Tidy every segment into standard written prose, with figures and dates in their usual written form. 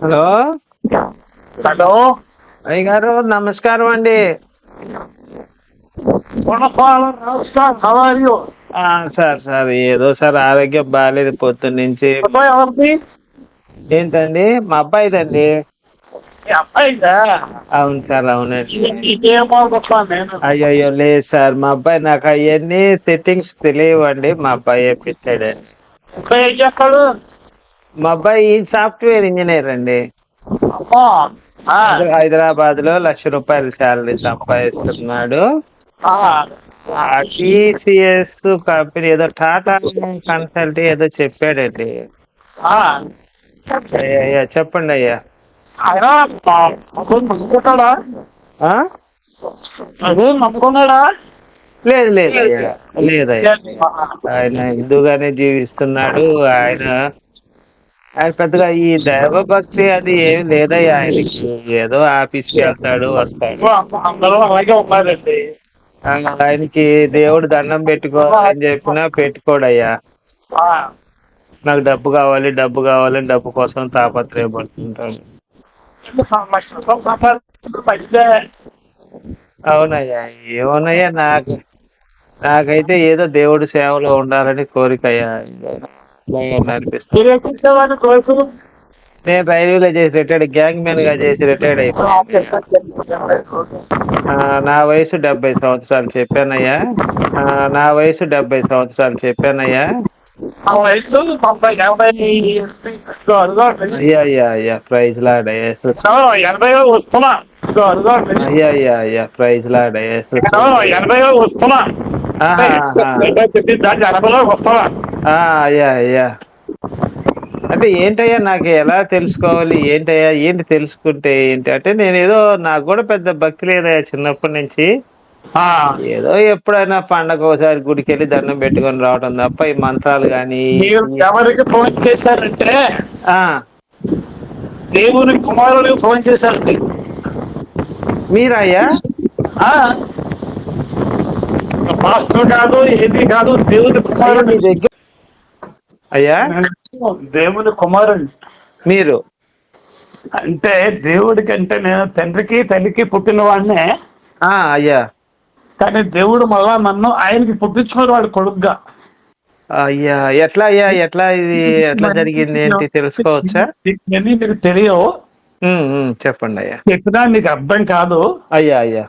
Hello hello అయ్య గారు నమస్కారం అండి. నమస్కారం. How are you? Sir sir ఏదో సార్ ఆరోగ్యం బాగాలేదు పొద్దున్నుంచి. అబ్బాయి ఎవరిది? ఏంటండి? మా అబ్బాయిదండి. మీ అబ్బాయిదా? అవును సార్, అవునండి. ఇదేం బాగుంటాను నేను. అయ్యో లేదు సార్, మా అబ్బాయి నాకు అవన్నీ సెట్టింగ్స్ తెలియవండి. మా అబ్బాయి పెట్టాడండి. అబ్బాయి ఏం చేస్తాడు? మా అబ్బాయి సాఫ్ట్వేర్ ఇంజనీర్ అండి. అమ్మా. హైదరాబాద్ లో ₹1,00,000 శాలరీ సంపాదిస్తున్నాడు. ఆ, టీసీఎస్ కంపెనీ ఏదో టాటా కన్సల్ట్ ఏదో చెప్పాడండి. ఆ. అయ్యా చెప్పండి అయ్యా. ఆయన నమ్ముకుంటాడా? ఆ? అదే నమ్ముకున్నాడా? లేదు లేదు అయ్యా, లేదయ్యా. ఆయన హిందూగానే జీవిస్తున్నాడు. ఆయన ఆయన పెద్దగా ఈ దైవ భక్తి అది ఏమి లేదయ్యా ఆయనకి. ఏదో ఆఫీస్కి వెళ్తాడు వస్తాడు. అందరూ అలాగే ఉన్నారండి. ఆయనకి దేవుడు దండం పెట్టుకో అని చెప్పినా పెట్టుకోడయ్యా. ఆ. నాకు డబ్బు కావాలి డబ్బు కావాలని డబ్బు కోసం తాపత్రయపడుతుంటాడు. మంచిదే. అవునయ్యా, ఏమోనయ్యా, నాకైతే ఏదో దేవుడి సేవలో ఉండాలని కోరికయ్యా. అనిపిస్తుంది. మీరేం చేసేవాడిని కోరుకు? నేను రైల్వేలో చేసి రిటైర్డ్, గ్యాంగ్ మ్యాన్ గా చేసి రిటైర్డ్ అయిపోయాను. నా వయసు 70 సంవత్సరాలు చెప్పానయ్యా. నా వయసు 70 సంవత్సరాలు చెప్పానయ్యా. ఆ వయసు 90, 80 అయ్యా అయ్యా అయ్యా, ప్రైజ్ లార్డ్ అయ్యా. 80 వస్తున్నా. అయ్యా అయ్యా అయ్యా, ప్రైజ్ లార్డ్ అయ్యా. 80 వస్తున్నా. దాన్ని 80లో వస్తున్నా. అయ్యా అయ్యా. అంటే ఏంటయ్యా, నాకు ఎలా తెలుసుకోవాలి ఏంటయ్యా, ఏంటి తెలుసుకుంటే ఏంటి అంటే, నేను ఏదో నాకు కూడా పెద్ద భక్తి లేదయ్యా చిన్నప్పటి నుంచి. ఏదో ఎప్పుడైనా పండగ ఒకసారి గుడికి వెళ్ళి దండం పెట్టుకొని రావడం తప్ప ఈ మంత్రాలు కానీ. మీరు ఎవరికి ఫోన్ చేశారంటే దేవుని కుమారుడికి ఫోన్ చేశారండి. మీరయ్యా? మాస్టర్ కాదు, ఏది కాదు, దేవుని కుమారుడు. మీ దగ్గర అయ్యా? దేవుని కుమారుడు మీరు అంటే దేవుడి కంటే నేను తండ్రికి తల్లికి పుట్టిన వాడినే. అయ్యా. కానీ దేవుడు మళ్ళా నన్ను ఆయనకి పుట్టించుకున్న వాడు కొడుకుగా. అయ్యా, ఎట్లా అయ్యా, ఎట్లా ఇది ఎట్లా జరిగింది ఏంటి తెలుసుకోవచ్చా? ఇవన్నీ మీకు తెలియవు. చెప్పండి అయ్యా. చెప్పినా నీకు అర్థం కాదు. అయ్యా అయ్యా.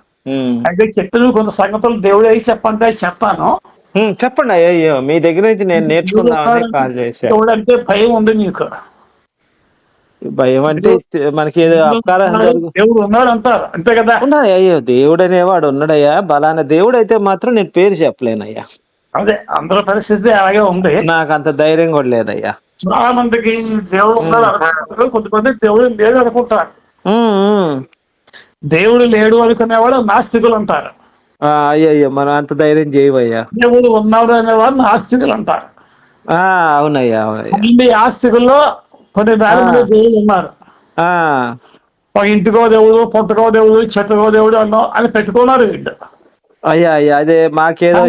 అయితే చెప్పిన కొన్ని సంగతులు దేవుడు అయి చెప్పంటే చెప్తాను. చెప్పండి అయ్యా. అయ్యో, మీ దగ్గర నుంచి నేను నేర్చుకుందామని కాల్ చేశాను. దేవుడు అంటే భయం ఉంది నీకు. భయం అంటే మనకి ఏదో అపకారం దేవుడు ఉన్నాడు అంటారు, అంతే కదా? ఉన్నాడు అయ్యో, దేవుడు అనేవాడు ఉన్నాడయ్యా. బలానా దేవుడు అయితే మాత్రం నేను పేరు చెప్పలేనయ్యా. అదే అందరి పరిస్థితి అలాగే ఉంది. నాకు అంత ధైర్యం కూడా లేదయ్యా. చాలా మందికి దేవుడు ఉన్నాడు అనుకుంటారు, కొంతమంది దేవుడు లేడు అనుకుంటారు. దేవుడు లేడు అనుకునేవాడు నాస్తికులు అంటారు. అయ్యయ్యో, మనం అంత ధైర్యం చేయవయ్యా. దేవుడు ఉన్నాడు అనేవాడు నాస్తికులు అంటారు. అవునయ్యా అవునయ్యా. ఈ ఆస్తికుల్లో కొన్ని వేల మంది దేవుడు ఉన్నారు. ఇంటికో దేవుడు, పొట్టకో దేవుడు, చెట్టుకో దేవుడు అని పెట్టుకున్నారు వీళ్ళు. అయ్యా అయ్యా, అదే మాకేదో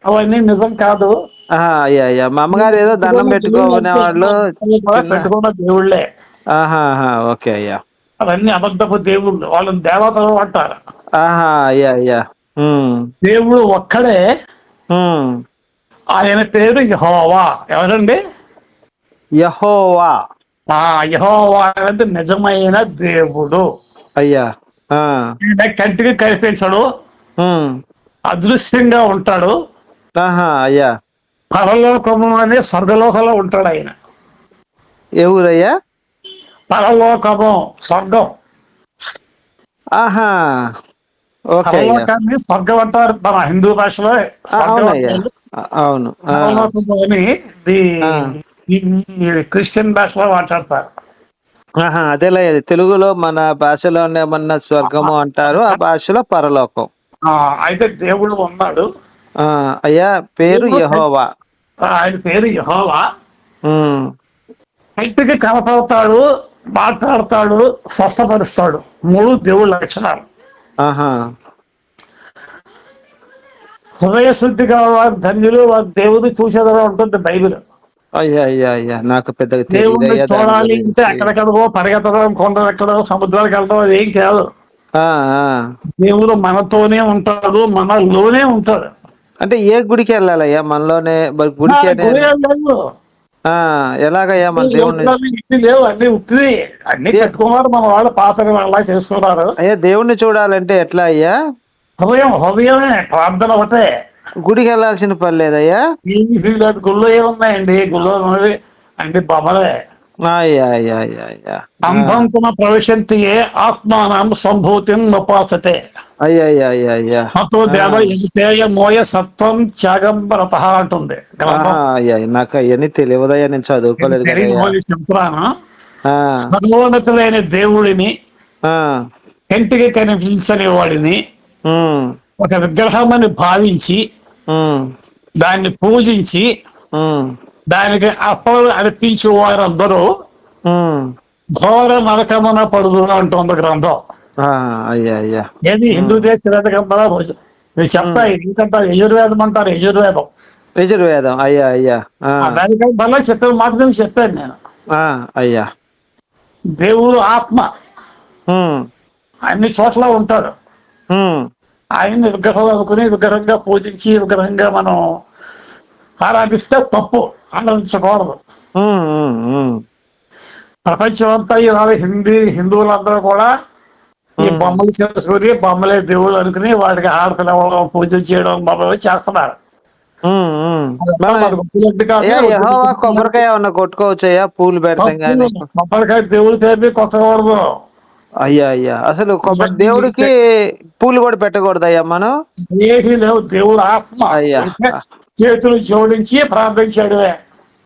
అవన్నీ నిజం కాదు. అయ్యా అయ్యా, మా అమ్మగారు ఏదో దండం పెట్టుకోనే వాళ్ళు పెట్టుకున్న దేవుళ్ళే. ఓకే అయ్యా. అవన్నీ అబద్ధపు దేవుళ్ళు, వాళ్ళని దేవతలు అంటారు. అయ్యా అయ్యా. దేవుడు ఒక్కడే, ఆయన పేరు యెహోవా. ఎవరండి? యెహోవా. యెహోవా అంటే నిజమైన దేవుడు. అయ్యా. కంటికి కనిపించడు, అదృశ్యంగా ఉంటాడు. అయ్యా. పరలోకము అనే స్వర్గలోకంలో ఉంటాడు ఆయన. ఏ ఊరయ్యా? పరలోకము, స్వర్గం. పరలోకాన్ని స్వర్గం అంటారు మన హిందూ భాషలో. అవును. పరలోకము క్రిస్టియన్ భాషలో మాట్లాడతారు. అదేలే, తెలుగులో మన భాషలో ఏమన్నా స్వర్గము అంటారు, ఆ భాషలో పరలోకం. అయితే దేవుడు ఉన్నాడు. అయ్యా, పేరు యెహోవా. ఆయన పేరు యెహోవా. ఇంటికి కనపడతాడు, మాట్లాడతాడు, స్వస్థపరుస్తాడు. 3 దేవుళ్ళ లక్షణాలు. హృదయ శుద్ధిగా వారు ధన్యులు, వారు దేవుడు చూసేదిగా ఉంటుంది బైబిల్. అయ్యా అయ్యా అయ్యా నాకు పెద్దగా దేవుణ్ణి తెలియదయ్యా దాని చూడాలి అంటే గురించి. ఎక్కడెక్కడో పరిగెత్తడం, కొండలు ఎక్కడో, సముద్రాలకు వెళ్ళడం అది ఏం కాదు. ఆ ఆ దేవుడు మనతోనే ఉంటాడు, మనలోనే ఉంటాడు. అంటే ఏ గుడికి వెళ్ళాలయ్యా మనలోనే? మరి ఆ, గుడికి గుడి ఏం లేదు. ఆ ఎలాగయ్యా మన దేవుణ్ణి? ఇన్ని లేవు, అన్ని ఉత్తివి. అన్ని ఏ కట్టుకున్నారు మన వాళ్ళు, పాతరి వాళ్ళ చేస్తున్నారు. అయ్యా దేవుణ్ణి చూడాలంటే ఎట్లా అయ్యా? హృదయమే ప్రార్థన ఒకటే. గుడికి వెళ్ళాల్సిన పని లేదయ్యా? ఈ ఫీల్డ్ గుళ్ళు ఏమున్నాయండి? గుళ్ళు ఉన్నది అంటే బొమ్మలే. అయ్యా అయ్యా అయ్యా అయ్యా అంభంతున ప్రవిశంతి ఆత్మానం సంభూతిం ఉపాసతే. అయ్యా అయ్యా అయ్యా అయ్యా మతో దేవ ఎగితేయ మోయ సత్వం త్యాగం వ్రత అంటుంది గ్రంథం. అయ్యా నాకు అవన్నీ తెలియదయ్యా, నేను చదువుకోలేదు తెలియని కదయ్యా. వాళ్ళు చెప్తున్నాను. ఆ, సర్వోన్నతులైన దేవుడిని, ఆ, కంటికి కనిపించని వాడిని ఉమ్, ఒక విగ్రహమని భావించి ఉమ్, దాన్ని పూజించి ఉమ్, దానికి అప్పలు అర్పించే వారందరూ ఉమ్. ఘోర నరకమున పడుదు అంటుంది గ్రంథం. అయ్యా అయ్యా ఏది హిందూ దేశ మీరు చెప్తా, ఎందుకంటే యజుర్వేదం అంటారు. యజుర్వేదం యజుర్వేదం. అయ్యా అయ్యా దానికంటే చెప్పే మాట మేము చెప్పాను నేను. అయ్యా దేవుడు ఆత్మ ఉమ్, అన్ని చోట్ల ఉంటాడు. ఉమ్, ఆయన్ని విగ్రహం అనుకుని విగ్రహంగా పూజించి విగ్రహంగా మనం ఆరాధిస్తే తప్పు, ఆరాధించకూడదు. ఉమ్, ఉమ్, ఉమ్, ప్రపంచం అంతా ఈనాడు హిందువులందరూ కూడా ఈ బొమ్మలు చేసుకుని బొమ్మలే దేవుళ్ళు అనుకుని వాటికి హారతలు ఇవ్వడం, పూజలు చేయడం, బొమ్మలు చేస్తున్నారు. ఉమ్, ఉమ్. మన మనకు వద్దులడ్డు కాదు, అయ్యా యెహోవా వద్దు కొబ్బరికాయ ఏమన్నా కొట్టుకోవచ్చయ్యా? పూలు పెడతాం కానీ. కొబ్బరికాయ దేవుడి పేరు కొట్టకూడదు. అయ్యా అయ్యా అసలు కొబ్బరి దేవుడికి పూలు కూడా పెట్టకూడదు అయ్యా మనం? ఏమీ లేవు, దేవుడు ఆత్మ. అయ్యా చేతులు జోడించి ప్రార్థించాడువే.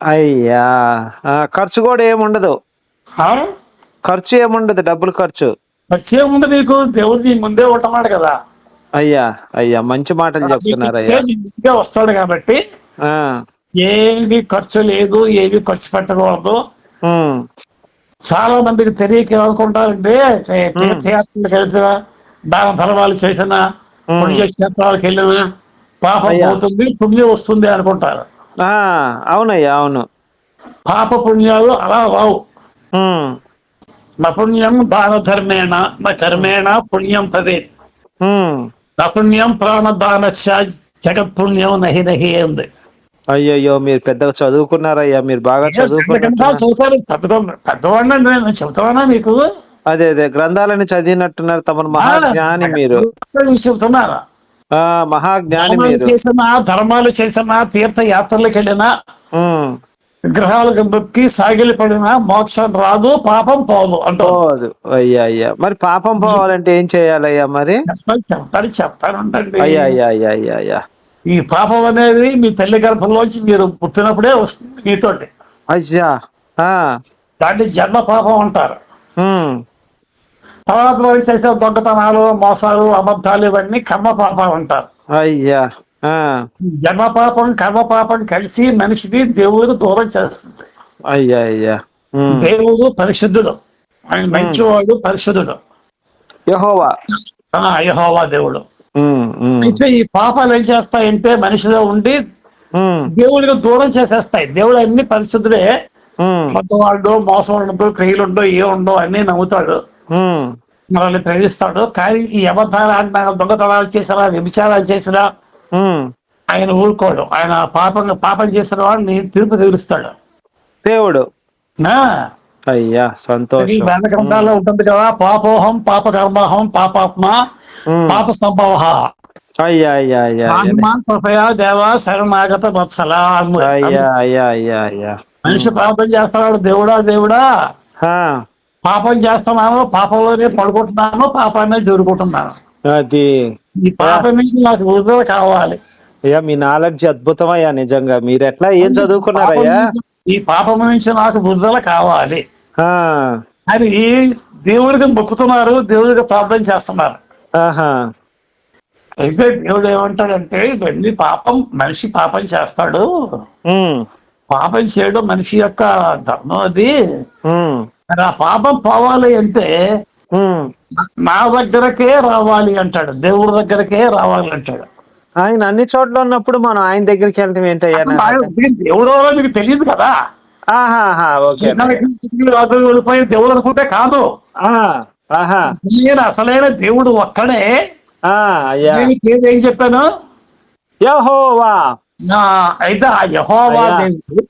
అయ్యా ఖర్చు కూడా ఏముండదు, ఖర్చు ఏముండదు, డబ్బులు ఖర్చు. వచ్చేముందు నీకు దేవుడు నీ ముందే ఉంటున్నాడు కదా. అయ్యా అయ్యా మంచి మాటలు చెప్తున్నారయ్యా. ఇంటికే వస్తాడు కాబట్టి ఆ, ఏమి ఖర్చు లేదు, ఏమి ఖర్చు పెట్టకూడదు. ఉమ్, చాలా మందికి తెలియక ఏమనుకుంటారంటే తీర్థయాత్రలకు వెళ్తున్నా, దాన ధర్మాలు చేసినా, పుణ్యక్షేత్రాలకు వెళ్ళినా పాపం అయ్యా. పోతుంది, పుణ్యం వస్తుంది అనుకుంటారు. అవునయ్యా అవును. పాప పుణ్యాలు అలా రావు. ఉమ్, నపుణ్యం దాన ధర్మేణ కర్మేణ పుణ్యం పదే. ఉమ్. నపుణ్యం ప్రాణదాన జగత్ పుణ్యం నహి నహి ఉంది. అయ్యయ్యో మీరు పెద్దగా చదువుకున్నారయ్యా, మీరు బాగా చదువుకున్నారు. చదువుతారు, పెద్దవాడిని నేను చెబుతానా నీకు? అదే అదే గ్రంథాలని చదివినట్టున్నారు, తమను మహాజ్ఞాని మీరు. చెబుతున్నారా? మహాజ్ఞాని మీరు. ధర్మాలు చేసినా, తీర్థయాత్రలకు వెళ్ళినా, ఉమ్, విగ్రహాలకు మొక్కి సాగిలి పడినా మోక్షం రాదు, పాపం పోదు అంటూ పోదు. అయ్యా అయ్యా మరి పాపం పోవాలంటే ఏం చేయాలయ్యా మరి? చెప్తానండి. అయ్యా అయ్యా అయ్యా అయ్యా అయ్యా ఈ పాపం అనేది మీ తల్లి గర్భంలోంచి మీరు పుట్టినప్పుడే వస్తుంది మీతోటి. అయ్యా దాన్ని జన్మ పాపం అంటారు. ఉమ్, తర్వాత వారు చేసే దొంగతనాలు, మోసాలు, అబద్ధాలు ఇవన్నీ కర్మ పాపం అంటారు. అయ్యా జన్మ పాపం, కర్మ పాపం కలిసి మనిషిని దేవుడు దూరం చేస్తుంది. అయ్యా అయ్యా దేవుడు పరిశుద్ధుడు, ఆయన మంచివాడు, పరిశుద్ధుడు, యెహోవా. యెహోవా దేవుడు. ఉమ్, ఉమ్, అయితే ఈ పాపాలు ఏం చేస్తాయంటే మనిషిలో ఉండి ఉమ్, దేవుడికి దూరం చేసేస్తాయి. దేవుడు అన్ని పరిశుద్ధుడే, ఉమ్, మొత్తవాడు, మోసం ఉండదు, క్రియలుండో ఏ ఉండో అన్ని నమ్ముతాడు, ఉమ్, మనల్ని ప్రేమిస్తాడు. కానీ ఈ అబద్ధాలు ఆడినా, దొంగతనాలు చేసినా, వ్యభిచారాలు చేసినా ఉమ్. ఆయన ఊరుకోడు. ఆయన పాపం చేసిన వాడిని తీర్పు తీరుస్తాడు దేవుడు. అయ్యా సంతోషం. వేద గ్రంథాల్లో ఉంటుంది కదా, పాపోహం పాప కర్మాహం పాపాత్మ పాప సంభవ. అయ్యా అయ్యా అయ్యా కృపయా దేవ శరణాగత వత్సల. అయ్యా అయ్యా అయ్యా అయ్యా మనిషి పాపం చేస్తున్నాడు, దేవుడా దేవుడా పాపం చేస్తున్నాను, పాపంలోనే పడుకుంటున్నాను, పాపాన్ని జరుగుతున్నాను. అది ఈ పాపం నుంచి నాకు విడుదల కావాలి. అయ్యా మీ నాలెడ్జ్ అద్భుతమయ్యా, నిజంగా. మీరు ఎట్లా ఏం చదువుకున్నారయ్యా? ఈ పాపం నుంచి నాకు విడుదల కావాలి అని దేవుడికి మొక్కుతున్నారు, దేవుడికి ప్రార్థన చేస్తున్నారు. అయితే దేవుడు ఏమంటాడంటే, ఇవన్నీ పాపం, మనిషి పాపం చేస్తాడు, పాపం చేయడం మనిషి యొక్క ధర్మం అది. మరి ఆ పాపం పోవాలి అంటే నా దగ్గరకే రావాలి అంటాడు, దేవుడి దగ్గరకే రావాలి అంటాడు. ఆయన అన్ని చోట్ల ఉన్నప్పుడు మనం ఆయన దగ్గరికి వెళ్ళడం ఏంటయ్యా నాకు అర్థం. దేవుడో మీకు తెలియదు కదా. ఆహాహా, ఓకే వెళ్ళిపోయి దేవుడు అనుకుంటే కాదు. ఆహా, అసలైన దేవుడు ఒక్కడే. అయ్యా, ఏం చెప్పాను? యెహోవా. అయితే ఆ యెహోవా దేవుడు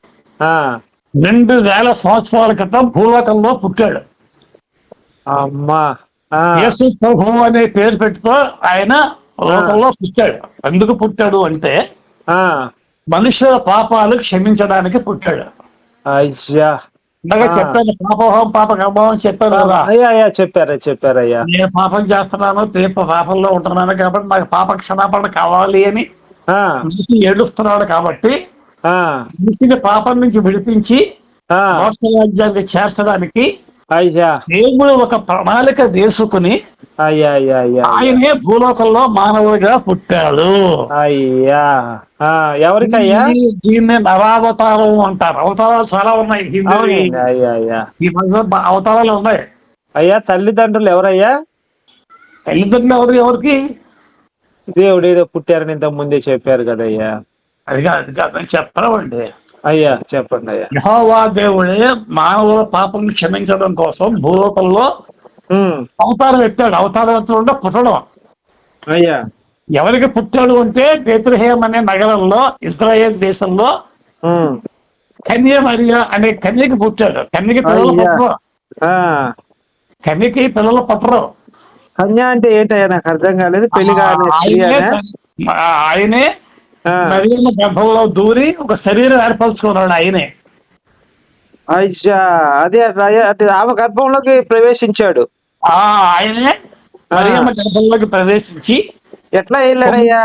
2000 సంవత్సరాల క్రితం భూలోకంలో పుట్టాడు. అమ్మా, యేసు ప్రభు అనే పేరు పెట్టుతో ఆయన లోకంలో పుట్టాడు. ఎందుకు పుట్టాడు అంటే మనుషుల పాపాలు క్షమించడానికి పుట్టాడు. అయ్యా, ఇందాక చెప్పాను, పాపం పాప కర్మం చెప్పాను కదా. అయ్యా చెప్పారయ్యా. నేను పాపం చేస్తున్నాను, పాపంలో ఉంటున్నాను కాబట్టి నాకు పాప క్షమాపణ కావాలి అని మనిషి ఏడుస్తున్నాడు. కాబట్టి మనిషిని పాపం నుంచి విడిపించి మోక్ష రాజ్యాన్ని చేర్చడానికి అయ్యా దేవుడు ఒక ప్రణాళిక వేసుకుని ఆయనే భూలోకంలో మానవుడిగా పుట్టాడు. అయ్యా, ఎవరికయ్యా? దీన్ని నరావతారం అంటారు. అవతారాలు చాలా ఉన్నాయి ఈ మధ్య, అవతారాలు ఉన్నాయి. అయ్యా, తల్లిదండ్రులు ఎవరయ్యా? తల్లిదండ్రులు ఎవరికి? దేవుడు ఏదో పుట్టారని ఇంత ముందే చెప్పారు కదయ్యా. అది కాదు చెప్పండి. అయ్యా చెప్పండి అయ్యా. యెహోవా దేవుడే మానవుల పాపం క్షమించడం కోసం భూలోకంలో అవతారం ఎత్తాడు. అవతారం ఎత్తడం పుట్టడం. అయ్యా, ఎవరికి పుట్టాడు అంటే బేత్లెహేం అనే నగరంలో, ఇజ్రాయేల్ దేశంలో కన్య మరియా అనే కన్యకి పుట్టాడు. కన్యకి పిల్లలు పుట్టరు. కన్యకి పిల్లలు పుట్టరు. కన్య అంటే ఏంటయ్యా? నాకు అర్థం కాలేదు. పెళ్లిగా ఆయనే మరియమ్మ గర్భంలో దూరి ఒక శరీరం ఏర్పరచుకున్నాడు. ఆయనే. అయ్యా, అదే అంటే ఆమె గర్భంలోకి ప్రవేశించాడు. ఆయనే మరియమ్మ గర్భంలోకి ప్రవేశించి ఎట్లా వెళ్ళాడయ్యా?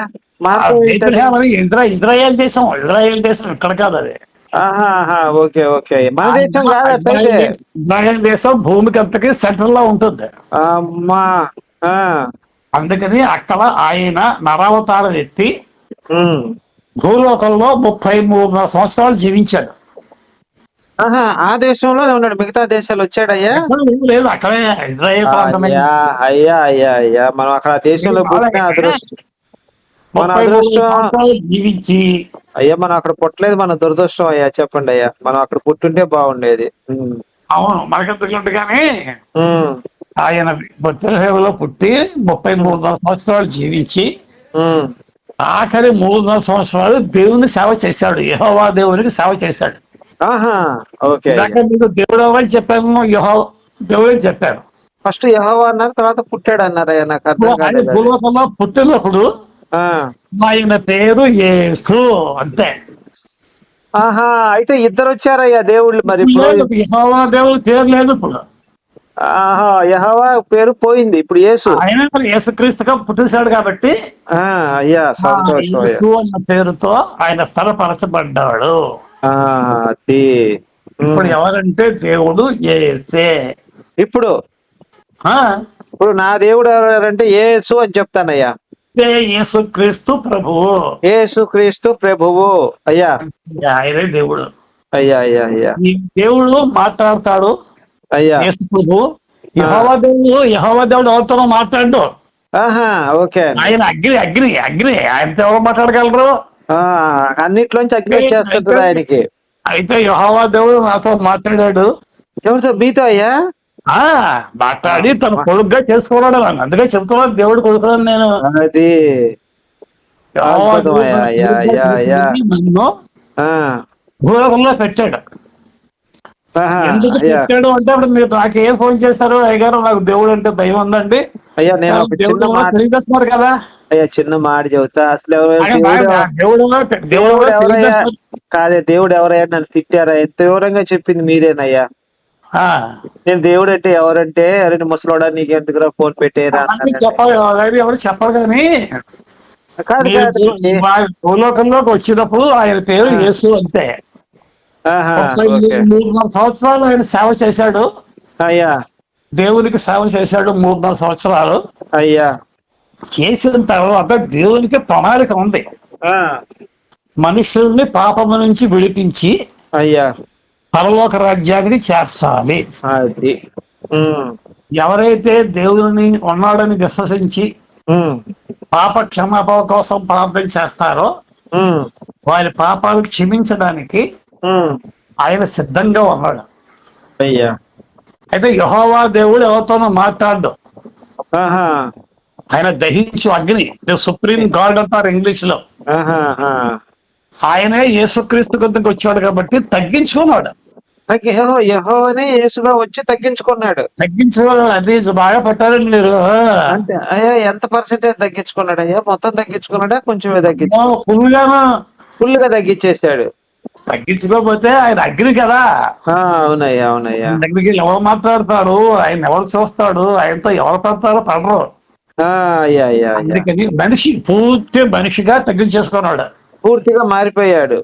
ఇజ్రాయేల్ దేశం ఇక్కడ కాదు అది. ఓకే, మన దేశం కాదు. ఇజ్రాయేల్ దేశం భూమికి అంతకి సెంటర్ లో ఉంటుంది. అమ్మా, అందుకని అక్కడ ఆయన నరావతారం ఎత్తి భూలోకంలో 33 సంవత్సరాలు జీవించాడు. ఆ దేశంలో ఉన్నాడు. మిగతా దేశాలు వచ్చాడయ్యా? లేదు, అక్కడే ఇజ్రాయేల్ ప్రాంతమే. అయ్యా, మనం అక్కడ దేశంలో పుట్టిన అదృష్టం, మన అదృష్టం జీవించి. అయ్యా, మనం అక్కడ పుట్టలేదు, మన దురదృష్టం అయ్యా. చెప్పండి అయ్యా, మనం అక్కడ పుట్టుంటే బాగుండేది. అవును, మనకెందుకుంటగానే ఆయన బెత్లెహేములో పుట్టి 33 సంవత్సరాలు జీవించి ఆఖరి 3.5 సంవత్సరాలు దేవుని సేవ చేశాడు. యెహోవా దేవునికి సేవ చేశాడు. మీకు దేవుడు ఎవరని చెప్పాను? దేవుడు చెప్పాను. ఫస్ట్ యెహోవా అన్నారు, తర్వాత పుట్టాడు అన్నారయ్యా. నాకు అర్థం కాలేదు. భూలోకంలో పుట్టినప్పుడు ఆయన పేరు యేసు, అంతే. అయితే ఇద్దరు వచ్చారయ్యా దేవుళ్ళు. మరి యెహోవా దేవుడు పేరు లేదు ఇప్పుడు. యెహోవా పేరు పోయింది, ఇప్పుడు యేసు. ఆయన యేసుక్రీస్తుగా పుట్టేశాడు కాబట్టి అయ్యా యేసు అన్న పేరుతో ఆయన స్థలపరచబడ్డాడు. ఇప్పుడు ఎవరంటే దేవుడు యేసే. ఇప్పుడు నా దేవుడు ఎవరంటే యేసు అని చెప్తానయ్యా. యేసుక్రీస్తు ప్రభువు. యేసుక్రీస్తు ప్రభువు అయ్యా. ఆయనే దేవుడు. అయ్యా, ఈ దేవుడు మాట్లాడతాడు. అయ్యా, యేసు ప్రభువు. యెహోవా దేవుడు ఎవరితో మాట్లాడు. ఓకే. ఆయన అగ్ని. ఆయనతో ఎవరు మాట్లాడగలరు? అన్నిట్లోంచి అగ్ని వచ్చేస్తుంటది ఆయనకి. అయితే యెహోవా దేవుడు నాతో మాట్లాడాడు. ఎవరితో? మీతో అయ్యా? మాట్లాడి తన కొడుకుగా చేసుకున్నాడు. అందుకే చెప్తున్నాడు దేవుడు కొడుకున్నాను నేను. అది నన్ను భూలోకంలో పెట్టాడు. ఎందుకు పెట్టాడు అంటే, అప్పుడు మీరు నాకేం ఫోన్ చేస్తారు? అయ్యగారు, నాకు దేవుడు అంటే భయం ఉందండి. అయ్యా, నేను తెలియజేస్తున్నారు కదా. అయ్యా, చిన్న మాట చెబుతా. అసలు కాదే, దేవుడు ఎవరయ్యా? నన్ను తిట్టారా? ఎంత వివరంగా చెప్పింది మీరేనయ్యా. నేను దేవుడు అంటే ఎవరంటే, అరే ముసలోడా నీకు ఎందుకురా ఫోన్ పెట్టేరా చెప్పాలి. ఎవరు చెప్పరు కానీ భూలోకంలోకి వచ్చినప్పుడు ఆయన పేరు యేసు, అంతే. 3.5 సంవత్సరాలు ఆయన సేవ చేశాడు. అయ్యా, దేవునికి సేవ చేశాడు 3.5 సంవత్సరాలు. అయ్యా, చేసిన తర్వాత దేవునికి ప్రణాళిక ఉంది. మనుషుల్ని పాపము నుంచి విడిపించి అయ్యా పరలోక రాజ్యానికి చేర్చాలి. అది ఎవరైతే దేవుని ఉన్నాడని విశ్వసించి ఉమ్, పాప క్షమాపణ కోసం ప్రార్థన చేస్తారో ఉమ్, వారి పాపాలు క్షమించడానికి ఉమ్. ఆయన సిద్ధంగా ఉన్నాడు. అయ్యా. అయితే యెహోవా దేవుడు ఎవరితోనో మాట్లాడు. ఆహా. ఆయన దహించు అగ్ని, ద సుప్రీం గాడ్ అంటారు ఇంగ్లీష్ లో. ఆహా. ఆయనే యేసుక్రీస్తు వద్దకు వచ్చాడు కాబట్టి తగ్గించుకున్నాడు. యెహోవానే యేసుగా వచ్చి తగ్గించుకున్నాడు. తగ్గించుకోవడం అది బాగా పట్టారండి మీరు. అంటే అయ్యా ఎంత పర్సెంటేజ్ తగ్గించుకున్నాడు అయ్యా? మొత్తం తగ్గించుకున్నాడా, కొంచెమే తగ్గించు? ఫుల్ గాను ఫుల్ గా తగ్గించేశాడు. తగ్గించుకోకపోతే ఆయన అగ్ని కదా. అవునయ్యా, అవునయ్యా. ఆయన దగ్గరికి ఎవరు మాట్లాడతాడు, ఆయన ఎవరు చూస్తాడు, ఆయనతో ఎవరు పడతారో పడరు. అయ్యా, అయ్యా, అయ్యా. అందుకని మనిషి పూర్తి మనిషిగా తగ్గించేసుకున్నాడు. పూర్తిగా మారిపోయాడు.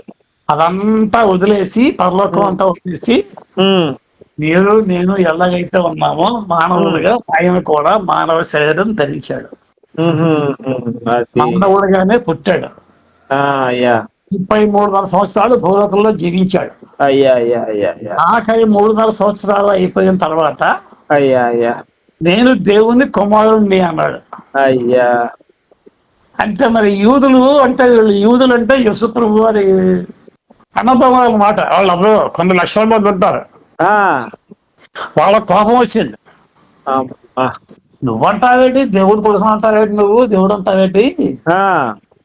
అదంతా వదిలేసి, పరలోకం అంతా వదిలేసి, ఉమ్, నేను ఎలాగైతే ఉన్నామో మానవులుగా ఆయన కూడా మానవ శరీరం ధరించాడు. అది. మానవుడుగానే పుట్టాడు. అయ్యా, 33 సంవత్సరాలు భూలోకంలో జీవించాడు. అయ్యా, అయ్యా, అయ్యా, అయ్యా. ఆఖరి 3.5 సంవత్సరాలు అయిపోయిన తర్వాత అయ్యా, అయ్యా, నేను దేవుని కుమారుణ్ణి అన్నాడు. అయ్యా. అంటే మరి యూదులు అంటే యేసుప్రభు వారి అన్నదమ్ములు అన్నమాట. వాళ్ళు కొన్ని లక్షల మంది ఉంటారు. వాళ్ళ కోపం వచ్చింది. నువ్వంటావేంటి దేవుడు కొడుకు అంటావేంటి, నువ్వు దేవుడు అంటావేంటి,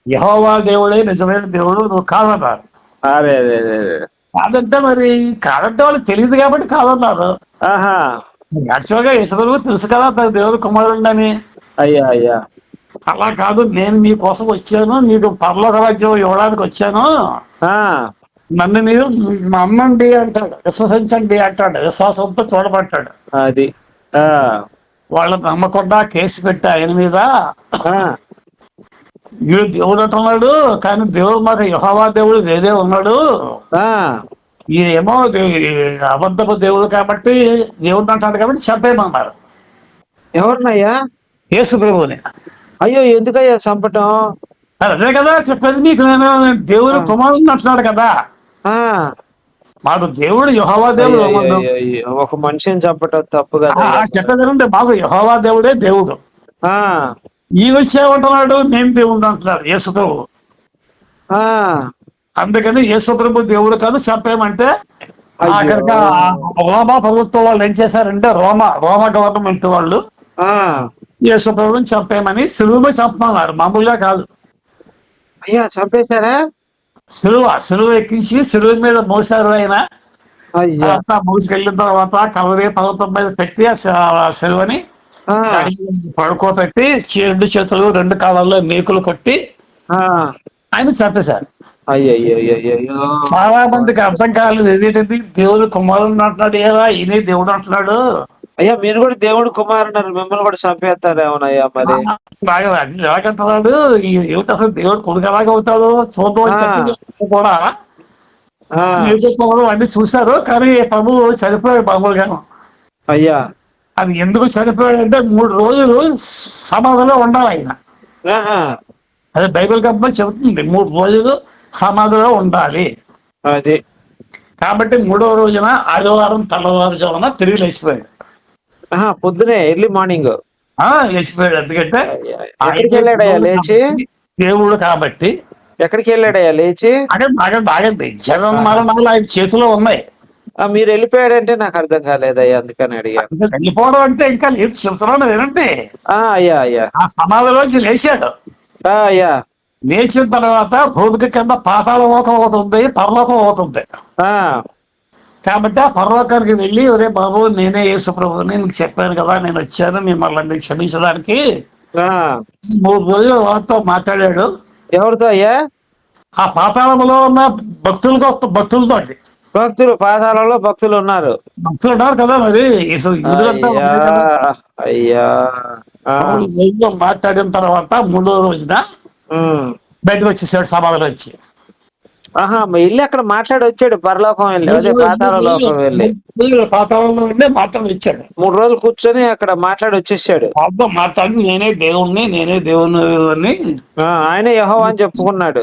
యెహోవా దేవుడే నిజమైన దేవుడు, నువ్వు కాదన్నారు. కాదంటే మరి కాదంటే వాళ్ళకి తెలియదు కాబట్టి కాదన్నారు. యాక్చువల్ గా యేసుప్రభు తెలుసు కదా దేవుడు కుమారుడని. అయ్యా, అయ్యా. అలా కాదు, నేను మీకోసం వచ్చాను, మీకు పరలోక రాజ్యం ఇవ్వడానికి వచ్చాను, నన్ను మీరు నమ్మండి అంటాడు, విశ్వసించండి అంటాడు, విశ్వాసంతో చూడబట్టాడు. అది. వాళ్ళు నమ్మకుండా కేసు పెట్టి ఆయన మీద, వీడు దేవుడు అంటున్నాడు కానీ దేవుడు మాకు యెహోవా దేవుడు వేరే ఉన్నాడు, ఈయనేమో అబద్ధపు దేవుడు కాబట్టి దేవుడు అంటాడు కాబట్టి చంపేయమన్నారు. ఎవరినయ్యా? యేసు ప్రభువుని. అయ్యో, ఎందుకయ్యా చంపటం? అదే కదా చెప్పేది మీకు, నేను దేవుడు కుమారుడు అంటున్నాడు కదా. మాకు దేవుడు యెహోవా దేవుడు. ఒక మనిషిని చంపటం తప్పు కదా. చెప్పేదంటే మాకు యెహోవా దేవుడే దేవుడు. ఈ విషయం ఏమంటున్నాడు, నేను దేవుడు అంటున్నాడు యేసు ప్రభు. అందుకని యేసు ప్రభు దేవుడు కాదు, చంపేయమంటే ఆఖరిగా రోమా ప్రభుత్వం వాళ్ళు ఏం చేశారంటే, రోమా గవర్నమెంట్ వాళ్ళు యేసు ప్రభుని చంపేయమని సిలువ చంపమన్నారు, మామూలుగా కాదు. అయ్యా, చంపేశారా? సిలువ ఎక్కించి సిలువ మీద మోసారు. ఆయన మోసుకెళ్ళిన తర్వాత కలవరి పర్వతం మీద పెట్టి ఆ సిలువని పడుకోబెట్టి 2 చేతులు 2 కాళ్ళల్లో మేకులు కొట్టి ఆయన చంపేశారు. చాలా మందికి అర్థం కాలేదు, ఏదేంటి దేవుడు కుమారుడు అంటున్నాడు, ఏరా ఈయనే దేవుడు అంటున్నాడు. అయ్యా, మీరు కూడా దేవుడు కుమారుడు, మిమ్మల్ని కూడా చంపేస్తారేమోనయ్యా మరి. బాగా ఎలాగంటున్నాడు, ఏమిటి అసలు దేవుడు కొడుకు ఎలాగ అవుతాడు చూద్దాం కూడా అన్ని చూశారు. కానీ ప్రభువు చనిపోయాడు మామూలుగాను. అయ్యా, అది ఎందుకు చనిపోయాడంటే 3 రోజులు సమాధిలో ఉండాలి ఆయన. అదే బైబిల్ కంపెనీ చెబుతుంది, 3 రోజులు సమాధిలో ఉండాలి. అది కాబట్టి 3వ రోజున ఆదివారం తెల్లవారుజామున తిరిగి లేచిపోయాడు. పొద్దునే ఎర్లీ మార్నింగ్ లేచిపోయాడు. ఎందుకంటే ఎక్కడికి వెళ్ళాడయ్యా లేచి? దేవుడు కాబట్టి. ఎక్కడికి వెళ్ళాడయ్యా లేచి? బాగండి జగన్ మరణాలు ఆయన చేతిలో ఉన్నాయి. మీరు వెళ్ళిపోయాడంటే నాకు అర్థం కాలేదయ్యా, అందుకని అడిగా. వెళ్ళిపోవడం అంటే ఇంకా లేదు, చెప్తున్నాను వినండి. అయ్యా, అయ్యా. ఆ సమాధిలోంచి లేచాడు. అయ్యా, లేచిన తర్వాత భూమికి కింద పాతాళ లోకం అవుతుంది, పరలోకం అవుతుంది. కాబట్టి ఆ పరలోకానికి వెళ్ళి, ఒరే బాబు నేనే యేసు ప్రభుని, నీకు చెప్పాను కదా నేను వచ్చాను మిమ్మల్ని క్షమించడానికి. 3 రోజులు వాళ్ళతో మాట్లాడాడు. ఎవరితో అయ్యా? ఆ పాతాళంలో ఉన్న భక్తులతో. భక్తులు, పాతాళంలో భక్తులు ఉన్నారు కదా మరి. అయ్యా, మాట్లాడిన తర్వాత 3వ రోజున బయటకు వచ్చేసాడు సమాధిలో వచ్చి. వెళ్ళి అక్కడ మాట్లాడి వచ్చాడు, పరలోకం వెళ్ళి, అదే పాతాళ లోకం వెళ్ళి పాతాళంలో వెళ్ళి మాట్లాడి వచ్చాడు. 3 రోజులు కూర్చొని అక్కడ మాట్లాడి వచ్చేసాడు. మాట్లాడి నేనే దేవుణ్ణి ఆయనే యెహోవా అని చెప్పుకున్నాడు.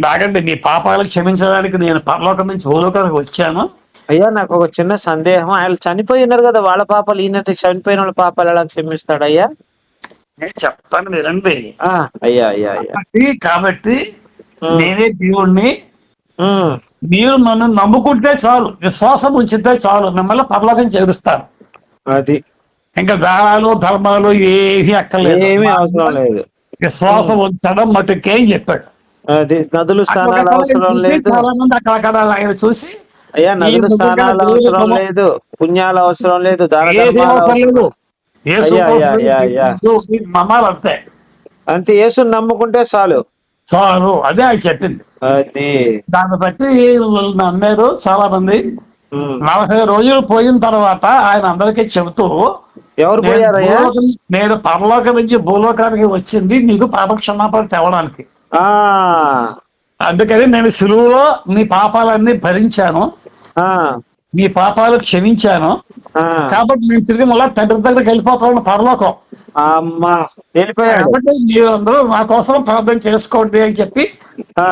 బాగండి, నీ పాపాలను క్షమించడానికి నేను పరలోకం నుంచి భూలోకానికి వచ్చాను. అయ్యా, నాకు ఒక చిన్న సందేహం, ఆయన చనిపోయినారు కదా, వాళ్ళ పాపాలు ఈయన చనిపోయిన వాళ్ళ పాపాలు ఎలా క్షమిస్తాడయ్యా? నేను చెప్తాను వినండి. అయ్యా అయ్యా అయ్యా. కాబట్టి ఉమ్, నేనే దేవుణ్ణి, ఉమ్, మీరు నన్ను నమ్ముకుంటే చాలు, విశ్వాసం ఉంచితే చాలు, మిమ్మల్ని పరలోకం చేరుస్తాను. అది ఇంకా దానాలు ధర్మాలు ఏమీ అక్కర్లేదు, ఏమీ అవసరం లేదు. విశ్వాసం ఉంచడం మటుకేం చెప్పాడు. అది నదులు స్నానాలు అక్కడ అవసరం చూసి లేదు చాలా మంది అక్కడ ఆయన చూసి అయ్యా. ఈ నదులు నిజంగా స్నానాలు దేవుని అవసరం కుమార్ లేదు, పుణ్యాలు అవసరం లేదు, దాన ఏది ధర్మాలు అవసరం అవసరం. లేదు. యేసు అయ్యా అయ్యా ప్రభువుని అయ్యా అయ్యా. చూసి నమ్మాలంతే అంతే, యేసుని నమ్ముకుంటే చాలు. చాలు, అదే ఆయన చెప్పింది. అది దాన్ని బట్టి నమ్మారు చాలా మంది. ఉమ్. 40 రోజులు పోయిన తర్వాత ఆయన అందరికీ చెబుతూ, ఎవరు పోయారయ్యా? నేను పరలోకం నుంచి భూలోకానికి వచ్చింది నీకు పాప క్షమాపణ తేవడానికి. ఆ అందుకని నేను సులువులో నీ పాపాలన్నీ భరించాను, ఆ నీ పాపాలు క్షమించాను, ఆ. కాబట్టి నేను తిరిగి మళ్ళీ తండ్రి దగ్గరికి వెళ్ళిపోతాను పరలోకం. అమ్మా, వెళ్ళిపోయాడు. కాబట్టి మీరందరూ నా కోసం ప్రార్థన చేసుకోండి అని చెప్పి ఆ,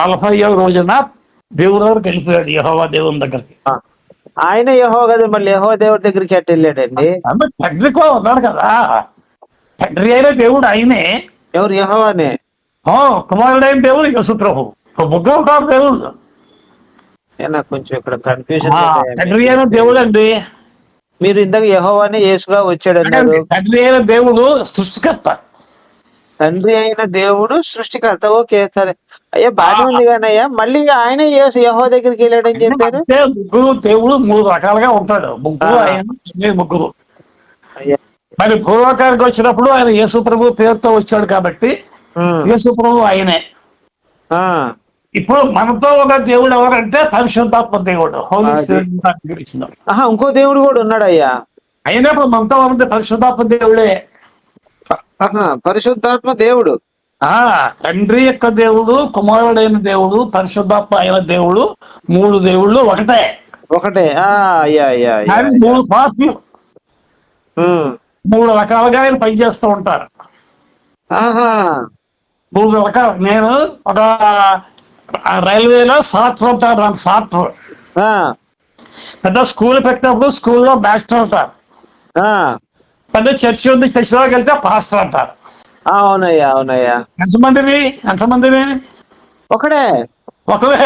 40వ రోజున దేవుడి దగ్గరికి వెళ్ళిపోయాడు, యెహోవా దేవుని దగ్గరికి. ఆ. ఆయన యెహోవా కదా, మళ్ళీ యెహోవా దేవుడి దగ్గరికి ఎట్ట వెళ్ళాడండి? అంటే తండ్రితో ఉన్నాడు కదా, తండ్రి అయిన దేవుడు ఆయనే, ఎవరు? యెహోవానే. కుమారుడైన దేవుడు యేసు ప్రభు, ముగ్గురు కాదు దేవుడు. నాకు కొంచెం ఇక్కడ కన్ఫ్యూజన్. తండ్రి అయిన దేవుడు అండి. మీరు ఇందాక యెహోవానే యేసుగా వచ్చాడన్నారు. తండ్రి అయిన దేవుడు సృష్టికర్త. తండ్రి అయిన దేవుడు సృష్టికర్త. ఓకే సరే అయ్యా, బాగానే ఉంది కానీ అయ్యా, మళ్ళీ ఆయన యెహోవా దగ్గరికి వెళ్ళాడని చెప్పారు. అంటే ముగ్గురు దేవుడు 3 రకాలుగా ఉంటాడు, ముగ్గురు ఆయన, ముగ్గురు. అయ్యా. మరి భూలోకానికి వచ్చినప్పుడు ఆయన యేసు ప్రభు పేరుతో వచ్చాడు కాబట్టి యేసు ప్రభు ఆయనే. ఆ, ఇప్పుడు మనతో ఉన్న దేవుడు ఎవరంటే పరిశుద్ధాత్మ దేవుడు, హోలీ స్పిరిట్. ఇంకో దేవుడు కూడా ఉన్నాడయ్యా. అయినప్పుడు మనతో ఉన్నది పరిశుద్ధాత్మ దేవుడే. పరిశుద్ధాత్మ దేవుడు. తండ్రి యొక్క దేవుడు, కుమారుడైన దేవుడు, పరిశుద్ధాత్మ అయిన దేవుడు, 3 దేవుళ్ళు ఒకటే. ఒకటే. అయ్యా అయ్యా అయ్యా. కానీ 3 పార్ట్లు, 3 రకాలుగా ఆయన పనిచేస్తూ ఉంటారు. ఆహా. 3 రకాలు. నేను ఒక రైల్వేలో సాఫ్ట్వేర్ ఉంటారు, సాఫ్ట్వేర్. పెద్ద స్కూల్ పెట్టినప్పుడు స్కూల్లో మాస్టర్ అంటారు, పెద్ద చర్చి ఉంది, చర్చిలోకి వెళ్తే పాస్టర్ అంటారు. అవునయ్యా అవునయ్యా. ఎంతమందిని ఒకడే. ఒకరే.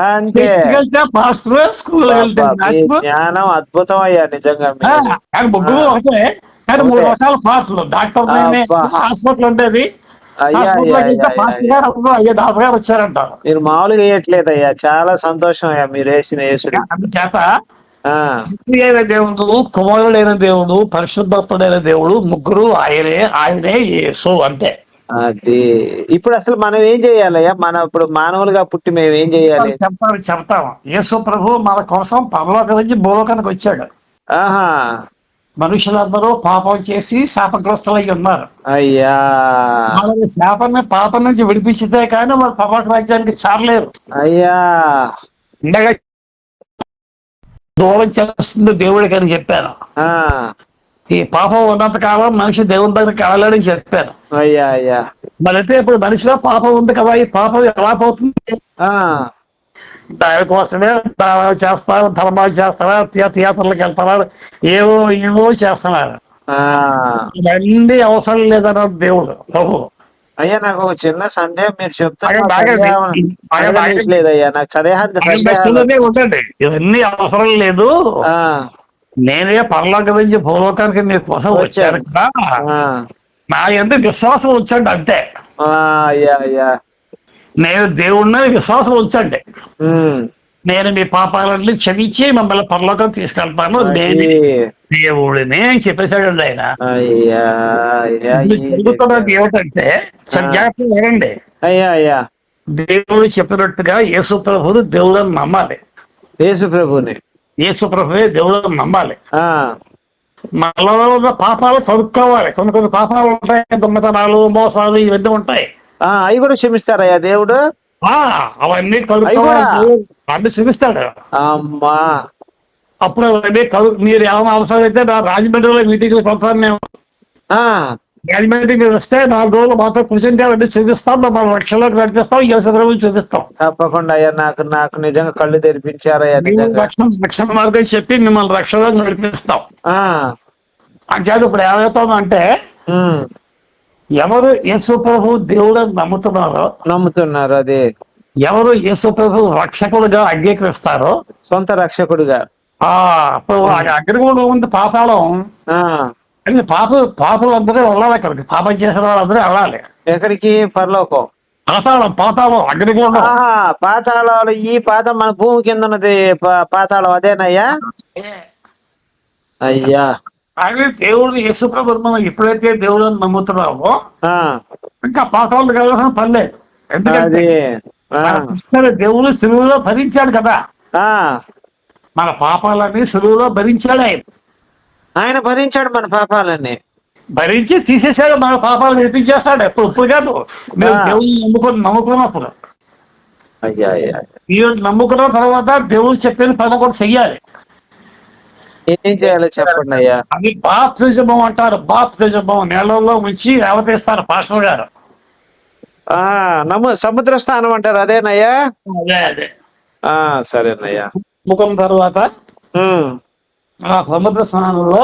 అంతే. వెళ్తే పాస్టర్, స్కూల్ వెళ్తే మాస్టర్. జ్ఞానం అద్భుతం అయ్యా నిజంగా. కానీ ముగ్గురు ఒకటే, కానీ 3 రకాల పార్ట్లు. డాక్టర్ హాస్పిటల్ ఉండేది, పాస్టర్ గారు అయ్యా డాక్టర్ గారు వచ్చారంటారు. మీరు మామూలుగా వేయట్లేదయ్యా, చాలా సంతోషం అయ్యా మీరు వేసిన యేసుడు. అందుచేత అయిన దేవుడు, కుమారుడైన దేవుడు, పరిశుద్ధాత్ముడైన దేవుడు, ముగ్గురు ఆయనే యేసు, అంతే. అది ఇప్పుడు అసలు మనం ఏం చేయాలయ్యా? మనం ఇప్పుడు మానవులుగా పుట్టి మేము ఏం చేయాలి? చెప్తాము. యేసు ప్రభు మన కోసం పరలోకం నుంచి భూలోకానికి వచ్చాడు. మనుషులందరూ పాపం చేసి శాపగ్రస్తులై ఉన్నారు. అయ్యా, వాళ్ళని పాపం నుంచి విడిపించితే కానీ వాళ్ళు పరలోక రాజ్యానికి చేరలేరు. అయ్యా, ఇండగా దూరం చేస్తుంది దేవుడికి అని చెప్పాను. ఈ పాపం ఉన్నంత కాలం మనిషి దేవుని దగ్గరికి వెళ్ళాలని చెప్పాను. అయ్యా అయ్యా. మరైతే ఇప్పుడు మనిషిలో పాపం ఉంది కదా, ఈ పాపం ఎలా పోతుంది? దానికోసమే చేస్తారు, ధర్మాలు చేస్తారా, థియేటర్లకు వెళ్తున్నారు, ఏవో చేస్తున్నారు. ఇవన్నీ అవసరం లేదన్నారు దేవుడు ప్రభు. అయ్యా నాకు ఒక చిన్న సందేహం మీరు చెప్తాలేదయ్యా, నాకు ఉండండి. ఇవన్నీ అవసరం లేదు, నేనే పరలోకం నుంచి భూలోకానికి మీ కోసం వచ్చాను కదా, నా ఎందుకు విశ్వాసం ఉంచండి అంతే. నేను దేవుడిని విశ్వాసం ఉంచండి, నేను మీ పాపాలన్నీ క్షమించి మమ్మల్ని పరలోకం తీసుకెళ్తాను, నేను దేవుడిని అని చెప్పేశాడండి ఆయన. జరుగుతున్నది ఏమిటంటే జాగ్రత్తగా వినండి. దేవుడు చెప్పినట్టుగా యేసు ప్రభుని దేవుడని నమ్మాలి. యేసు ప్రభువే దేవుడని నమ్మాలి. మనలో ఉన్న పాపాలు చదువుకోవాలి. కొన్ని పాపాలు ఉంటాయి, దొంగతనాలు, మోసాలు, ఇవన్నీ ఉంటాయి. అవి కూడా క్షమిస్తారయ్యా దేవుడు? అవన్నీ అన్ని క్షమిస్తాడు. అమ్మా, అప్పుడు అవన్నీ మీరు ఏమైనా అవసరం అయితే నా రాజమండ్రిలో మీటింగ్లు పంపాను. మేము రాజమండ్రి మీరు వస్తే 4 రోజులు మాతో కూర్చుంటే అవన్నీ చూపిస్తాం, మమ్మల్ని రక్షణలోకి నడిపిస్తాం, యేసుప్రభువుని చూపిస్తాం. తప్పకుండా అయ్యా, నాకు నిజంగా కళ్ళు తెరిపించారయ్యా. రక్షణ మార్గం చెప్పి మిమ్మల్ని రక్షణలోకి నడిపిస్తాం. అంటే ఇప్పుడు ఏమవుతామంటే ఉమ్, ఎవరు యేసు ప్రభు దేవుడు నమ్ముతున్నారు అదే ఎవరు యేసు ప్రభు రక్షకుడుగా అంగీకరిస్తారో సొంత రక్షకుడిగా. అప్పుడు అగ్నిగుండం ఉంది పాతాళం. ఆ అంటే పాపలు అందరూ వెళ్ళాలి, అక్కడికి పాపం చేసిన వాళ్ళందరూ వెళ్ళాలి. ఎక్కడికి? పరలోకం. పాతాళం అగ్నిగుండం. పాతాళాలు. ఈ మన భూమి కింద ఉన్నది పాతాళం అదేనయ్యా? అయ్యా, అది దేవుడు యేసు ప్రభు మనం ఎప్పుడైతే దేవుడిని నమ్ముతున్నామో ఇంకా పాతాళాలు వెళ్ళాల్సిన పని లేదు. ఎందుకంటే దేవుడు సులువులో భరించాడు కదా, మన పాపాలన్నీ సులువులో భరించాడు. ఆయన భరించాడు మన పాపాలన్నీ, భరించి తీసేశాడు, మన పాపాలు విడిపించేస్తాడు. ఇప్పుడు కాదు, మేము దేవుడిని నమ్ముకున్నప్పుడు. ఈ నమ్ముకున్న తర్వాత దేవుడు చెప్పిన పని కూడా చెయ్యాలి. ఏం చేయాలో చెప్పండి అయ్యా. అది బాప్తిజం అంటారు. బాప్తిజం నెలలో ఉంచి అవతరిస్తారు పాస్టర్ గారు. సముద్ర స్నానం అంటారు అదేనయ్యా? అదే సరేనయ్యా. నమ్ముకున్న తర్వాత ఆ సముద్ర స్నానంలో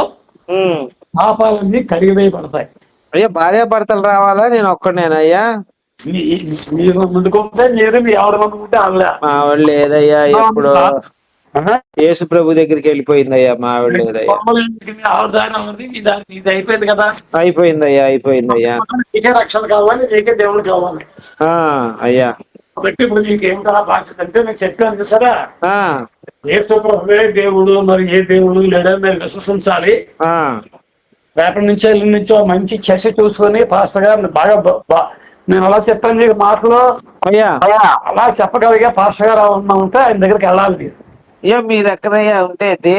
పాపాలన్నీ కడిగివేయబడతాయి. అయ్యా, భార్యాభర్తలు రావాలా? నేను ఒక్కడేనయ్యా? మీరు ముందుకుంటే మీరు ఎవరు నమ్ముకుంటే మా వాళ్ళు లేదయ్యా. ఎప్పుడు యేసు ప్రభు దగ్గరికి వెళ్ళిపోయిందయ్యా మా ఆవిడ లేదయ్యా. ఇది అయిపోయింది కదా. అయిపోయిందయ్యా. నీకే రక్షణ కావాలి, నీకే దేవుడు కావాలి. అయ్యా, ఇప్పుడు నీకేం కదా బాధ్యత అంటే నేను చెప్పాను సరే, ఏ ప్రభువే దేవుడు, మరి ఏ దేవుడు లేడని మీరు విశ్వసించాలి. రేపటి నుంచో ఇల్లు నుంచో మంచి చర్చ చూసుకొని పాస్టర్ గారు బాగా నేను అలా చెప్పాను నీకు మాటలు అయ్యా, అలా చెప్పగలిగే పాస్టర్ గారు ఉన్నా ఉంటే ఆయన దగ్గరికి వెళ్ళాలి మీరు. మీరు ఎక్కడయ్యా ఉండేది?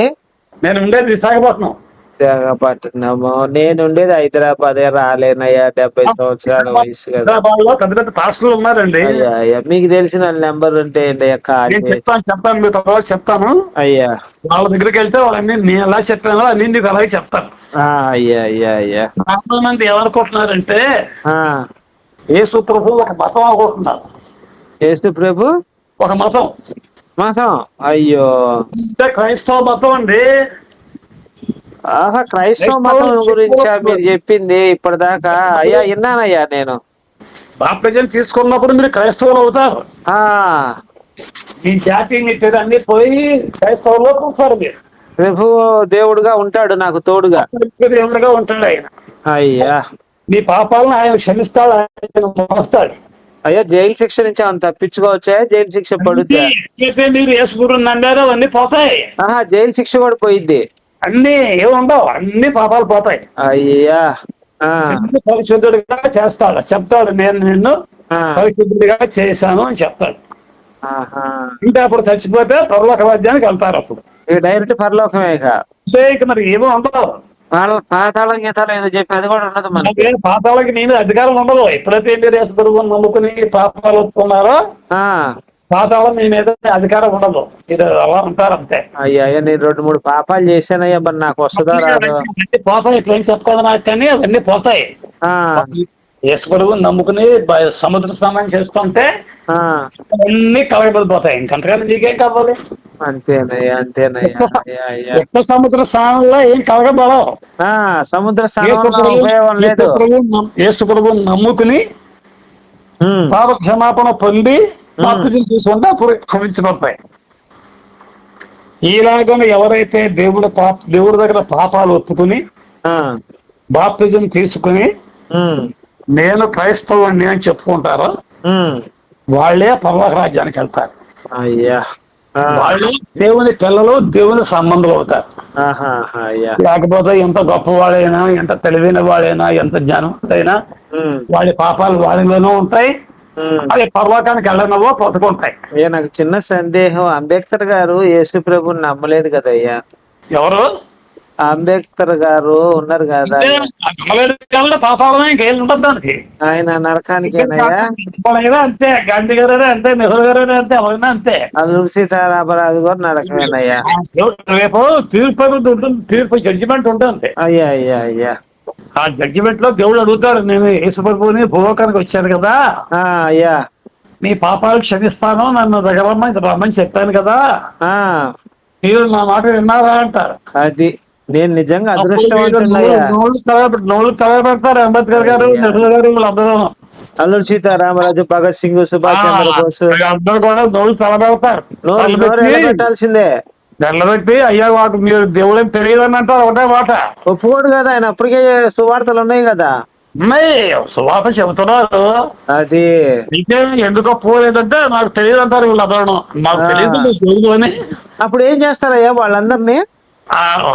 నేను ఉండేది విశాఖపట్నం. విశాఖపట్నము. నేను ఉండేది హైదరాబాద్. రాలేనయ్యా, 70 సంవత్సరాల వయసు కదా. హైదరాబాద్ లో పెద్ద పెద్ద పాస్టర్లు ఉన్నారండి. అయ్యా, మీకు తెలిసిన నెంబర్ ఉంటే చెప్తాను మీ తర్వాత చెప్తాను అయ్యా. వాళ్ళ దగ్గరికి వెళ్తే వాళ్ళని నేను ఎలా చెప్పానో అన్ని నీకు అలాగే చెప్తాను. అయ్యా. చాలా మంది ఏమనుకుంటున్నారంటే యేసు ప్రభు ఒక మతం అనుకుంటున్నారు. యేసు ప్రభు ఒక మతం. అయ్యో, క్రైస్తవ మతం అండి. క్రైస్తవ మతం గురించి మీరు చెప్పింది ఇప్పటిదాకా? అయ్యా, విన్నానయ్యా నేను. బాప్తిజం తీసుకున్నప్పుడు మీరు క్రైస్తవులు అవుతారు. మీ జాతి మీ పేరు అన్ని పోయి క్రైస్తవుల్లో కూర్చారు మీరు. ప్రభు దేవుడుగా ఉంటాడు నాకు తోడుగా. దేవుడుగా ఉంటాడు ఆయన. అయ్యా, మీ పాపాలను ఆయన క్షమిస్తాడు, ఆయన మోస్తాడు. అయ్యా, జైలు శిక్ష నుంచి ఏమైనా తప్పించుకోవచ్చా? జైలు శిక్ష పడుద్దా? మీరు యేసుగురు నమ్మారో అన్ని పోతాయి. జైలు శిక్ష కూడా పోయిద్ది. అన్ని ఏముండవు, అన్ని పాపాలు పోతాయి. అయ్యా, పరిశుద్ధుడిగా చేస్తాడు. చెప్తాడు, నేను నిన్ను పరిశుద్ధుడిగా చేశాను అని చెప్తాడు. ఇంకా అప్పుడు చచ్చిపోతే పరలోక రాజ్యానికి వెళ్తారు. అప్పుడు డైరెక్ట్ పరలోకమే. ఇక మరి ఏమో ఉండవు. పాతాళం గీతాలు ఏదో చెప్పి అది కూడా ఉండదు మనకి. పాతాళకి నేను అధికారం ఉండదు. ఎప్పుడైతే మీరు యేసు ప్రభువుని నమ్ముకుని పాపాలు ఒప్పుకున్నారో పాతాళం మీ మీద అధికారం ఉండదు. మీరు అలా ఉంటారు అంతే. అయ్యా, నేను 2-3 పాపాలు చేశానయ్యా, మరి నాకు వస్తుందా రాదు? పోతాయి. ఇప్పుడు ఏం చెప్పుకోదు నాకు, కానీ అవన్నీ పోతాయి. యేసు ప్రభువుని నమ్ముకుని సముద్ర స్నానం చేస్తుంటే అన్ని కలగబడిపోతాయి. ఇంకంతకన్నా నీకేం కావాలి? అంతేనయ్యా. ఎక్కువ సముద్ర స్నానంలో ఏం కలగబడవు. సముద్ర స్నానంలో ఉపయోగం లేదు. యేసు ప్రభువుని నమ్ముకుని పాప క్షమాపణ పొంది బాప్తిజం తీసుకుంటే అప్పుడు క్షమించబడతాయి. ఈలాగా ఎవరైతే దేవుడి దగ్గర పాపాలు ఒప్పుకుని బాప్తిజం తీసుకుని నేను క్రైస్తవుని అని చెప్పుకుంటారో వాళ్ళే పరలోక రాజ్యానికి వెళ్తారు. వాళ్ళు దేవుని పిల్లలు, దేవుని సంబంధులు అవుతారు. లేకపోతే ఎంత గొప్పవాడైనా, ఎంత తెలివైన వాడైనా, ఎంత జ్ఞానవంతుడైనా వాడి పాపాలు వాడిలోనూ ఉంటాయి. అది పరలోకానికి వెళ్ళనవో పొందుకుంటాయి. నాకు చిన్న సందేహం. అంబేద్కర్ గారు యేసు ప్రభుని నమ్మలేదు కదయ్యా? ఎవరు? అంబేద్కర్ గారు ఉన్నారు కదా, పాపాలనే ఇంకేం ఉంటుంది దానికి. ఆయన నరకానికి అంతే, గాంధీ గారు అంతే, నెహ్రూ గారు అంతే, ఎవరైనా అంతే. అల్లూరి సీతారామరాజు గారు నరకమేనయ్యా. రేపు తీర్పు జడ్జిమెంట్ ఉంటుంది. అయ్యా, ఆ జడ్జిమెంట్ లో దేవుడు అడుగుతాడు, నేను యేసు ప్రభువుని భూలోకానికి వచ్చాను కదా, అయ్యా నీ పాపాలు క్షమిస్తాను, నన్ను రమ్మని చెప్పాను కదా, మీరు నా మాట విన్నారా అంటారు. అది నేను నిజంగా అప్పుడు మీరు అదృష్టవంతున్నయ్యా. నోళ్ళు కలబెడతారు అంబేద్కర్ గారు, అయ్యా. నెహ్రూ గారు, వీళ్ళందరూ. అల్లూరి సీతారామరాజు, భగత్ సింగ్, సుభాష్ చంద్రబోస్ అందరూ కూడా నోళ్ళు కలబెడతారు. నోరు ఎల్లబెట్టాల్సిందే. నిలబెట్టి అయ్యా మాకు మీరు దేవుడేం తెలియదని అంటారు ఒకటే మాట. ఒప్పుకోడు కదా ఆయన, అప్పటికే సువార్తలు ఉన్నాయి కదా. ఉన్నాయి, సువాత చెబుతున్నారు. అది నీకే ఎందుకు ఒప్పుకోలేదంటే నాకు తెలియదు అంటారు వీళ్ళందరూ. నాకు తెలియదు దేవుడు అని. అప్పుడు ఏం చేస్తారయ్యా వాళ్ళందరినీ?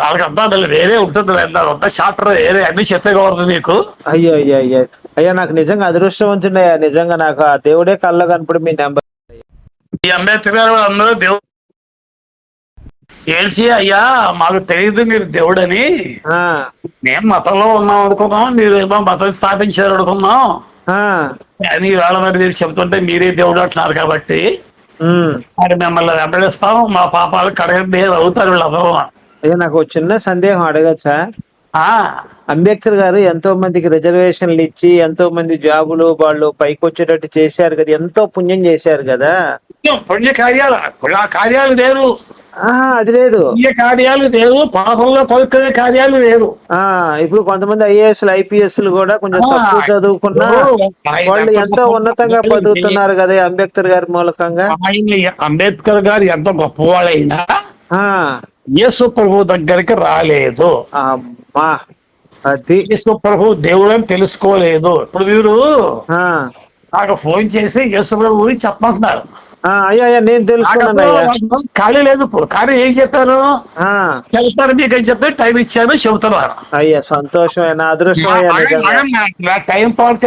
వాళ్ళకి అంతా వేరే ఉంటుంది, అంతా చాప్టర్ వేరే అన్ని చెప్పేకూడదు నీకు. అయ్యో అయ్యో అయ్యో అయ్యా, నాకు నిజంగా అదృష్టవంతుడయ్యా. నిజంగా నాకు ఆ దేవుడే కళ్ళ కనపడి మీ నెంబర్. ఈ అంబేద్కర్ గారు అందరూ దేవుడు ఏడ్చి అయ్యా మాకు తెలియదు మీరు దేవుడని, మేము మతంలో ఉన్నాం అనుకున్నాం, మీరు ఏమో మతం స్థాపించారు అనుకున్నాం అని వాళ్ళ మరి మీరు చెబుతుంటే మీరే దేవుడు అంటున్నారు కాబట్టి మరి మిమ్మల్ని వెంబడిస్తాం, మా పాపాలు కడగండి అవుతారు వీళ్ళందరూ. అయ్యా నాకు చిన్న సందేహం అడగచ్చా? అంబేద్కర్ గారు ఎంతో మందికి రిజర్వేషన్లు ఇచ్చి ఎంతో మంది జాబులు వాళ్ళు పైకి వచ్చేటట్టు చేశారు కదా, ఎంతో పుణ్యం చేశారు కదా. పుణ్య కార్యాలు ఆ కార్యాలు లేరు, అది లేదు. పుణ్య కార్యాలు లేవు, పాపంలో తొలగే కార్యాలు లేవు. ఇప్పుడు కొంతమంది ఐఏఎస్లు ఐపీఎస్లు కూడా కొంచెం తక్కువ చదువుకున్నా వాళ్ళు ఎంతో ఉన్నతంగా బతుకుతున్నారు కదా అంబేద్కర్ గారి మూలకంగా. అంబేద్కర్ గారు ఎంత గొప్పవాళ్ళైనా యేసు ప్రభు దగ్గరికి రాలేదు. అది యేసు ప్రభు దేవుడని తెలుసుకోలేదు. ఇప్పుడు మీరు నాకు ఫోన్ చేసి యేసు ప్రభు గురించి చెప్పమంటున్నారు. అయ్యా నేను తెలుసుకున్నానయ్యా. ఖాళీ లేదు ఇప్పుడు, కానీ ఏం చెప్పారు చెప్తారు మీకు అని చెప్పి టైం ఇచ్చాను చెబుతున్నారు. అయ్యా సంతోషమైన అదృష్టం. టైం పాడు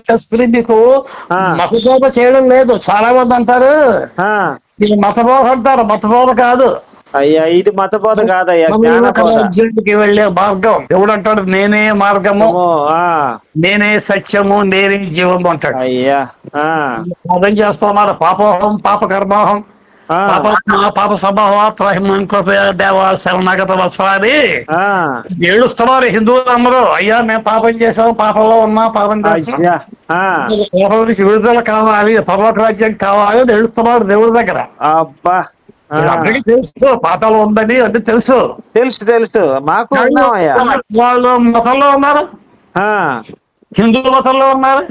చేసుకుని మీకు మతబోధ చేయడం లేదు. చాలా మంది అంటారు ఇది మతబోధ అంటారు, మతబోధ కాదు అయ్యా, ఇది మతబోధ కాదయ్యా, రాజ్యానికి వెళ్లే మార్గం. దేవుడు అంటాడు నేనే మార్గము, నేనే సత్యము, నేనే జీవము అంటాడు. అయ్యా అర్థం చేస్తున్నారు. పాపోహం, పాప కర్మోహం, పాప స్వభావం దేవా శరణాగత వత్సరాన్ని ఏడుస్తున్నారు హిందువులు అందరూ. అయ్యా మేము పాపం చేసాం, పాపంలో ఉన్నా, పాపం చేస్తాం, పాపం నుంచి విడుదల కావాలి, పరలోక రాజ్యం కావాలి అని ఏడుస్తున్నారు దేవుడి దగ్గర. అబ్బా అందరికీ తెలుసు పాఠాలు ఉందని, అన్ని తెలుసు తెలుసు తెలుసు మాకు. వాళ్ళు మతంలో ఉన్నారు, హిందూ మతంలో ఉన్నారు,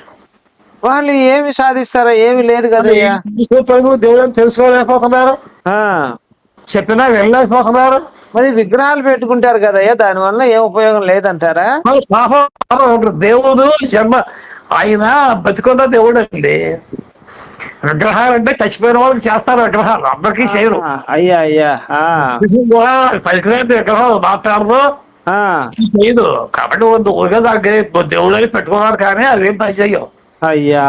వాళ్ళు ఏమి సాధిస్తారా? ఏమి లేదు కదయ్యా. దేవుడు తెలుసుకోలేకపోతున్నారు, చెప్పినా వెళ్ళలేకపోతున్నారు. మరి విగ్రహాలు పెట్టుకుంటారు కదయ్యా, దాని వల్ల ఏం ఉపయోగం లేదంటారా? దేవుడు జన్మ ఆయన బతికున్న దేవుడు అండి. విగ్రహాలు అంటే చచ్చిపోయిన వాళ్ళకి చేస్తారు, విగ్రహాలు అందరికీ చేయరు. అయ్యా అయ్యా పలికిన విగ్రహాలు మాట్లాడదు చేయదు కాబట్టి దేవుడు అని పెట్టుకున్నారు, కానీ అవేం పని చెయ్యవు. అయ్యా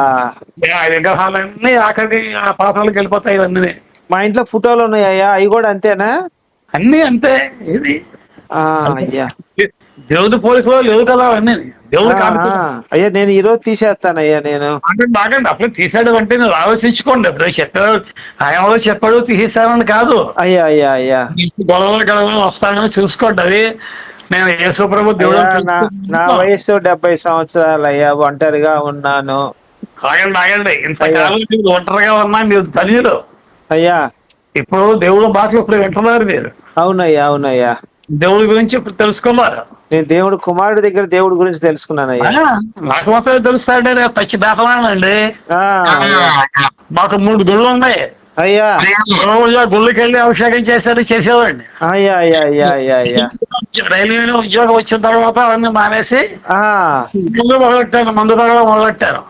ఆ విగ్రహాలన్నీ ఆఖరికి ఆ పాత్రలకు వెళ్ళిపోతాయి. ఇవన్నీ మా ఇంట్లో ఫోటోలు ఉన్నాయ్యా, అవి కూడా అంతేనా? అన్ని అంతే. ఇది అయ్యా దేవుడి పోలీసులో లేవు కదా అవన్నీ. దేవుడు అయ్యా నేను ఈరోజు తీసేస్తానయ్యా. నేను బాగండి అప్పుడు తీసాడు అంటే నేను ఆలోచించుకోండి. ఇప్పుడు చెప్పాడు ఆయన చెప్పాడు తీసేసానని కాదు. అయ్యా అయ్యా అయ్యా గొడవలు వస్తానని చూసుకోండి. అది నేను యేసు ప్రభు దేవుడు. నా వయసు 70 సంవత్సరాలు అయ్యా, ఒంటరిగా ఉన్నాను. ఆగండి ఇంతకాలం మీరు ఒంటరిగా ఉన్నా మీరు ధన్యులు అయ్యా. ఇప్పుడు దేవుడు మాటలు ఇప్పుడు వింటున్నారు మీరు. అవునయ్యా అవునయ్యా, దేవుడి గురించి ఇప్పుడు తెలుసుకున్నారు. నేను దేవుడు కుమారుడి దగ్గర దేవుడి గురించి తెలుసుకున్నానయ్యా. నాకు మాత్రమే తెలుస్తాడండి, నేను పచ్చి దాపలానండి. మాకు 3 గుళ్ళు ఉన్నాయి అయ్యా. గుళ్ళకి వెళ్ళి అభిషేకం చేసేవాడిని. అయ్యా అయ్యా అయ్యా అయ్యా అయ్యా రైల్వేలో ఉద్యోగం వచ్చిన తర్వాత అవన్నీ మానేసి మొదలెట్టాను, మందు తాగడం మొదలెట్టాను.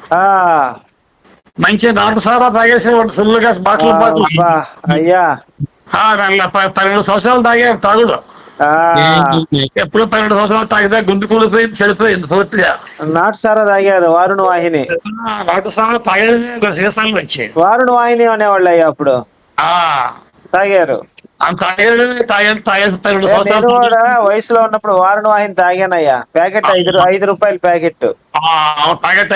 మంచి నాటు సారా తాగేసేవాడు ఫుల్గా బాటిల్. అయ్యా 12 సంవత్సరాలు తాగాను తాగుడు. ఎప్పుడు 12 సంవత్సరాలు తాగితే గుండు కూలిపోయింది, చెడిపోయింది పూర్తిగా. నాటు సారా తాగారు, వారుణ వాహిని. నాటు సారా తాగేది సీసాలు వచ్చాయి. వారుణ వాహిని అనేవాళ్ళు అయ్యా అప్పుడు తాగారు. నేను కూడా వయసులో ఉన్నప్పుడు వారుణ వాహిని తాగానయ్యా. ప్యాకెట్ 5 రూపాయల ప్యాకెట్. ప్యాకెట్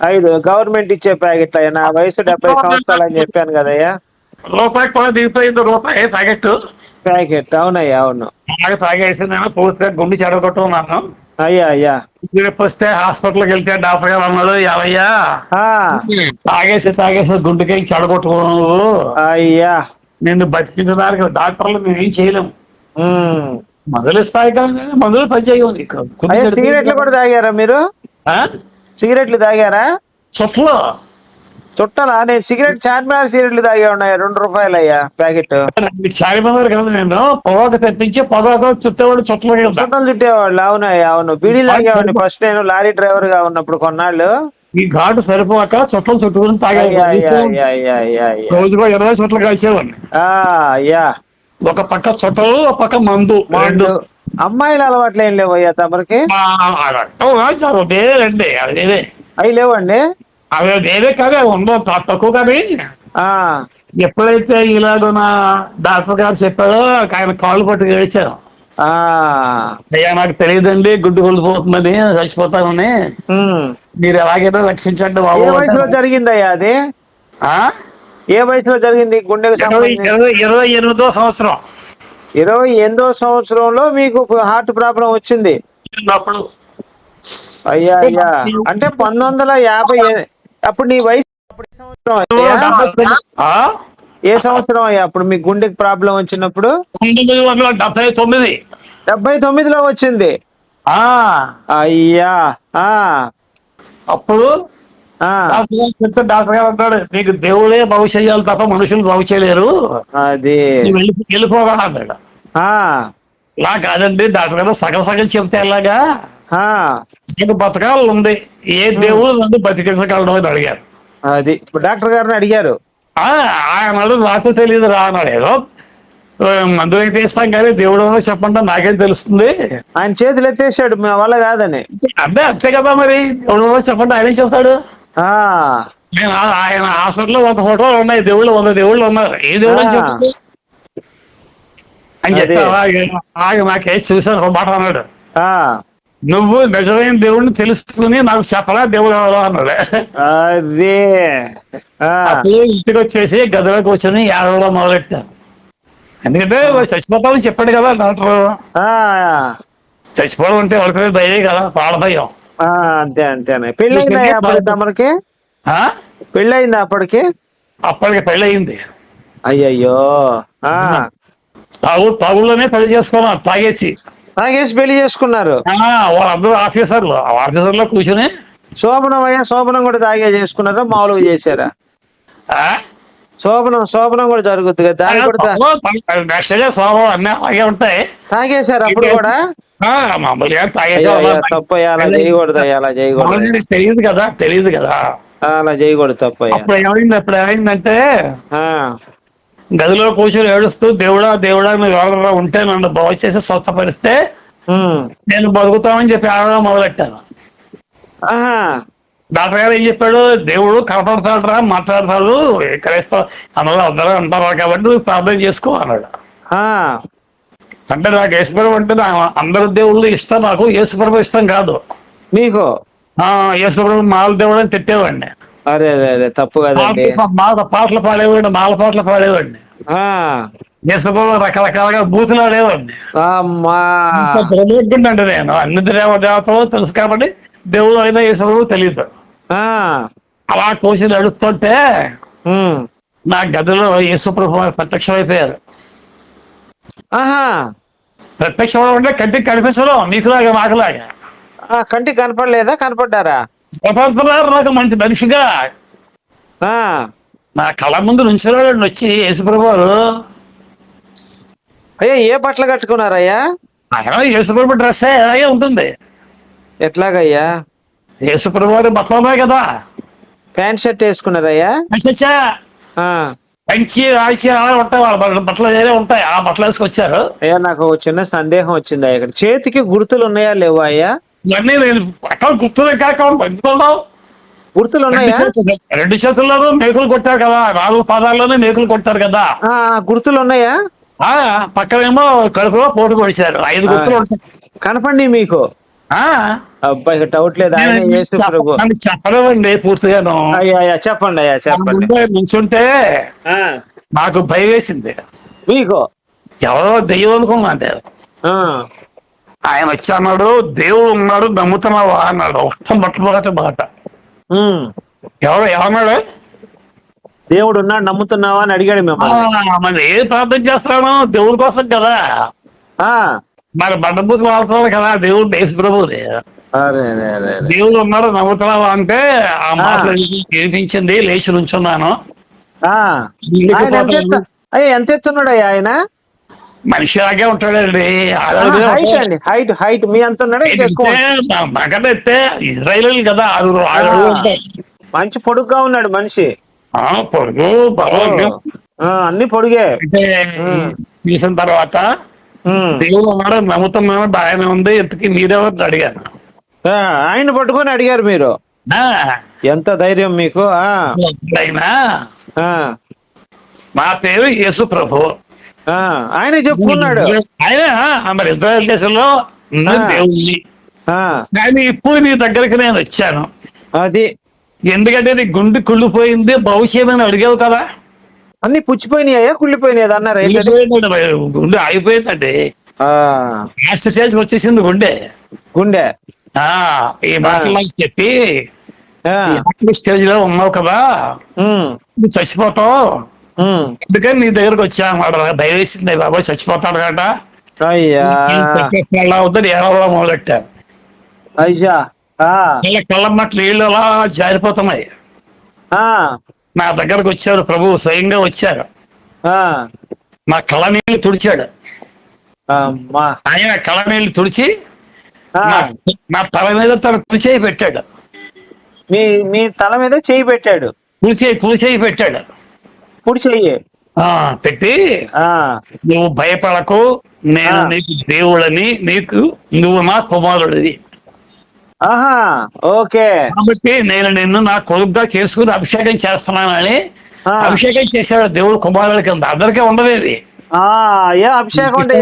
5 గవర్నమెంట్ ఇచ్చే ప్యాకెట్ అయ్యా. నా వయసు 70 సంవత్సరాలు అని చెప్పాను కదయ్యా. రూపాయి కూడా దిగిపోయింది, రూపాయి ప్యాకెట్. అవునయ్యా అవును. తాగేసి నేను పూర్తిగా గుండె చెడగొట్టుకున్నాను. అయ్యా అయ్యా రేపు వస్తే హాస్పిటల్కి వెళ్తే డాక్టర్ గారు అన్నాడు, ఏవయ్యా తాగేసి గుండెకి చెడగొట్టుకున్నావు, అయ్యా నిన్ను బతికించడానికి డాక్టర్లు మేము ఏం చేయలేము, మందులు స్థాయి కానీ మందులు పనిచేయవు నీకు. అయ్యా సిగరెట్లు కూడా తాగారా మీరు? సిగరెట్లు తాగారా? చుట్టలో చుట్టాలా? నేను సిగరెట్ చార్మినార్ సిగరెట్లు తాగే ఉన్నాయి, ₹2 అయ్యా ప్యాకెట్. చారిమన్నారు కదా, నేను పొగాకు తెప్పించి పొగాకు చుట్టేవాడు చుట్టలు చుట్టాలు చుట్టేవాళ్ళు. అవునయ్యా అవును. బీడీలు తాగేవాడిని ఫస్ట్ నేను లారీ డ్రైవర్ గా ఉన్నప్పుడు కొన్నాళ్ళు. ఈ ఘాటు సరిపోక చుట్టలు చుట్టుకుని తాగేవాడు. రోజుకో 20 చుట్టలు కాల్చేవాడిని. అయ్యా ఒక పక్క చుట్టలు, ఒక పక్క మందు. అమ్మాయిలు అలవాట్లు ఏం లేవయ్యా తమరికి? వేరేండి అది వేరే. అవి లేవండి? అవి వేరే కానీ అవి ఉండవు, తక్కువ. కానీ ఎప్పుడైతే ఇలాగ నా డాక్టర్ గారు చెప్పారో ఆయన కాళ్ళు పట్టుకు ఏడ్చాను. అయ్యా నాకు తెలియదండి, గుడ్డు కొలిపోతుందని, చచ్చిపోతానని, మీరు ఎలాగైనా రక్షించండి బాబు. ఏ వయసులో జరిగిందయ్యా అది? ఏ వయసులో జరిగింది గుండెకు? 28వ సంవత్సరం. 28వ సంవత్సరంలో మీకు హార్ట్ ప్రాబ్లం వచ్చింది? అప్పుడు అయ్యా అయ్యా, అంటే 1950. అప్పుడు నీ వయసు ఏ సంవత్సరం అయ్యా అప్పుడు మీకు గుండెకి ప్రాబ్లం వచ్చినప్పుడు? 1979లో వచ్చింది. అయ్యా అప్పుడు డాక్టర్ గారు అంటాడు, నీకు దేవుడే బాగు చేయాలి తప్ప మనుషులు బాగు చేయలేరు, అది వెళ్ళిపోగా అన్నాడు. ఇలా కాదండి డాక్టర్ గారు, సగం సగం చెప్తే ఎలాగా, నీకు బతకాలు ఉంది, ఏ దేవుడు నన్ను బతికించగలడు అని అడిగారు. అది డాక్టర్ గారిని అడిగారు. ఆయన నాకు తెలియదు రా అన్నాడు. ఏదో మందులు అయితే ఇస్తాం కానీ దేవుడు చెప్పండి నాకేం తెలుస్తుంది. ఆయన చేతులు ఎత్తేసాడు మా వల్ల కాదని. అదే అంతే కదా మరి, దేవుడు చెప్పండి ఆయన ఏం చేస్తాడు. ఆయన హాస్పిటల్లో 100 ఫోటోలు ఉన్నాయి, దేవుళ్ళు 100 దేవుళ్ళు ఉన్నారు, ఏ దేవుడు అని చెప్తుంది అని చెప్పి నాకే చూసాను ఒక మాట అన్నాడు, నువ్వు నిజమైన దేవుడిని తెలుసుకుని నాకు చెప్పరా దేవుడు ఎవరో అన్నాడు. అదే ఇంటికి వచ్చేసి గదిలో కూర్చొని ఏడవడం మొదలెట్టాను. ఎందుకంటే చచ్చిపోతామని చెప్పాడు కదా డాక్టర్. చచ్చిపోవడం అంటే వాడికి భయం కదా, ప్రాణ భయం. అంతే అంతేనే. పెళ్ళయిందా తమరికి? పెళ్ళయిందా అప్పటికి? అప్పటికి పెళ్ళయింది. అయ్యయ్యో. తాగుల్లోనే పెళ్లి చేసుకున్నాం, తాగేసి పెళ్లి చేసుకున్నారు. వాళ్ళందరూ ఆఫీసర్లో కూర్చొని. శోభనం అయ్యా, శోభనం కూడా తాగే చేసుకున్నారా మామూలుగా చేశారా? శోభనం కూడా జరుగుద్ది కదా, దాని కూడా శోభం అన్నీ అలాగే ఉంటాయి. తాగేశారు అప్పుడు కూడా? మామూలుగా తప్పు అలా చేయకూడదు, అలా చేయకూడదు. తెలియదు కదా అలా చేయకూడదు, తప్పు. అప్పుడు ఏమైందంటే గదిలో కూర్చొని ఏడుస్తూ, దేవుడా దేవుడా నువ్వు ఎవరైనా ఉంటే నన్ను బాగు చేసి స్వస్థపరిస్తే నేను బతుకుతామని చెప్పి ఆడడం మొదలెట్టాను. డాక్టర్ గారు ఏం చెప్పాడు, దేవుడు కనపడతాడు రా, మాట్లాడతాడు, క్రైస్తవ అందరూ అంటారు కాబట్టి నువ్వు ప్రార్థన చేసుకో అన్నాడు. అంటే నాకు యేసుప్రభు అంటే అందరు దేవుళ్ళు ఇష్టం, నాకు యేసుప్రభు ఇష్టం కాదు. మీకు యేసుప్రభు మాల దేవుడు అని తిట్టేవాడిని. అరే తప్పు కదండి. పాటలు పాడేవాడిని, మాల పాటలు పాడేవాడిని. యేసుప్రభు రకరకాలుగా బూతులు ఆడేవాడిని. అంటే నేను అన్ని దేవతలు తెలుసు కాబట్టి దేవుడు అయినా యేసుప్రభు తెలియదు. అలా కోసి నడుస్తుంటే నా గదిలో యేసుప్రభు ప్రత్యక్షం అయిపోయారు. ప్రత్యక్షం అంటే కంటికి కనిపించడం, మీకులాగా మాకులాగా. కంటికి కనపడలేదా? కనపడ్డారా? కనపడుతున్నారు నాకు మంచి మనిషిగా. నా కళ్ళ ముందు నుంచున్నాడు వచ్చి యేసుప్రభు వారు. అయ్యా ఏ బట్టలు కట్టుకున్నారయ్యా? యేసుప్రభు డ్రెస్ అలాగే ఉంటుంది. ఎట్లాగయ్యా? యేసుప్రభు వారి బట్టలు ఉన్నాయి కదా. ప్యాంట్ షర్ట్ వేసుకున్నారయ్యా? పంచి ఆల్చి అలా ఉంటాయి, వాళ్ళ బట్టలు వేరే ఉంటాయి, ఆ బట్టలు వేసుకొచ్చారు. అయ్యా నాకు చిన్న సందేహం వచ్చింది. ఇక్కడ చేతికి గుర్తులు ఉన్నాయా లేవా అయ్యా? ఇవన్నీ నేను అక్కడ గుర్తులు కాక పంచుకున్నావు. గుర్తులు ఉన్నాయా? 2 చేతుల్లోనూ మేకులు కొట్టారు కదా, 4 పాదాల్లోనే మేకులు కొట్టారు కదా. గుర్తులు ఉన్నాయా? పక్కనేమో కడుపులో పోటు పొడిచారు. 5 గుర్తులు ఉంటాయి. కనపడి మీకు? అబ్బాయి డౌట్ లేదు, ఆయన యేసు ప్రభు. చెప్పలేమండి పూర్తిగాను. అయ్యా చెప్పండి అయ్యా చెప్పండి. నుంచుంటే నాకు భయం వేసింది. మీకు? ఎవరో దెయ్యం అనుకున్నాను. ఆయన వచ్చి అన్నాడు, దేవుడు ఉన్నాడు నమ్ముతున్నావా అన్నాడు. మొట్టమొదటి మాట. ఏమన్నాడు? దేవుడు ఉన్నాడు నమ్ముతున్నావా అని అడిగాడు మిమ్మల్ని. మరి ఏ ప్రార్థన చేస్తున్నాను దేవుడి కోసం కదా. మరి బండబూతులు ఆడుతున్నాడు కదా దేవుడు యేసు ప్రభువుది. అరే అరే అరే అరే. దేవుడు ఉన్నాడు నమ్ముతున్నావా అంటే ఆ మాటలు వినిపించింది, లేచి నుంచున్నాను. ఆయన ఎంత ఎత్తున్నాడయ్యా ఆయన? మనిషిలాగే ఉంటాడండి. హైట్ అండి, హైట్ మీ అంత ఉన్నాడా? మగన ఎత్తే ఇజ్రాయేల్ కదా, మంచి పొడుగ్గా ఉన్నాడు మనిషి. పొడుగు అన్ని పొడిగే. తీసిన తర్వాత దేవుడు ఉన్నాడు నమ్ముతున్నాను బాగానే ఉంది, ఇంతకీ మీరెవరిని అడిగాను. ఆయన పట్టుకొని అడిగారు మీరు? ఎంత ధైర్యం మీకు? అయినా నా పేరు యేసు ప్రభు, ఆయన చెప్పుకున్నాడు. ఆయన మరి ఇజ్రాయెల్ దేశంలో దేవుణ్ణి. కానీ ఇప్పుడు నీ దగ్గరికి నేను వచ్చాను. అది ఎందుకంటే నీ గుండె కుళ్ళిపోయింది, భవిష్యమని అడిగావు కదా. అన్ని పుచ్చిపోయినాయా కుళ్ళిపోయినాయి అన్నారు? గుండె ఆగిపోయిందండి, లాస్ట్ స్టేజ్కి వచ్చేసింది గుండె. ఈ మాటలు చెప్పి స్టేజ్ లో ఉన్నావు కదా, నువ్వు చచ్చిపోతావు, అందుకని నీ దగ్గరకు వచ్చా అన్నమాట. దయవేసింది బాబాయ్ చచ్చిపోతాడు కట, అవుతుంది ఏడవడం మొదలెట్టారు. అయ్యా కళ్ళమ్మట్లు నీళ్ళు అలా జారిపోతున్నాయి. నా దగ్గరకు వచ్చారు ప్రభు, స్వయంగా వచ్చారు, నా కళ్ళ నీళ్ళు తుడిచాడు. ఆయన కళ్ళ నీళ్ళు తుడిచి నా తల మీద తన కుడిచేయి పెట్టాడు. మీ తల మీద చేయి పెట్టాడు? కుడిచేయి పెట్టాడు. కుడి చెయ్యి పెట్టి నువ్వు భయపడకు, నేను నీకు దేవుడని, నువ్వు నా కుమారుడివి. ఓకే. కాబట్టి నేను నిన్ను నా కొడుకుగా చేసుకుని అభిషేకం చేస్తున్నానని అభిషేకం చేశాడు దేవుడు కుమారుడి కింద. అందరికీ ఉండలేదు. అభిషేకం అంటే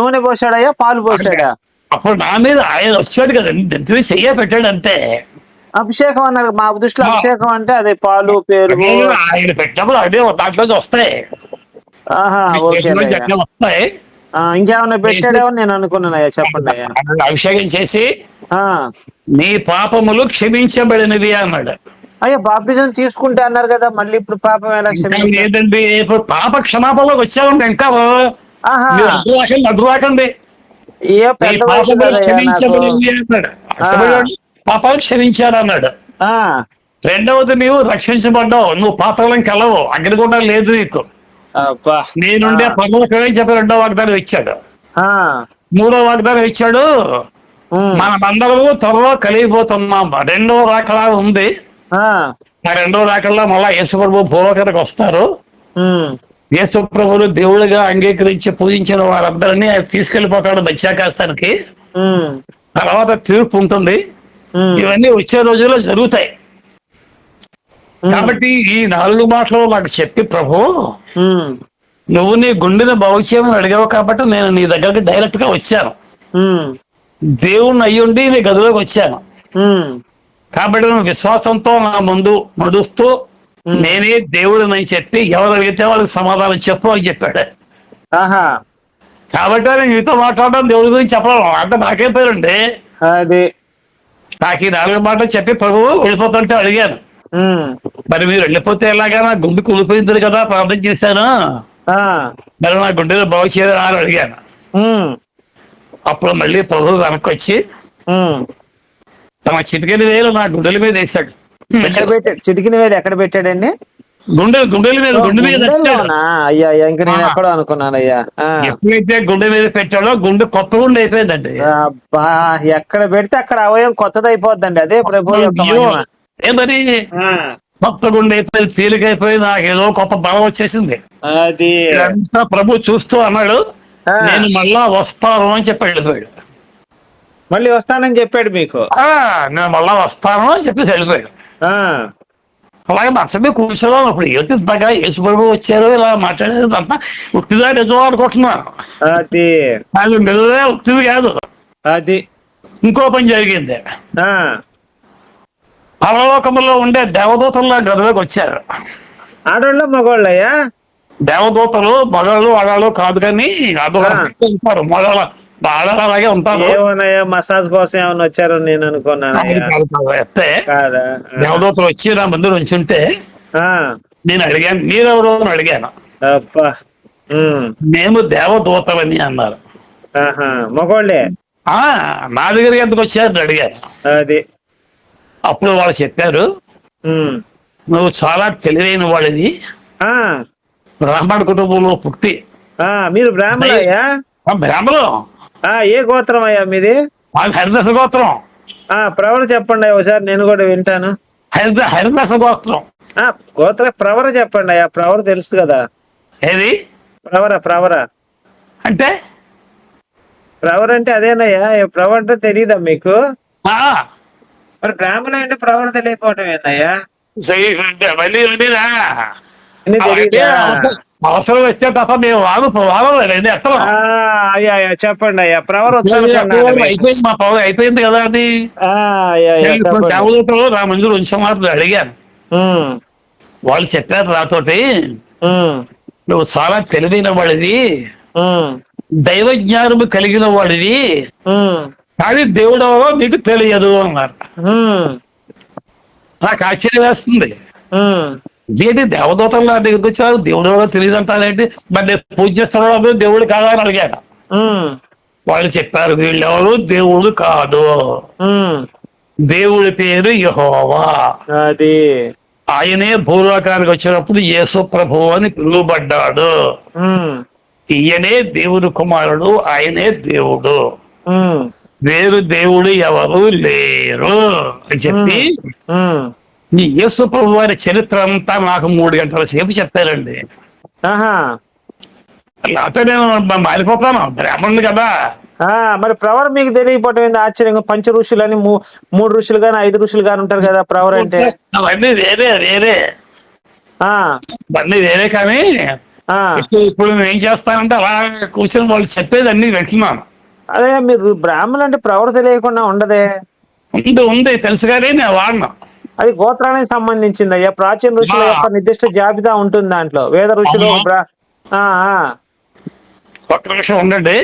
నూనె పోసాడయ్యా, పాలు పోసాడా? అప్పుడు నా మీద ఆయన వచ్చాడు కదా, ఎంత చెయ్య పెట్టాడు అంతే. అభిషేకం అన్నారు మా దృష్టిలో. అభిషేకం అంటే అదే పాలు పెరుగు ఆయన పెట్టినప్పుడు అదే దాంట్లోంచి వస్తాయి. వస్తాయి. ఇంకేమన్నా పెట్టాడేమో నేను అనుకున్నానయ్యా, చెప్పండి అయ్యా. అభిషేకం చేసి నీ పాపములు క్షమించబడినవి అన్నాడు. అయ్యా బాప్టిజం తీసుకుంటే అన్నారు కదా, మళ్ళీ ఇప్పుడు పాపం ఎలా లేదండి, ఇప్పుడు పాప క్షమాపణలోకి వచ్చామండి. ఇంకా అడ్డురాకండి, క్షమించబడింది అన్నాడు. పాపాలు క్షమించాడు అన్నాడు. రెండవది, నీవు రక్షించబడ్డావు, నువ్వు పాతాళంకి వెళ్ళవు, అగ్నిగుండం లేదు నీకు, నేనుండే పర్లోకమే చెప్పి రెండో వాగ్దానం ఇచ్చాడు. మూడో వాగ్దానం ఇచ్చాడు, మనమందరము త్వరలో కలిగిపోతున్నాం. రెండో రాకడా ఉంది. ఆ రెండో రాకడలో మళ్ళా యేసుప్రభు భూలోకానికి వస్తారు. యేసుప్రభుడు దేవుడిగా అంగీకరించి పూజించిన వారందరినీ ఆయన తీసుకెళ్లిపోతాడు మధ్యాకాశానికి. తర్వాత తీర్పు ఉంటుంది. ఇవన్నీ వచ్చే రోజుల్లో జరుగుతాయి. కాబట్టి ఈ 4 మాటలు నాకు చెప్పి ప్రభు, నువ్వు నీ గుండెని బాగు చేయమని అడిగావు కాబట్టి నేను నీ దగ్గరికి డైరెక్ట్ గా వచ్చాను. దేవుణ్ణి అయ్యుండి నీ గదిలోకి వచ్చాను. కాబట్టి నువ్వు విశ్వాసంతో నా ముందు నడుస్తూ నేనే దేవుడిని చెప్పి ఎవరు అడిగితే వాళ్ళకి సమాధానం చెప్పు అని చెప్పాడు. కాబట్టి నేను మీతో మాట్లాడడం దేవుడి గురించి చెప్పడం అంటే నాకేం పేరండి. నాకు ఈ 4 మాటలు చెప్పి ప్రభు వెళ్ళిపోతుంటే అడిగాను, మరి మీరు వెళ్ళిపోతే ఎలాగా, నా గుండె కూలిపోయింది కదా, ప్రార్థన చేశాను, మరి నా గుండెలో బాగు చేయదని అని అడిగాను. అప్పుడు మళ్ళీ ప్రభు వెనక్కి వచ్చి తమ చిటికెని వేలు నా గుండెల మీద వేశాడు. చిటికిన వేలు ఎక్కడ పెట్టాడండి? గుండెల మీద. అయ్యా ఇంకా నేను ఎక్కడో అనుకున్నానయ్యా. ఎప్పుడైతే గుండె మీద పెట్టాడో గుండె కొత్త గుండె అయిపోయిందండి. ఎక్కడ పెడితే అక్కడ అవయవం కొత్తది అయిపోద్దండి. అదే ప్రభు మరి కొత్త గుండె అయిపోయింది, తేలికైపోయి నాకు ఏదో కొత్త బలం వచ్చేసింది. అది ప్రభు చూస్తూ అన్నాడు, నేను మళ్ళా వస్తాను అని చెప్పి వెళ్ళిపోయాడు. మళ్ళీ వస్తానని చెప్పాడు మీకు? నేను మళ్ళా వస్తాను అని చెప్పేసి వెళ్ళిపోయాడు. అలాగే మనసమే కూర్చోవాలి. అప్పుడు ఏదో ఇంతగా యేసు ప్రభు వచ్చారు ఇలా మాట్లాడేది అంతా ఉట్టిదా నిజం అనుకుంటున్నాను. అది నిజమే, ఉట్టిది కాదు. అది ఇంకో పని జరిగింది. పరలోకములో ఉండే దేవదూతల్లో గదిలోకి వచ్చారు. ఆడోళ్ళ మగవాళ్ళయ్యా? దేవదూతలు మగవాళ్ళు ఆడాళ్ళు కాదు, కానీ ఉంటారు మగవాళ్ళ ఆడాళ్ళు అలాగే ఉంటారు. ఏమన్నాయా మసాజ్ కోసం ఏమన్నా వచ్చారో నేను అనుకున్నాను. దేవదూతలు వచ్చి నా ముందు నుంచుంటే నేను అడిగాను, మీరెవరు అని అడిగాను. మేము దేవదూతలని అన్నారు. మగోళ్ళే నా దగ్గరికి ఎందుకు వచ్చారని అడిగారు. అది అప్పుడు వాళ్ళు చెప్పారు, నువ్వు చాలా తెలివైన వాడివి, బ్రాహ్మణ కుటుంబంలో పుట్టి. మీరు బ్రాహ్మణయ్యా? బ్రాహ్మణం. ఏ గోత్రం అయ్యా మీది? హరిదాస గోత్రం. ప్రవర చెప్పండి ఒకసారి, నేను కూడా వింటాను. హరిదాస గోత్రం. గోత్ర ప్రవర చెప్పండి అయ్యా. ప్రవర తెలుసు కదా. ఏది ప్రవర అంటే? ప్రవర అంటే అదేనయ్యా. ప్రవర అంటే తెలీదా మీకు? మరి బ్రాహ్మణ అంటే ప్రవర తెలియకపోవటం ఏందయ్యా? అవసరం వస్తే తప్ప మేము వాడలేదు ఎక్కడ. చెప్పండి అయ్యా. ప్రవర అయిపోయింది, మా పవర్ అయిపోయింది కదా అది. దేవదూతలు నా మంజూరు ఉంచమారు అడిగాను. వాళ్ళు చెప్పారు నాతోటి, నువ్వు చాలా తెలివైన వాడివి, దైవ జ్ఞానము కలిగిన వాడివి, కానీ దేవుడు నీకు తెలియదు అన్నారు. నాకు ఆశ్చర్యం వేస్తుంది. ఇదేంటి దేవదూతలు నీకు వచ్చారు, దేవుడు తెలియదు అంటారేంటి, మరి నేను పూజ చేస్తాను దేవుడు కాదా అని అడిగాను. వాళ్ళు చెప్పారు, వీళ్ళెవరు దేవుడు కాదు, దేవుడి పేరు యెహోవా. అది ఆయనే భూలోకానికి వచ్చినప్పుడు యేసు ప్రభువు అని పిలువబడ్డాడు. ఈయనే దేవుడు కుమారుడు, ఆయనే దేవుడు, వేరు దేవుడు ఎవరు లేరు అని చెప్పి ఈ యేసు ప్రభు వారి చరిత్ర అంతా నాకు 3 గంటల సేపు చెప్పారండి. లేకపోతే నేను మారిపోతాను, బ్రాహ్మణుడు కదా. మరి ప్రవర్ మీకు తెలియకపోవటం ఏంది ఆశ్చర్యంగా? 5 ఋషులు అని 3 ఋషులు గాని 5 ఋషులు గాని ఉంటారు కదా ప్రవర్ అంటే. అవన్నీ వేరే అవన్నీ వేరే. కానీ ఇప్పుడు నేను ఏం చేస్తానంటే అలా కూర్చొని వాళ్ళు చెప్పేది అన్ని వింటున్నాను. అదే మీరు బ్రాహ్మణులు అంటే ప్రవర్ తెలియకుండా ఉండదే. ఉంది తెలుసు కానీ నేను వాడినా. అది గోత్రానికి సంబంధించింది అయ్యా. ప్రాచీన ఋషుల యొక్క నిర్దిష్ట జాబితా ఉంటుంది దాంట్లో. వేద ఋషులు ఒక్క నిమిషం ఉండండి.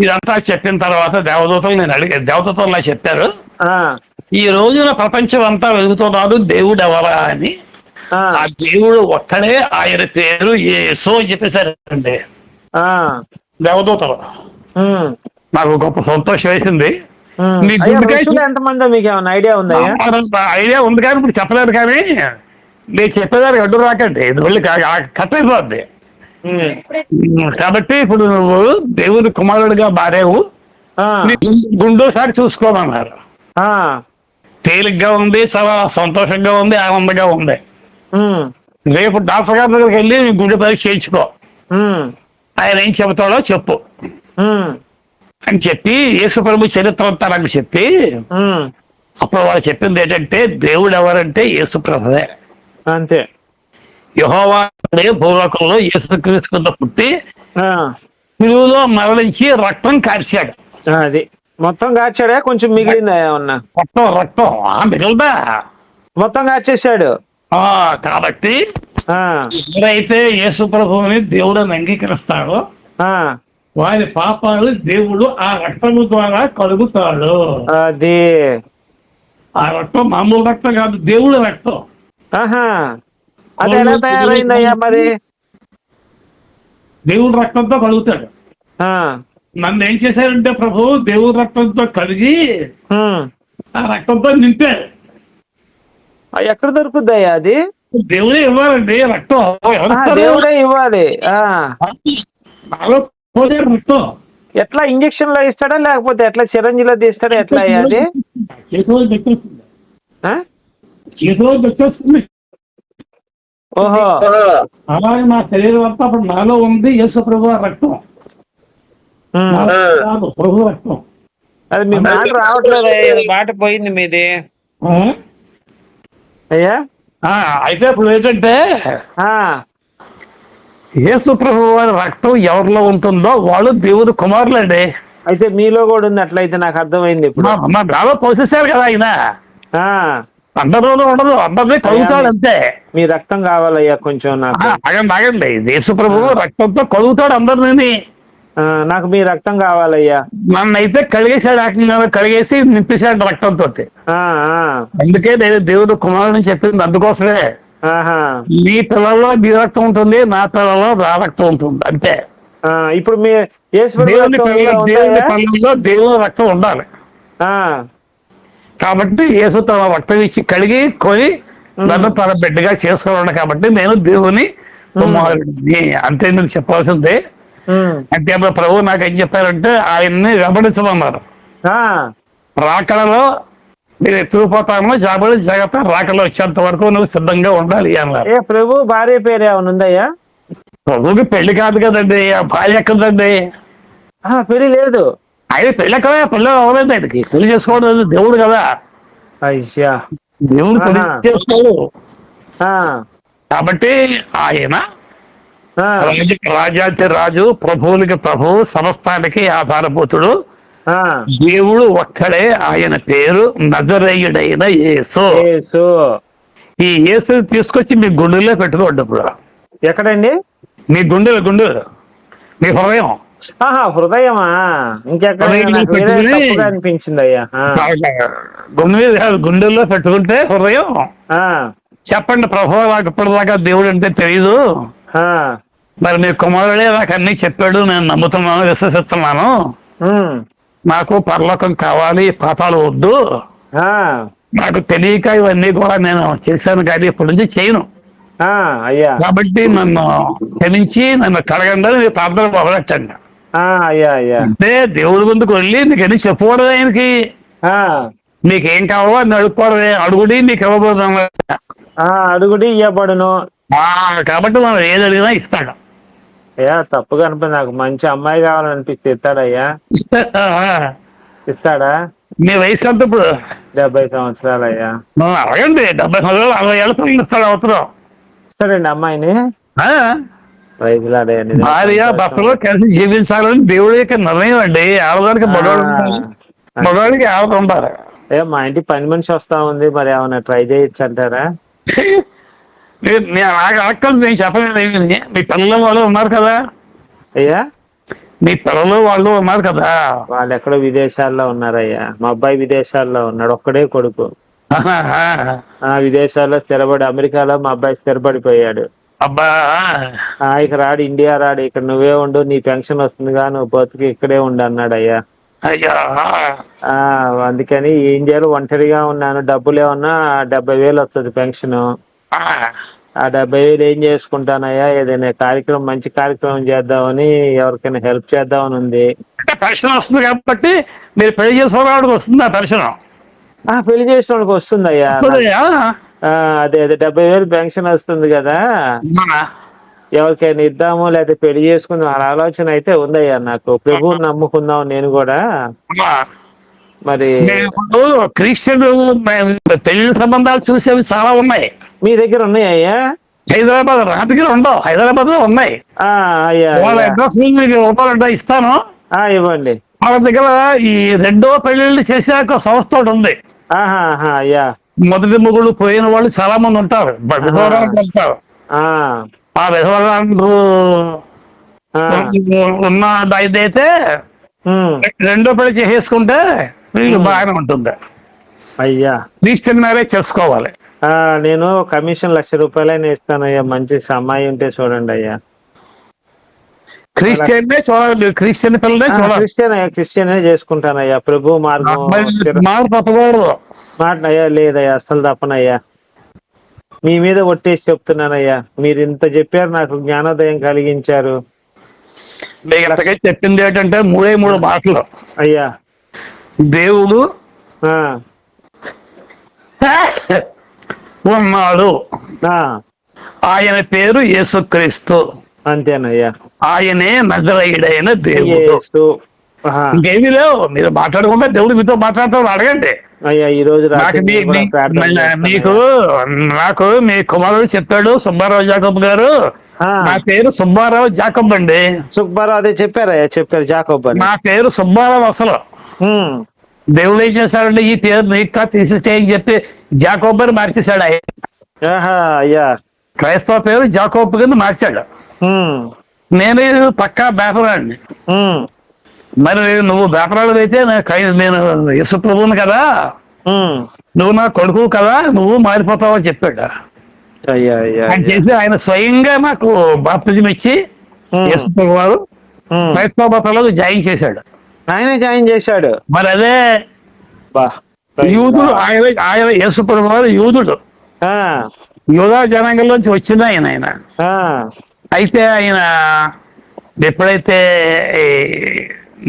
ఇదంతా చెప్పిన తర్వాత దేవదూతలు నేను అడిగా, దేవదూతలు నాకు చెప్పారు, ఈ రోజున ప్రపంచం అంతా వెలుగుతున్నారు దేవుడు ఎవరా అని. ఆ దేవుడు ఒక్కడే, ఆయన పేరు యేసు అని చెప్పేశారండి దేవదూతలు. నాకు గొప్ప సంతోషం వేసింది. ఎంతమంది మీకు ఏమైనా ఐడియా ఉందా? ఐడియా ఉంది కానీ ఇప్పుడు చెప్పలేదు. కానీ నేను చెప్పేదానికి అడ్డు రాకండి, వెళ్ళి కట్ అయిపోద్ది. కాబట్టి ఇప్పుడు నువ్వు దేవుని కుమారుడిగా మారేవు, గుండోసారి చూసుకోమన్నారు. తేలిగ్గా ఉంది, చాలా సంతోషంగా ఉంది, ఆనందంగా ఉంది. రేపు డాక్టర్ గారి దగ్గరికి వెళ్ళి గుండె పరీక్ష చేయించుకో, ఆయన ఏం చెబుతాడో చెప్పు అని చెప్పి యేసు ప్రభు చరిత్ర అంతా నాకు చెప్పి, అప్పుడు వాళ్ళు చెప్పింది ఏంటంటే దేవుడు ఎవరంటే యేసు ప్రభువే అంతే. యెహోవా భూలోకంలో యేసుక్రీస్తు కింద పుట్టి పిలువులో మరణించి రక్తం కార్చాడు. అది మొత్తం కార్చాడా? కొంచెం మిగిలిందా ఏమన్నా? రక్తం మిగిలిందా? మొత్తం కార్చేశాడు. కాబట్టి ఎవరైతే యేసు ప్రభువుని దేవుడిని అంగీకరిస్తాడో వారి పాపాలు దేవుడు ఆ రక్తము ద్వారా కలుగుతాడు. అది ఆ రక్తం మామూలు రక్తం కాదు, దేవుడి రక్తం. అది ఎలా తయారైందయ్యా మరి? దేవుడి రక్తంతో కలుగుతాడు. నన్ను ఏం చేశారంటే ప్రభు దేవుడి రక్తంతో కడిగి ఆ రక్తంతో నింపాడు. ఎక్కడ దొరుకుద్దయ్యా అది? దేవుడే ఇవ్వాలండి రక్తం, దేవుడే ఇవ్వాలి. రక్తం ఎట్లా ఇంజక్షన్ లో ఇస్తాడా లేకపోతే ఎట్లా చిరంజీలో తీస్తాడా? ఎట్లా అయ్యా అది? వచ్చేస్తుంది. ఓహో, అలాగే నా శరీరం అంతా అప్పుడు నాలో ఉంది యేసు ప్రభు రక్తం, ప్రభు రక్తం. అది మీ మాట రావట్లేదు, మాట పోయింది మీది అయ్యా. అయితే ఇప్పుడు ఏంటంటే యేసు ప్రభు వారి రక్తం ఎవరిలో ఉంటుందో వాళ్ళు దేవుడు కుమారులండి. అయితే మీలో కూడా ఉంది అట్లయితే, నాకు అర్థమైంది. ఇప్పుడు మా బాగా పోసేసారు కదా ఆయన, అందరిలోనూ ఉండదు, అందరినీ కలుగుతాడు అంతే. మీ రక్తం కావాలయ్యా కొంచెం నాకు. ఆగండి, యేసు ప్రభు రక్తంతో కలుగుతాడు అందరినీ. నాకు మీ రక్తం కావాలయ్యా. నన్నైతే కడిగేశాడు, కడిగేసి నింపేశాడు రక్తంతో. అందుకే నేను దేవుడు కుమారుని చెప్పింది అందుకోసమే. మీ పిల్లల్లో మీ రక్తం ఉంటుంది, నా పిల్లల్లో నా రక్తం ఉంటుంది అంతే. ఇప్పుడు మీ యేసు ప్రభు దేవుని రక్తం మీలో ఉందాయా? పళ్ళలో దేవుని రక్తం ఉండాలి. ఆ, కాబట్టి యేసు తన రక్తం ఇచ్చి కడిగి కొని నన్ను తన బిడ్డగా చేసుకోవాలి. కాబట్టి నేను దేవుని కుమారుడిని, అంతే మీకు చెప్పాల్సిందే. అంటే అప్పుడు ప్రభు నాకు ఏం చెప్పారంటే ఆయన్ని వెంబడించమన్నారు. రాకడలో నేను ఎత్తుకుపోతాను, జాగ్రత్త రాకడలో వచ్చేంత వరకు నువ్వు సిద్ధంగా ఉండాలి అన్నారు. ప్రభు భార్య పేరు ఏమైనా ఉందయ్యా? ప్రభుకి పెళ్లి కాదు కదండి, ఆ భార్య ఎక్కడండి? పెళ్లి లేదు. ఆయన పెళ్ళి ఎక్కడ? పెళ్ళి అవ్వలేదు ఆయనకి. పెళ్లి చేసుకోవడం దేవుడు కదా, అయ్యా దేవుడు పెళ్లి చేసుకోడు. కాబట్టి ఆయన రాజాతి రాజు, ప్రభువులకి ప్రభు, సమస్తానికి ఆధారభూతుడు, దేవుడు ఒక్కడే. ఆయన పేరు నజరేయుడైన యేసు. ఈ యేసుని తీసుకొచ్చి మీ గుండెల్లో పెట్టుకోండి. ఇప్పుడు ఎక్కడండి? మీ గుండెలు మీ హృదయం. హృదయమా? ఇంకెక్కడ అనిపించింది అయ్యా. గుండెల్లో పెట్టుకుంటే హృదయం. చెప్పండి, ప్రభు నాకు ఇప్పటిదాకా దేవుడు అంటే తెలియదు, మరి మీ కుమారుడే నాకు అన్ని చెప్పాడు, నేను నమ్ముతున్నాను, విశ్వసిస్తున్నాను, నాకు పరలోకం కావాలి, పాతాలు వద్దు, నాకు తెలియక ఇవన్నీ కూడా నేను చేశాను కానీ ఇప్పటి నుంచి చేయను, అయ్యా కాబట్టి నన్ను క్షమించి నన్ను కడగండి, మీ ప్రార్థన మొదలెట్టండి. అయ్యా అయ్యా అంటే దేవుడి ముందుకు వెళ్ళి నీకు అన్ని చెప్పకూడదు. ఆయనకి నీకేం కావాలో అని అడుక్కోవడమే. అడుగుడి నీకు ఇవ్వబోదు, అడుగుడి ఇవ్వబడును. కాబట్టి మనం ఏది అడిగినా ఇస్తాడు. అయ్యా తప్పుగా అనిపి నాకు మంచి అమ్మాయి కావాలనిపిస్తే ఇస్తాడయ్యా? ఇస్తాడా? మీ వయసు ఎంత ఇప్పుడు? 70 సంవత్సరాలు అయ్యా. అడగండి, 70 సంవత్సరాలు 60 ఏళ్ళ పిల్లలు ఇస్తాడు అవసరం. ఇస్తాడండి అమ్మాయిని? భార్య భర్తలో కలిసి జీవించాలని దేవుడి యొక్క నిర్ణయం అండి. ఆడదానికి మగవాడికి ఆడదు ఉండాలి. మా ఇంటి పని మనిషి వస్తా ఉంది, మరి ఏమైనా ట్రై చేయొచ్చు అంటారా? నేను చెప్పలేదు. మీ పిల్లలు వాళ్ళు ఉన్నారు కదా అయ్యా, మీ పిల్లలు వాళ్ళు ఉన్నారు కదా, వాళ్ళు ఎక్కడో విదేశాల్లో ఉన్నారయ్యా. మా అబ్బాయి విదేశాల్లో ఉన్నాడు, ఒక్కడే కొడుకు. విదేశాల్లో స్థిరపడి, అమెరికాలో మా అబ్బాయి స్థిరపడిపోయాడు. అబ్బా, ఇక రాడు, ఇండియా రాడు, ఇక్కడ నువ్వే ఉండు, నీ పెన్షన్ వస్తుందిగా, నువ్వు బతుకు ఇక్కడే ఉండు అన్నాడు అయ్యా. అందుకని ఏం చేయాలి, ఒంటరిగా ఉన్నాను, డబ్బులు ఏమన్నా 70,000 వస్తుంది పెన్షన్. ఆ 70,000 ఏం చేసుకుంటానయ్యా, ఏదైనా కార్యక్రమం, మంచి కార్యక్రమం చేద్దామని, ఎవరికైనా హెల్ప్ చేద్దామని ఉంది. పెన్షన్ వస్తుంది కాబట్టి మీరు పెళ్లి చేసుకోవడానికి వస్తుందా పెన్షన్? పెళ్లి చేసిన వాళ్ళకి వస్తుందయ్యా. అదే 70,000 పెన్షన్ వస్తుంది కదా, ఎవరికైనా ఇద్దాము లేదా పెళ్లి చేసుకుందాం ఆలోచన అయితే ఉందయ్యా నాకు. ప్రభువుని నమ్ముకుందాం నేను కూడా. మరి క్రిస్టియన్ పెళ్లి సంబంధాలు చూసేవి చాలా ఉన్నాయి. మీ దగ్గర ఉన్నాయ్యా? హైదరాబాద్ నా దగ్గర ఉండవు, హైదరాబాద్ లో ఉన్నాయి. వాళ్ళ అడ్రస్ మీకు ఇస్తాను, ఇవ్వండి. వాళ్ళ దగ్గర ఈ రెండో పెళ్లిళ్ళు చేసాక సంస్థ ఒకటి ఉంది. అయ్యా, మొదటి మొగుళ్ళు పోయిన వాళ్ళు చాలా మంది ఉంటారు, ఉంటారు. ఆ విధవరాలు ఉన్న ఇదైతే రెండో పెళ్లి చేసేసుకుంటే వీళ్ళు బాగానే ఉంటుంది. అయ్యా, క్రిస్టియన్ మ్యారేజ్ చేసుకోవాలి. నేను కమిషన్ ₹1,00,000 ఇస్తానయ్యా, మంచి అమ్మాయి ఉంటే చూడండి అయ్యా. క్రిస్టియన్ చూడాలి, క్రిస్టియన్ పిల్లనే చూడాలి. క్రిస్టియన్ చేసుకుంటానయ్యా. ప్రభు మార్గం మాట అయ్యా లేదయ్యా, అస్సలు తప్పనయ్యా. మీ మీద ఒట్టేసి చెప్తున్నానయ్యా, మీరు ఇంత చెప్పారు, నాకు జ్ఞానోదయం కలిగించారు. చెప్పింది ఏంటంటే 3 మాటలు అయ్యా. దేవుడు ఉన్నాడు, ఆయన పేరు యేసుక్రీస్తు, అంతేనయ్యా. ఆయనే నజరేయుడైన దేవుడు. ఇంకేమీ లేవు, మీరు మాట్లాడుకుంటే దేవుడు మీతో మాట్లాడతాడు. అడగండి అయ్యా. ఈ రోజు నాకు మీ కుమారుడు చెప్పాడు, సుబ్బారావు జాకబ్ గారు, నా పేరు సుబ్బారావు జాకబ్ అండి. సుబ్బారావు అదే చెప్పారయ్యా, చెప్పారు జాకబ్ అని. నా పేరు సుబ్బారావు. అసలు దేవుడు ఏం చేశాడంటే ఈ పేరు నీకా తీసేస్తే అని చెప్పి జాకబ్ అని మార్చేశాడు ఆయన. అయ్యా, క్రైస్తవ పేరు జాకబ్ కింద మార్చాడు. నేను పక్కా బేపరాడిని. మరి నువ్వు బేపరాడు అయితే నేను యేసు ప్రభువుని కదా, నువ్వు నా కొడుకు కదా, నువ్వు మారిపోతావు అని చెప్పాడు. ఆయన చేసి ఆయన స్వయంగా నాకు బాప్తిజం ఇచ్చి యేసు ప్రభు వారు క్రైస్తవ మతంలో జాయిన్ చేశాడు. ఆయనే జాయిన్ చేశాడు. మరి అదే యూదుడు, ఆయన యేసు ప్రభువు వారు యూదుడు, యూదా జనాంగంలోంచి వచ్చింది ఆయన. అయితే ఆయన ఎప్పుడైతే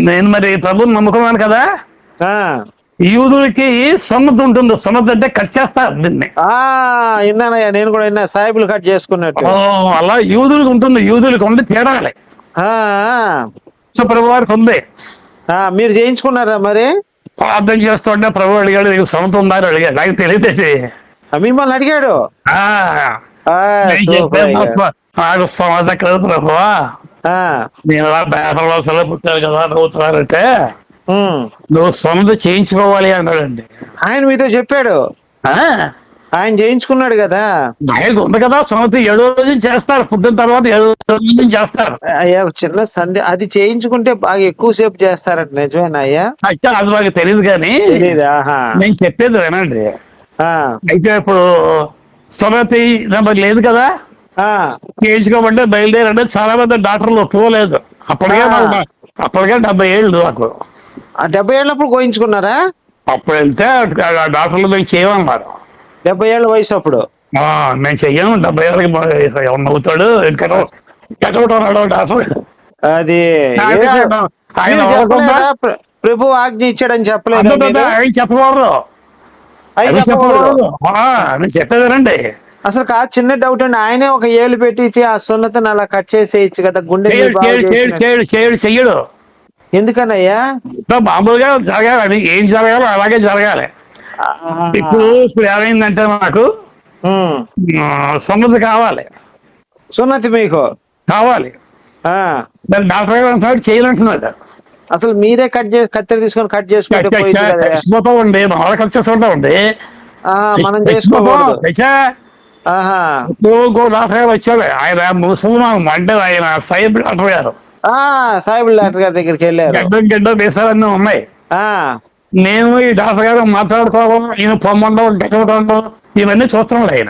నేను మరి ప్రభుని నమ్ముకున్నాను కదా, యూదులకి సున్నతి ఉంటుంది. సున్నతి అంటే కట్ చేస్తారు దీన్ని. విన్నానయ్యా, నేను కూడా విన్నా, సాయిబులు కట్ చేసుకున్నట్టు. అలా యూదులకు ఉంటుంది, యూదులకు ఉండి తీరాలి. ప్రభు వారికి ఉంది. మీరు చేయించుకున్నారా మరి? ప్రార్థన చేస్తుంటే ప్రభు అడిగాడు, నీకు సున్నతి ఉందా అని అడిగాడు. నాకు తెలియదండి. మిమ్మల్ని అడిగాడు? నాకు సున్నతి కదా ప్రభువా, నేను అలా బేపరవాసలో పుట్టాను కదా నవ్వుతున్నారంటే, నువ్వు సున్నతి చేయించుకోవాలి అన్నాడండి. ఆయన మీతో చెప్పాడు? ఆయన చేయించుకున్నాడు కదా. ఆయనకు ఉంది కదా సున్నతి. 7వ రోజు చేస్తారు, పుట్టిన తర్వాత 7వ రోజు చేస్తారు. అయ్యా చిన్న సందేహం, అది చేయించుకుంటే బాగా ఎక్కువసేపు చేస్తారట, నిజమేనా అయ్యా? అది మాకు తెలియదు కానీ నేను చెప్పేది వినండి. అయితే ఇప్పుడు సున్నతి నెంబర్ లేదు కదా, చేయించుకోమంటే బయలుదేరంటే చాలా మంది డాక్టర్లు ఒప్పుకోలేదు. అప్పటికే 70 ఏళ్ళు నాకు. 70 ఏళ్ళప్పుడు కోయించుకున్నారా? అప్పుడు వెళ్తే డాక్టర్లు మేము చేయమన్నారు. 70 ఏళ్ళ వయసు అప్పుడు? మేము చెయ్యను, 70 ఏళ్ళకి ఏమన్నా అవుతాడు ఎక్కడున్నాడు డాక్టర్. అది ప్రభు ఆజ్ఞ ఇచ్చాడని చెప్పలేదు. ఆయన చెప్పకూడదు, నేను చెప్పేదేనండి. అసలు కాదు, చిన్న డౌట్ అండి. ఆయనే ఒక ఏళ్ళు పెట్టి ఆ సున్నతను అలా కట్ చేసేయచ్చు కదా, గుండె చెయ్యడు. ఎందుకనయ్యా? మామూలుగా జరగాలి, ఏం జరగాలో అలాగే జరగాలి. ఇప్పుడు ఏమైందంటే నాకు సున్నతి కావాలి. సున్నతి మీకు కావాలి? దాన్ని డాక్టర్ గారు అంటున్నాడు చేయాలంటున్నాడు. అసలు మీరే కత్తెర తీసుకొని కట్ చేసుకుంటే ఉండి మామూలు కట్ చేసుకుంటామండి, మనం చేసుకోకూడదు. డాక్టర్ గారు వచ్చాడు, ఆయన ముసల్మాన్ అంటే ఆయన సాయిబ్ డాక్టర్ గారు. సాయిబుల్ డాక్టర్ గారి దగ్గరికి వెళ్ళారు. గడ్డ దేశాలన్నీ ఉన్నాయి. నేను ఈ డాక్టర్ గారు మాట్లాడుకోవడం, ఈయన పొమ్మండం, గెట్టడం ఇవన్నీ చూస్తున్నాడు ఆయన.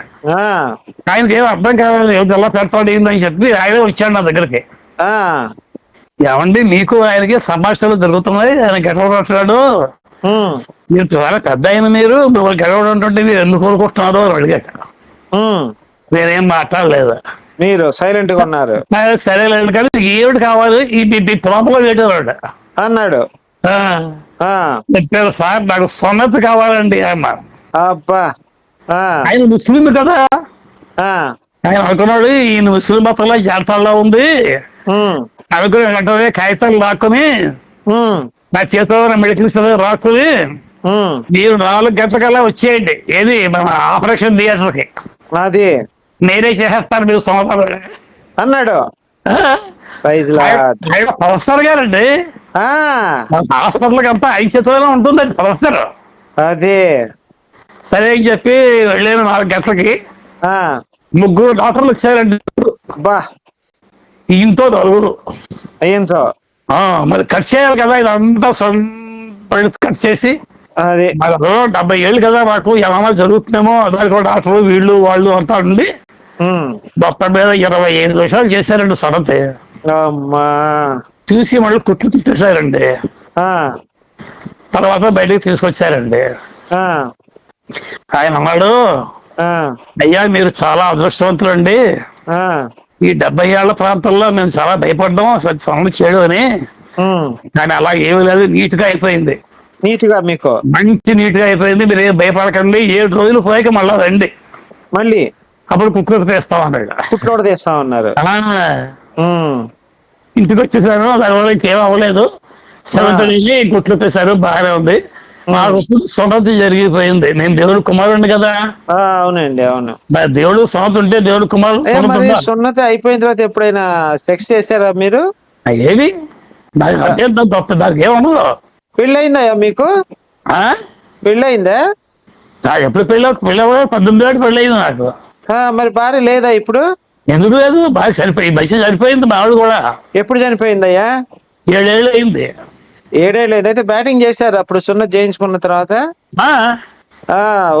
ఆయనకి ఏం అర్థం కావాలి, ఎలా పెడతాడు ఏందని చెప్పి ఆయన వచ్చాడు నా దగ్గరికి. ఏమండి మీకు ఆయనకి సంభాషణలు జరుగుతున్నాయి, ఆయన గెట్టబడుతున్నాడు, మీరు చాలా పెద్ద ఆయన, మీరు గెలవడం ఉంటుంటే మీరు ఎందుకు కోరుకుంటున్నారు అని అడిగాక నేనేం మాట్లాడలేదు. మీరు సైలెంట్ గా ఉన్నారు. సరేలేదు కానీ ఏమిటి కావాలి ఈ ప్రాబ్లం ఏంటన్నాడు అన్నాడు. చెప్పారు సార్ నాకు సున్నతి కావాలండి అన్నారు. అబ్బా, ఆయన ముస్లిం కదా, ఆయన అనుకున్నాడు ఈయన ముస్లిం మతంలో జాతరలో ఉంది అనుకుని వెంటనే కాగితాలు రాక్కుని నా చేతిలో మెడికల్ స్టోర్ రాక్కుని మీరు 4 గంటలకల్లా వచ్చేయండి, ఏది మన ఆపరేషన్ థియేటర్కి, అది నేనే చేసేస్తాను మీరు సోమవారం అన్నాడు. ప్రొఫెసర్ గారండి, హాస్పిటల్కి అంతా 5 చేతుల్లో ఉంటుందండి ప్రొఫెసర్. అదే సరే అని చెప్పి వెళ్ళాను. 4 గంటలకి 3 డాక్టర్లు వచ్చారండి. ఈయనతో 4. ఈయనతో మరి కట్ చేయాలి కదా, ఇదంతా కట్ చేసి, అది 70 ఏళ్ళు కదా మాకు ఏమైనా జరుగుతుందేమో దానికి డాక్టర్లు వీళ్ళు వాళ్ళు అంతా ఉండి మొత్తం మీద 25 నిమిషాలు చేశారండి సొనతి. చూసి మళ్ళీ కుట్లు తిట్టేశారండి. తర్వాత బయటకు తీసుకొచ్చారండి. ఆయన అన్నాడు, అయ్యా మీరు చాలా అదృష్టవంతులండి, ఈ 70 ఏళ్ల ప్రాంతంలో మేము చాలా భయపడ్డాం సొనతి చేయడం అని, కానీ అలా ఏమీ లేదు, నీట్ గా అయిపోయింది. నీట్ గా మీకు మంచి నీట్ గా అయిపోయింది, మీరు ఏం భయపడకండి, 7 రోజులు పోయాక మళ్ళా రండి, మళ్ళీ అప్పుడు కుక్కకు తీస్తాం అన్నాడు. కుట్లోడు తీస్తా ఉన్నారు. ఇంటికి వచ్చేసాను, దానివల్ల ఇంకేం అవ్వలేదు. 7th నుంచి కుట్లు తీశారు, బాగానే ఉంది. నాకు సున్నతి జరిగిపోయింది. నేను దేవుడు కుమారుడిని కదా. అవునండి, అవును. దేవుడు సున్నతి ఉంటే దేవుడు కుమారుడు. సున్నతి అయిపోయిన తర్వాత ఎప్పుడైనా సెక్స్ చేశారా మీరు? ఏమి తప్ప దానికి ఏమన్నా. పెళ్ళయిందయ్యా మీకు? పెళ్ళయిందా? ఎప్పుడు పెళ్ళి 18 ఏళ్ళు పెళ్ళయింది నాకు. మరి భార్య లేదా ఇప్పుడు? ఎందుకు లేదు, బాగా చనిపోయింది, బస్సు చనిపోయింది. మా ఆవిడ కూడా. ఎప్పుడు చనిపోయిందయ్యా? 7 ఏళ్ళు అయింది. 7 ఏళ్ళు అయింది. అయితే బ్యాటింగ్ చేశారు అప్పుడు సున్నతి చేయించుకున్న తర్వాత?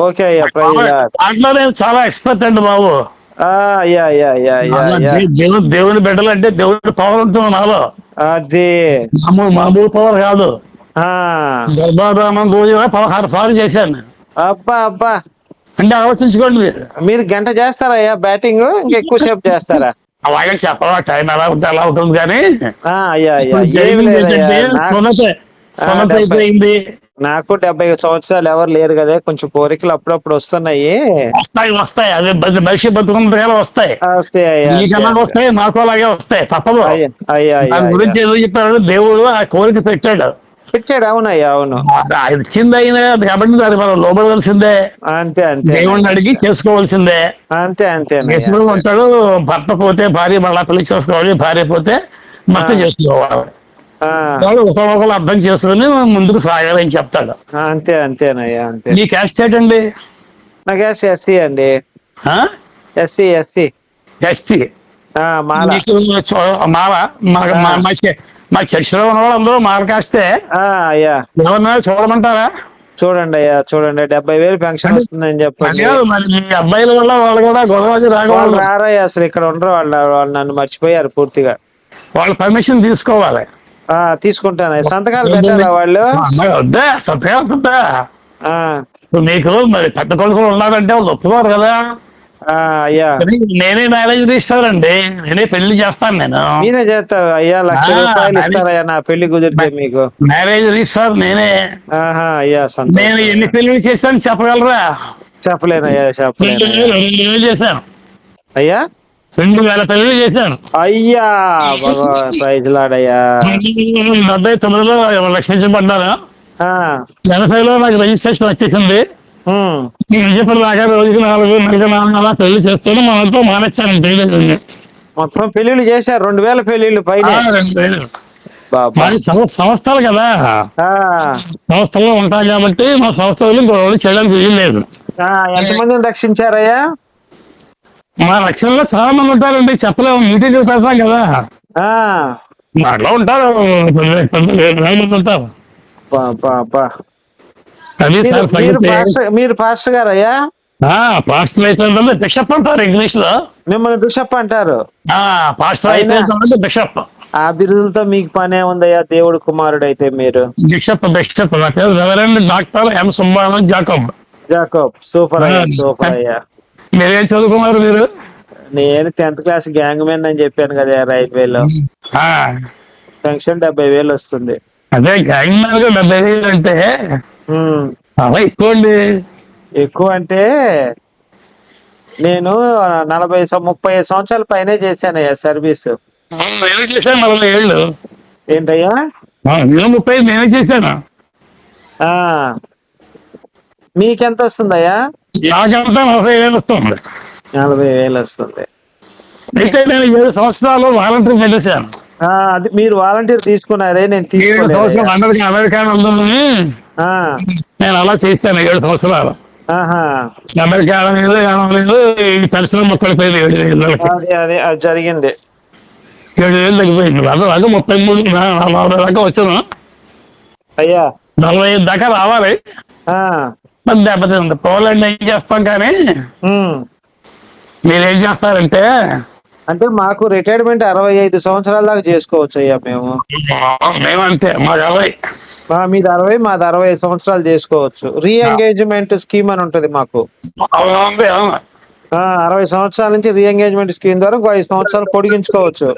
ఓకే అయ్యా, దాంట్లో నేను చాలా ఎక్స్పర్ట్ అండి బాబు. దేవుని బిడ్డలు అంటే దేవుడి పవర్ ఉంటుంది నాలో. అది మామూలు పవర్ కాదు. ఆ గర్భాధానం రోజు 16 సార్లు చేశాను నేను. అబ్బా అబ్బా, అంటే ఆలోచించుకోండి మీరు. మీరు గంట చేస్తారయ్యా బ్యాటింగ్, ఇంకా ఎక్కువసేపు చేస్తారా? అలాగే చెప్పాలా, టైం ఎలా ఉంటే అలా ఉంటుంది కానీ అయ్యా అయ్యా, ఇప్పుడు ఏమి జరిగింది లేదయ్యా. ఏంటంటే సున్నత అయిపోయింది. నాకు 70 సంవత్సరాలు ఎవరు లేరు కదా, కొంచెం కోరికలు అప్పుడప్పుడు వస్తున్నాయి. వస్తాయి అదే మనిషి బతుకున్న వస్తాయి. వస్తాయ్యా, నీకన్నా వస్తాయి, మాకు అలాగే వస్తాయి, తప్పదు. అయ్యా దాని గురించి ఏదో చెప్పాడు దేవుడు, ఆ కోరిక పెట్టాడు. అవునయ్యా, అవును. అది ఇచ్చింది అయినా కాబట్టి దాన్ని మనం లోబడవలసిందే. అంతే అంతే, దేవుడిని అడిగి చేసుకోవాల్సిందే. అంతే అంతే. చేసుకుని ఉంటాడు. భర్త పోతే భార్య మళ్ళా పెళ్లి చేసుకోవాలి, భార్య పోతే భర్త చేసుకోవాలి. ఒకరు అర్థం చేసుకుని ముందుకు సాగాలని చెప్తాడు. అంతే అంతేనయ్యా, అంతే. నీ క్యాస్ట్ ఏంటండి? నా క్యాస్ట్ ఎస్సీ అండి. SC SC ST. మాల. మా చర్చిలో ఉన్న వాళ్ళు అందరూ మాల కాస్తే. అయ్యా, ఎవరన్నా చూడమంటారా? చూడండి అయ్యా, చూడండి. 70,000 పెన్షన్ వస్తుందని చెప్పండి. మరి అబ్బాయిల వల్ల వాళ్ళు కూడా గొడవ రారయ్యా, అసలు ఇక్కడ ఉండరు వాళ్ళు నన్ను మర్చిపోయారు పూర్తిగా. వాళ్ళు పర్మిషన్ తీసుకోవాలి. తీసుకుంటాను. సంతకాలు పెట్టారా వాళ్ళు? వద్దా, సంతకాలు వద్దా? మీకు మరి పెద్ద కొడుకులు ఉన్నారంటే వాళ్ళు ఒప్పుకోరు కదా. అయ్యా, నేనే మ్యారేజ్ రిజిస్టర్ అండి, నేనే పెళ్లి చేస్తాను. నేను మీరే చేస్తారు అయ్యా. ₹1,00,000 ఇస్తారయ్యా నా పెళ్లి కుదిరితే మీకు. మ్యారేజ్ రిజిస్టర్ నేనే. అయ్యా, నేను ఎన్ని పెళ్లి చేస్తాను చెప్పగలరా? చెప్పలేనయ్యా, చెప్పలేను. 2,000 చేశాను అయ్యా. 2,000 పెళ్లి చేశాను. అయ్యా, ప్రైజ్లాడయ్యా. 79లో రక్షించబడ్డాను. 80లో నాకు రిజిస్ట్రేషన్ వచ్చేసింది. విజయపల్లి దాకా రోజుకి 4 అలా పెళ్లి చేస్తాను. మనతో మానేస్తాను పెళ్లి. మొత్తం పెళ్లిళ్ళు చేశారు, 2,000 పెళ్లిళ్ళు పైన. సంస్థలు కదా, సంస్థలో ఉంటాం కాబట్టి మా సంస్థలు గొడవలు చేయడానికి వీల్లేదు. ఎంతమందిని రక్షించారయ్యా? మా రక్షణలో చాలా మంది ఉంటారండి, చెప్పలేము. మీటింగ్ పెడతాం కదా, దాంట్లో ఉంటారు 10,000 మంది ఉంటారు. మీరు పాస్టర్ గారయ్యా? పాస్టర్ అయితే బిషప్ అంటారు ఇంగ్లీష్ లో. మిమ్మల్ని బిషప్ అంటారు. పాస్టర్ అయితే బిషప్. ఆ బిరుదులతో మీకు పనే ఉందయ్యా, దేవుడు కుమారుడు అయితే మీరు. బిషప్ నా పేరు reverend doctor M Subbarao Jacob. Super అయ్యా, సూపర్ అయ్యా. మీరేం చదువుకున్నారు మీరు? నేను 10th క్లాస్ గ్యాంగ్ మ్యాన్ అని చెప్పాను కదా రైల్వేలో. పెన్షన్ 70,000 వస్తుంది. అదే గ్యాంగ్ మ్యాన్ 70,000 అంటే ఎక్కువ అంటే నేను 30 సంవత్సరాల పైనే చేశానయ్యా సర్వీస్. నేను చేశాను 40 ఏళ్ళు. ఏంటయ్యా? 30 నేనే చేశాను. మీకెంత వస్తుందయ్యా? నాకంతా 40,000 వస్తుంది. 40,000 వస్తుంది. అయితే నేను 7 సంవత్సరాలు వాలంటీర్ చేశాను. అది మీరు వాలంటీర్ తీసుకున్నారే, నేను అమెరికా నేను అలా చేస్తాను 7 సంవత్సరాలు. అమెరికా ఈ పరిశ్రమ మొక్కలు పోయింది 7,000. అది జరిగింది. 7,000 తగ్గిపోయింది. అలాగే 33 40 దాకా వచ్చాను అయ్యా. 45 దాకా రావాలి. దెబ్బతింది. పోలండి ఏం చేస్తాం కానీ మీరేం చేస్తారంటే, అంటే మాకు రిటైర్మెంట్ 65 సంవత్సరాల దాకా చేసుకోవచ్చు అయ్యా మేము. మేమంతే, మాకు 60. మీది 60, మాది 65 సంవత్సరాలు చేసుకోవచ్చు. రీఎంగేజ్మెంట్ స్కీమ్ అని ఉంటది మాకు. 60 సంవత్సరాల నుంచి రీఎంగేజ్మెంట్ స్కీమ్ ద్వారా 5 సంవత్సరాలు పొడిగించుకోవచ్చు.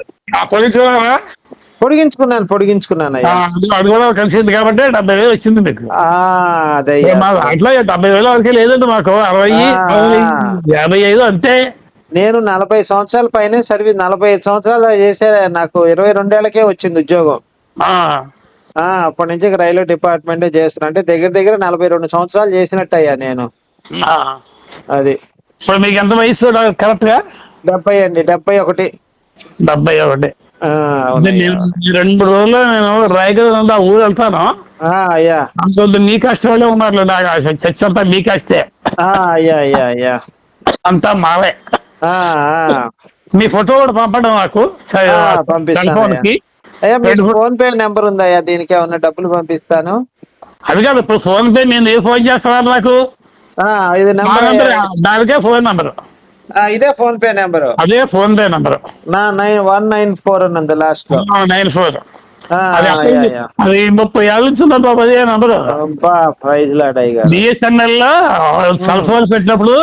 పొడిగించుకున్నాను అయ్యా. అది కూడా కలిసింది కాబట్టి 70,000 వచ్చింది మీకు. అదే అట్లా 70,000 వరకే లేదండి మాకు. 60, 55 అంతే. నేను 40 సంవత్సరాల పైన సర్వీస్, 45 సంవత్సరాలు చేసే నాకు 22 ఏళ్లకే వచ్చింది ఉద్యోగం. అప్పటి నుంచి రైల్వే డిపార్ట్మెంట్ చేస్తున్నా. అంటే దగ్గర 42 సంవత్సరాలు చేసినట్టు అయ్యా నేను. అది ఇప్పుడు మీకు ఎంత వయసు కరెక్ట్ గా? 70 అండి. 71. 71. 2 రోజుల్లో నేను రాయగడ ఊరు వెళ్తాను. అయ్యా, అంత మీ కాస్ట్ వాళ్ళే ఉన్నారు. నాకు చర్చ్ అంతా మీ కాస్టే. అయ్యా అంతా మావే. మీ ఫోటో కూడా పంపడం నాకు పంపిస్తాను. ఫోన్ పే నెంబర్ ఉందయ్యా, దీనికి ఏమన్నా డబ్బులు పంపిస్తాను. అది కాదు, ఇప్పుడు ఫోన్ పే నేను ఫోన్ చేస్తాను నాకు. ఇది నెంబర్, దానికే ఫోన్ నెంబర్. ఇదే ఫోన్ పే నెంబరు. అదే ఫోన్ పే నెంబర్. నా 9194 ఉన్నది లాస్ట్ లో. 94. అయ్యా అయ్యా. అది 30 ఏళ్ళ నుంచి ఉందా బాబు అదే నంబరు. ప్రైజ్ లాడ్ అయ్యారు. బిఎస్ఎన్ఎల్ లో సెల్ ఫోన్ పెట్టినప్పుడు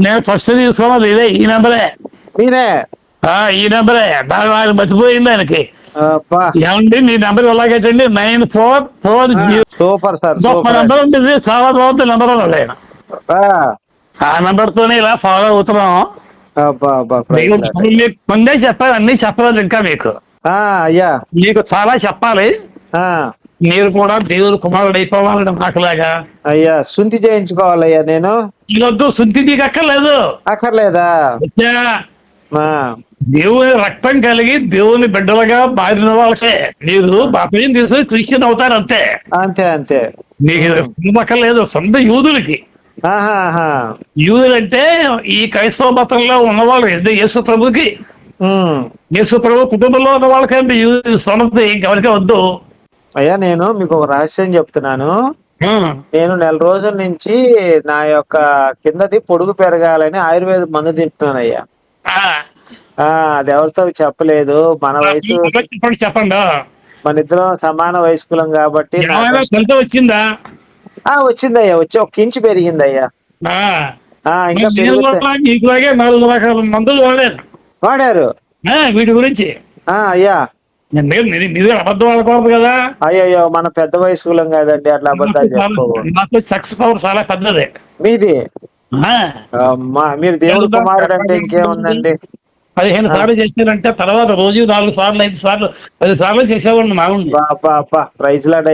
నేను ఫస్ట్ తీసుకున్నది ఇదే, ఈ నెంబరే. మీరే? ఈ నెంబరే. బాగా మర్చిపోయింది ఆయనకి. ఏమండి మీ నెంబర్ ఎలాగేటండి 9440. Super sir. గొప్ప నెంబర్ ఉంటుంది, చాలా బాగుంది నెంబర్ అన్నాడు ఆయన. ఆ నెంబర్ తోనే ఇలా ఫాలో అవుతున్నాం. ముందే చెప్పాలి, అన్ని చెప్పలేదు ఇంకా మీకు. అయ్యా మీకు చాలా చెప్పాలి. మీరు కూడా దేవుడు కుమారుడు అయిపోవాలని నాకులాగా. అయ్యా శుంఠి చేయించుకోవాలయ్యా నేను. వద్దు, శుంఠి నీకు అక్కర్లేదు. అక్కర్లేదా? దేవుని రక్తం కలిగి దేవుని బిడ్డలుగా మారిన వాళ్ళకే మీరు బాప్తిజం తీసుకుని క్రిస్టియన్ అవుతారు అంతే. అంతే అంతే. మీకు అక్కర్లేదు. సొంత యూదులకి. యూదులంటే ఈ క్రైస్తవ మతంలో ఉన్నవాళ్ళు యేసు ప్రభుకి, యేసు ప్రభు కుటుంబంలో ఉన్న వాళ్ళకంటే సొంత గమనిక వద్దు. అయ్యా నేను మీకు ఒక రహస్యం చెప్తున్నాను. నేను నెల రోజుల నుంచి నా యొక్క కిందది పొడుగు పెరగాలని ఆయుర్వేద మందు తింటున్నానయ్యా. అది ఎవరితో చెప్పలేదు. మన వయసు చెప్పండి. మన ఇద్దరం సమాన వయస్కులం కాబట్టి. వచ్చిందా? వచ్చిందయ్యా, వచ్చి 1 ఇంచు పెరిగిందయ్యా. ఇంకా 4 రకాల మందులు వాడారు వీటి గురించి. అయ్యా మీరు అబద్ధం ఆడకూడదు కదా. అయ్యో మన పెద్ద వయస్కులం కదండి, అట్లా అబద్ధాలు చెప్పుకోకూడదు. నాకు సక్సెస్ పవర్ చాలా పెద్దది. మీది? మీరు దేవుడు కుమారుడు అంటే ఇంకేముందండి. 15 సార్లు చేసినారంటే తర్వాత రోజు 4 సార్లు 5 సార్లు 10 సార్లు చేసేవాడిని. ప్రైజ్ లాడ్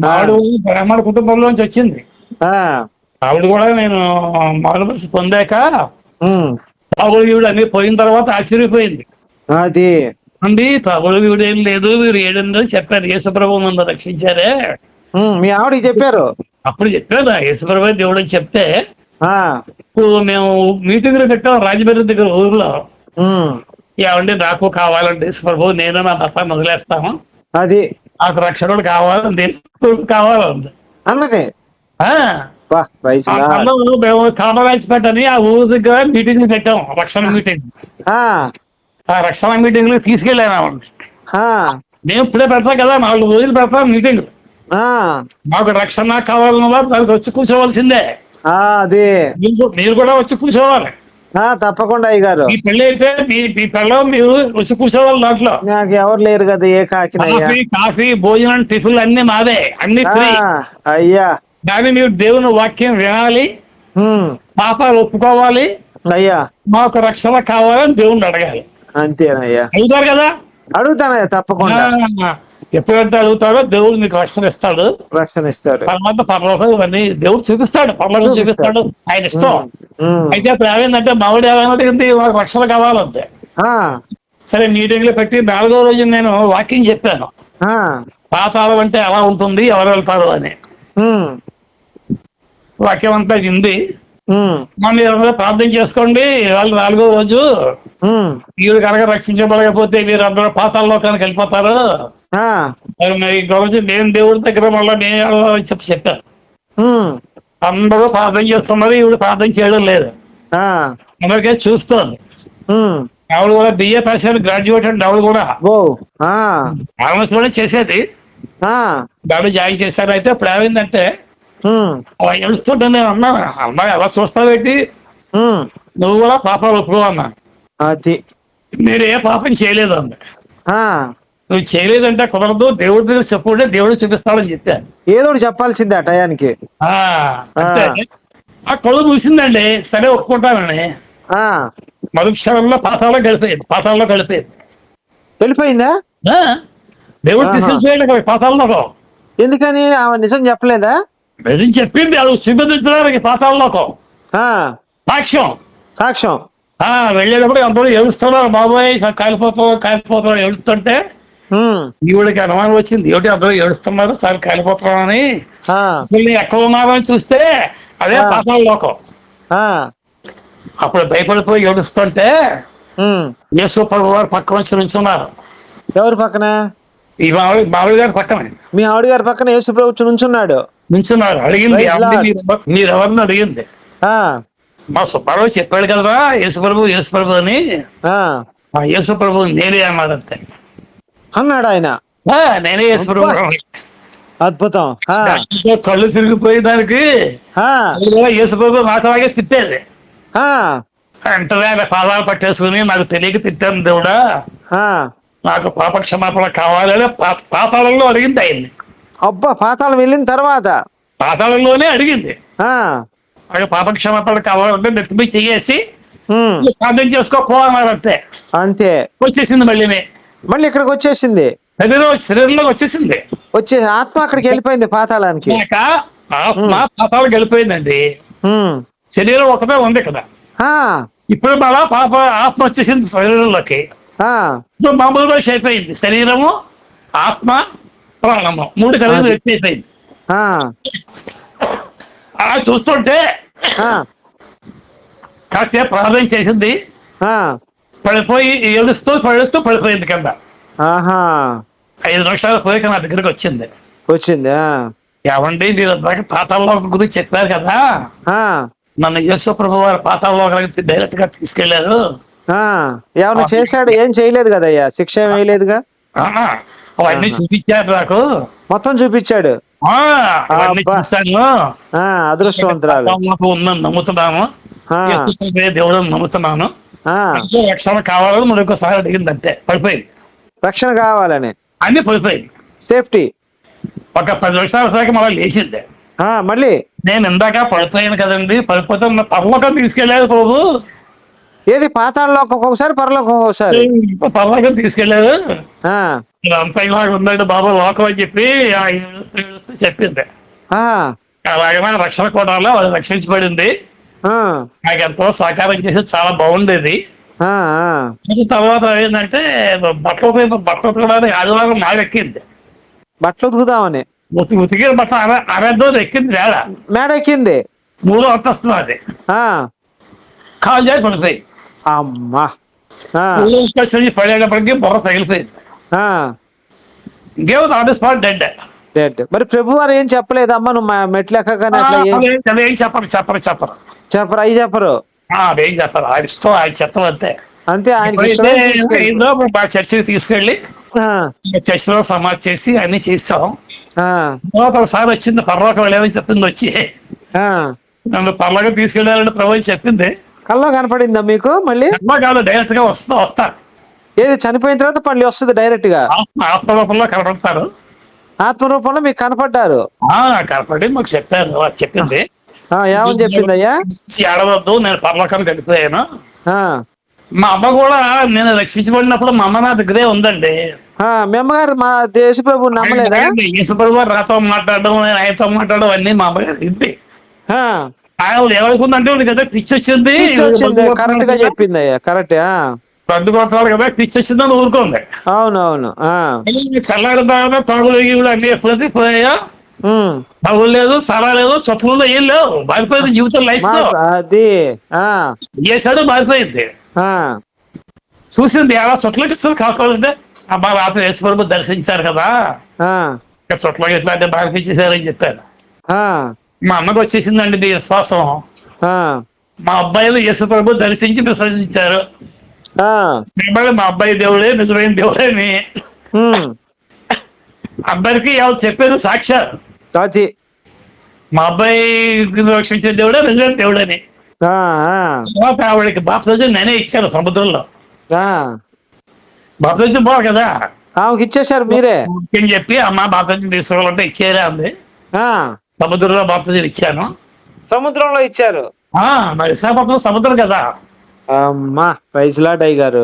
ఆవిడ బ్రాహ్మణ కుటుంబంలోంచి వచ్చింది. ఆవిడ కూడా నేను మారు మనసు పొందాక తాగుడు వీడు అన్ని పోయిన తర్వాత ఆశ్చర్యపోయింది. అది అండి తాగుడు వీడు ఏం లేదు, వీరు ఏడని చెప్పారు. యేసుప్రభు నన్ను రక్షించారే. మీ ఆవిడకి చెప్పారు? అప్పుడు చెప్పాను యేసుప్రభు దేవుడు అని చెప్తే, మేము మీటింగ్లు పెట్టాం రాజమండ్రి దగ్గర ఊర్లో. ఏమండి నాకు కావాలండి యేసుప్రభు, నేను నా భర్తను వదిలేస్తాము, అది నాకు రక్షకుడు కావాలని దేవుడు కావాలండి అన్నది. మేము కామరాజ్పేట అని ఆ ఊరు దగ్గర మీటింగ్లు పెట్టాం, రక్షణ మీటింగ్. ఆ రక్షణ మీటింగ్ లో తీసుకెళ్ళాను. మేము ఇప్పుడే పెడతాం కదా, 4 రోజులు పెడతాం మీటింగ్. మాకు రక్షణ కావాలన్నా దానికి వచ్చి కూర్చోవలసిందే. అది మీరు కూడా వచ్చి కూర్చోవాలి తప్పకుండా. అయ్యగారు మీ పెళ్ళి అయితే మీ పిల్లలు మీరు వచ్చి కూర్చోవాలి. దాంట్లో నాకు ఎవరు లేరు కదా. ఏ కాఫీ భోజనం టిఫిన్లు అన్ని మాదే, అన్ని ఫ్రీ. అయ్యా కానీ మీరు దేవుని వాక్యం వినాలి, పాపాలు ఒప్పుకోవాలి. అయ్యా మాకు రక్షణ కావాలని దేవుణ్ణి అడగాలి. అంతేనయ్యా. అడుగుతారు కదా? అడుగుతానయ్యా తప్పకుండా. ఎప్పుడంటే అడుగుతాడో దేవుడు మీకు రక్షణ ఇస్తాడు. తర్వాత పరలోకం ఇవన్నీ దేవుడు చూపిస్తాడు, పరలోకం చూపిస్తాడు, ఆయన ఇష్టం. అయితే అప్పుడు ఏమైందంటే మావిడ ఏమైనా మాకు రక్షణ కావాలంతే. సరే మీటింగ్ లో పెట్టి 4వ రోజు నేను వాక్యం చెప్పాను. పాతాళం అంటే ఎలా ఉంటుంది, ఎవరు వెళ్తారు అని. వాక్యం అంతా వింది. మీరు ప్రార్థన చేసుకోండి, వాళ్ళు 4వ రోజు వీళ్ళు కనుక రక్షించబడకపోతే మీరు అందరూ పాతాళలోకానికి వెళ్ళిపోతారు. నేను దేవుడి దగ్గర మళ్ళీ నేను చెప్పాను. అందరూ ప్రార్థన చేస్తున్నారు, ఈవిడ ప్రార్థన చేయడం లేదు. అందరికీ చూస్తోంది. ఆవిడ కూడా బిఏ పాస్ అయ్యారు, గ్రాడ్యుయేట్ అండి ఆవిడ కూడా. ఆల్మోస్ట్ చేసేది దాన్ని జాయిన్ చేశారు. అయితే ఇప్పుడు ఏమైందంటే అలా ఏడుస్తుంటే నేను అన్నాను, అమ్మాయి ఎలా చూస్తావేంటి, నువ్వు కూడా పాపాలు ఒప్పుకోవన్నా. అది మీరు ఏ పాపం చేయలేదు అన్న. నువ్వు చేయలేదంటే కుదరదు, దేవుడి దగ్గర చెప్పుకుంటే దేవుడు చూపిస్తాడని చెప్పాను. ఏదో చెప్పాల్సిందే ఆ టయానికి. అంటే ఆ కళ్ళు మూసిందండి. సరే ఒప్పుకుంటానని మరుక్షణంలో పాతాల్లో వెళ్ళిపోయిందా? దేవుడు తీసుకెళ్ళి పాతాల్లోకం. ఎందుకని? ఆమె నిజం చెప్పలేదా? నిజం చెప్పింది, అది చూపించడానికి పాతాల్లోకం. సాక్ష్యం వెళ్ళేటప్పుడు అందరూ ఏడుస్తున్నారు, బాబోయ్ కాలిపోతున్నారు ఏడుస్తుంటే ఈవిడికి అనుమానం వచ్చింది, ఏమిటి అందరూ ఏడుస్తున్నారు సార్ కాలిపోతున్నారని. అసలు ఎక్కడ ఉన్నారని చూస్తే అదే పాతాళలోకం. అప్పుడు భయపడిపోయి ఏడుస్తుంటే యేసు ప్రభు వారు పక్కన వచ్చి నుంచున్నారు. ఎవరు పక్కన? ఈ మావిడి గారి పక్కన. మీ ఆవిడ గారి పక్కన యేసు ప్రభు నుంచున్నాడు. అడిగింది, మీరెవరిని అడిగింది. మా సుబ్బారావు చెప్పాడు కదా యేసుప్రభు అని. ఆ యేసుప్రభు నేనే అన్నాడంతే. అన్నాడు ఆయన. నేనే యేసుప్రభు. అద్భుతం. కళ్ళు తిరిగిపోయి దానికి యేసుప్రభు నాకులాగే తిట్టేది. వెంటనే ఆయన పాదాలు పట్టేసుకుని నాకు తెలియక తిట్టాను దేవుడా, నాకు పాప క్షమాపణ కావాలని పాతాళంలో అడిగింది ఆయన్ని. అబ్బా, పాతాళం వెళ్ళిన తర్వాత పాతాళంలోనే అడిగింది. పాప క్షమాపణ కావాలంటే నెత్తిమీ చెయ్యేసి ప్రార్థన చేసుకోపో అన్నారు అంతే. అంతే వచ్చేసింది. మళ్ళీ ఇక్కడికి వచ్చేసింది. శరీరంలోకి వచ్చేసింది. ఆత్మ అక్కడికి వెళ్ళిపోయింది పాతాళానికి. ఆత్మ పాతాళానికి వెళ్ళిపోయిందండి. శరీరం ఒకటే ఉంది కదా. ఇప్పుడు మళ్ళా ఆత్మ వచ్చేసింది శరీరంలోకి. మామూలు మనిషి అయిపోయింది. శరీరము, ఆత్మ, ప్రాణము 3 కలిసి వ్యక్తి అయిపోయింది. అలా చూస్తుంటే కాసేపు ప్రార్థన చేసింది, పడిపోయి ఏడుస్తూ పడిపోయింది కింద. 5 నిమిషాలు పోయాక నా దగ్గరికి వచ్చింది. ఏమండి మీరు పాతాళలోకం గురించి చెప్పారు కదా, నన్ను యేసు ప్రభు వారు పాతాళలోకానికి డైరెక్ట్ గా తీసుకెళ్లారు. ఏమన్నా చేశాడు? ఏం చేయలేదు కదయ్యా, శిక్ష ఏం వేయలేదుగా. అవన్నీ చూపించాడు నాకు, మొత్తం చూపించాడు. చూస్తాను. అదృష్టవంతురాలు. ఉందని నమ్ముతున్నాము, దేవుడు నమ్ముతున్నాను, రక్షణ కావాలని మనం ఇంకోసారి అడిగింది అంతే. పడిపోయింది. రక్షణ కావాలని అన్ని పడిపోయింది. సేఫ్టీ. ఒక 10 నిమిషాల దాకా మళ్ళీ లేచింది. మళ్ళీ నేను ఇందాక పడిపోయాను కదండి, పడిపోతే పరలోకం తీసుకెళ్ళారు ప్రభు. ఏది? పాతాళలోకం ఒకసారి, పరలోకం ఒకసారి. పరలోకం తీసుకెళ్లారు. అంతా ఇలాగ ఉందండి బాబా లోకం అని చెప్పి చెప్పింది. అలాగే రక్షణ కోటాలో అది రక్షించబడింది. నాకు ఎంతో సహకారం చేసి చాలా బాగుండేది. తర్వాత ఏంటంటే బట్టలు ఉతకడానికి ఆదివారం నాగెక్కింది. బట్టలు ఉతుకుదామని ఉతికి బట్టలు అరెద్దు ఎక్కింది. మేడ ఎక్కింది. 3వ అంతస్తు అది. కాలు చేసి పడిపోయి అమ్మా పడేటప్పటికి బొర్ర తగిలిపోయింది. ఇంకేమో ఆన్ ది స్పాట్ డెడ్. మరి ప్రభు వారు ఏం చెప్పలేదమ్మా నువ్వు మెట్లు ఎక్కగానే? ఏం చెప్పరు. అవి చెప్పరు. అదేం చెప్పరు. ఆయన ఇష్టం, ఆయన చెత్తం అంతే. మా చర్చికి తీసుకెళ్ళి చర్చిలో సమాధి చేసి అన్ని చేస్తాం. తర్వాత ఒకసారి వచ్చింది, పర్లోకం వెళ్ళామని చెప్పింది. వచ్చి నన్ను పర్లోకం తీసుకెళ్ళాలని ప్రభు చెప్పింది. కల్లో కనపడిందా మీకు? మళ్ళీ కాదు, డైరెక్ట్ గా వస్తా. ఏది? చనిపోయిన తర్వాత మళ్ళీ వస్తుంది డైరెక్ట్ గా. ఆత్మరూపంలో కనపడతారు. ఆత్మరూపంలో మీకు కనపడ్డారు. కనపడి మాకు చెప్పారు. చెప్పింది. ఏమని చెప్పిందయ్యా? ఏడవద్దు, నేను పరలోకానికి వెళ్ళిపోయాను. మా అమ్మ కూడా నేను రక్షించబడినప్పుడు మా అమ్మ నా దగ్గరే ఉందండి. మీ అమ్మగారు మా యేసుప్రభు నమ్మలేదా? యేసుప్రభు గారు నాతో మాట్లాడడం, ఆయనతో మాట్లాడడం అన్ని మా అమ్మగారు ఇంటి. ఆయన ఏమనుకుందంటే కదా పిచ్చి వచ్చింది. కరెక్ట్ గా చెప్పింది అయ్యా. కరెక్ట్. రద్దు కొడతాడు కదా, పిచ్చి వచ్చిందని ఊరుకోండి. అవునవును. చల్లారిన తాగులు అన్ని ఎప్పుడైతే పోయాయో, తాగులు లేదు, సరా లేదు, చొప్పులు ఏం లేవు. మారిపోయింది జీవితం, లైఫ్ లో. అది చేశాడు, మారిపోయింది. చూసింది ఎలా చుట్టలకి ఇస్తుంది కాకపోతే అబ్బా రాత్రి యేసుప్రభు దర్శించారు కదా, చుట్టలకి ఎట్లా అంటే బాగా చెప్పారు. మా అమ్మకి వచ్చేసిందండి మీ విశ్వాసం. మా అబ్బాయిలు యేసుప్రభు దర్శించి విసర్జించారు. మా అబ్బాయి దేవుడే నిజమైన దేవుడేని అందరికీ ఎవరు చెప్పారు సాక్ష్యాలు. మా అబ్బాయి రక్షించిన దేవుడే నిజమైన దేవుడని. తర్వాత ఆవిడకి బాప్తిజం నేనే ఇచ్చాను సముద్రంలో. బాప్తిజం పోవాలి కదా, ఆమెకి ఇచ్చేసారు మీరే అని చెప్పి. అమ్మ బాప్తిజం తీసుకోవాలంటే ఇచ్చేరా అంది. సముద్రంలో బాప్తిజం ఇచ్చాను. సముద్రంలో ఇచ్చారు. మరి విశాఖపట్నం సముద్రం కదా. అమ్మా ప్రైజ్ లార్డ్ అయ్య గారు.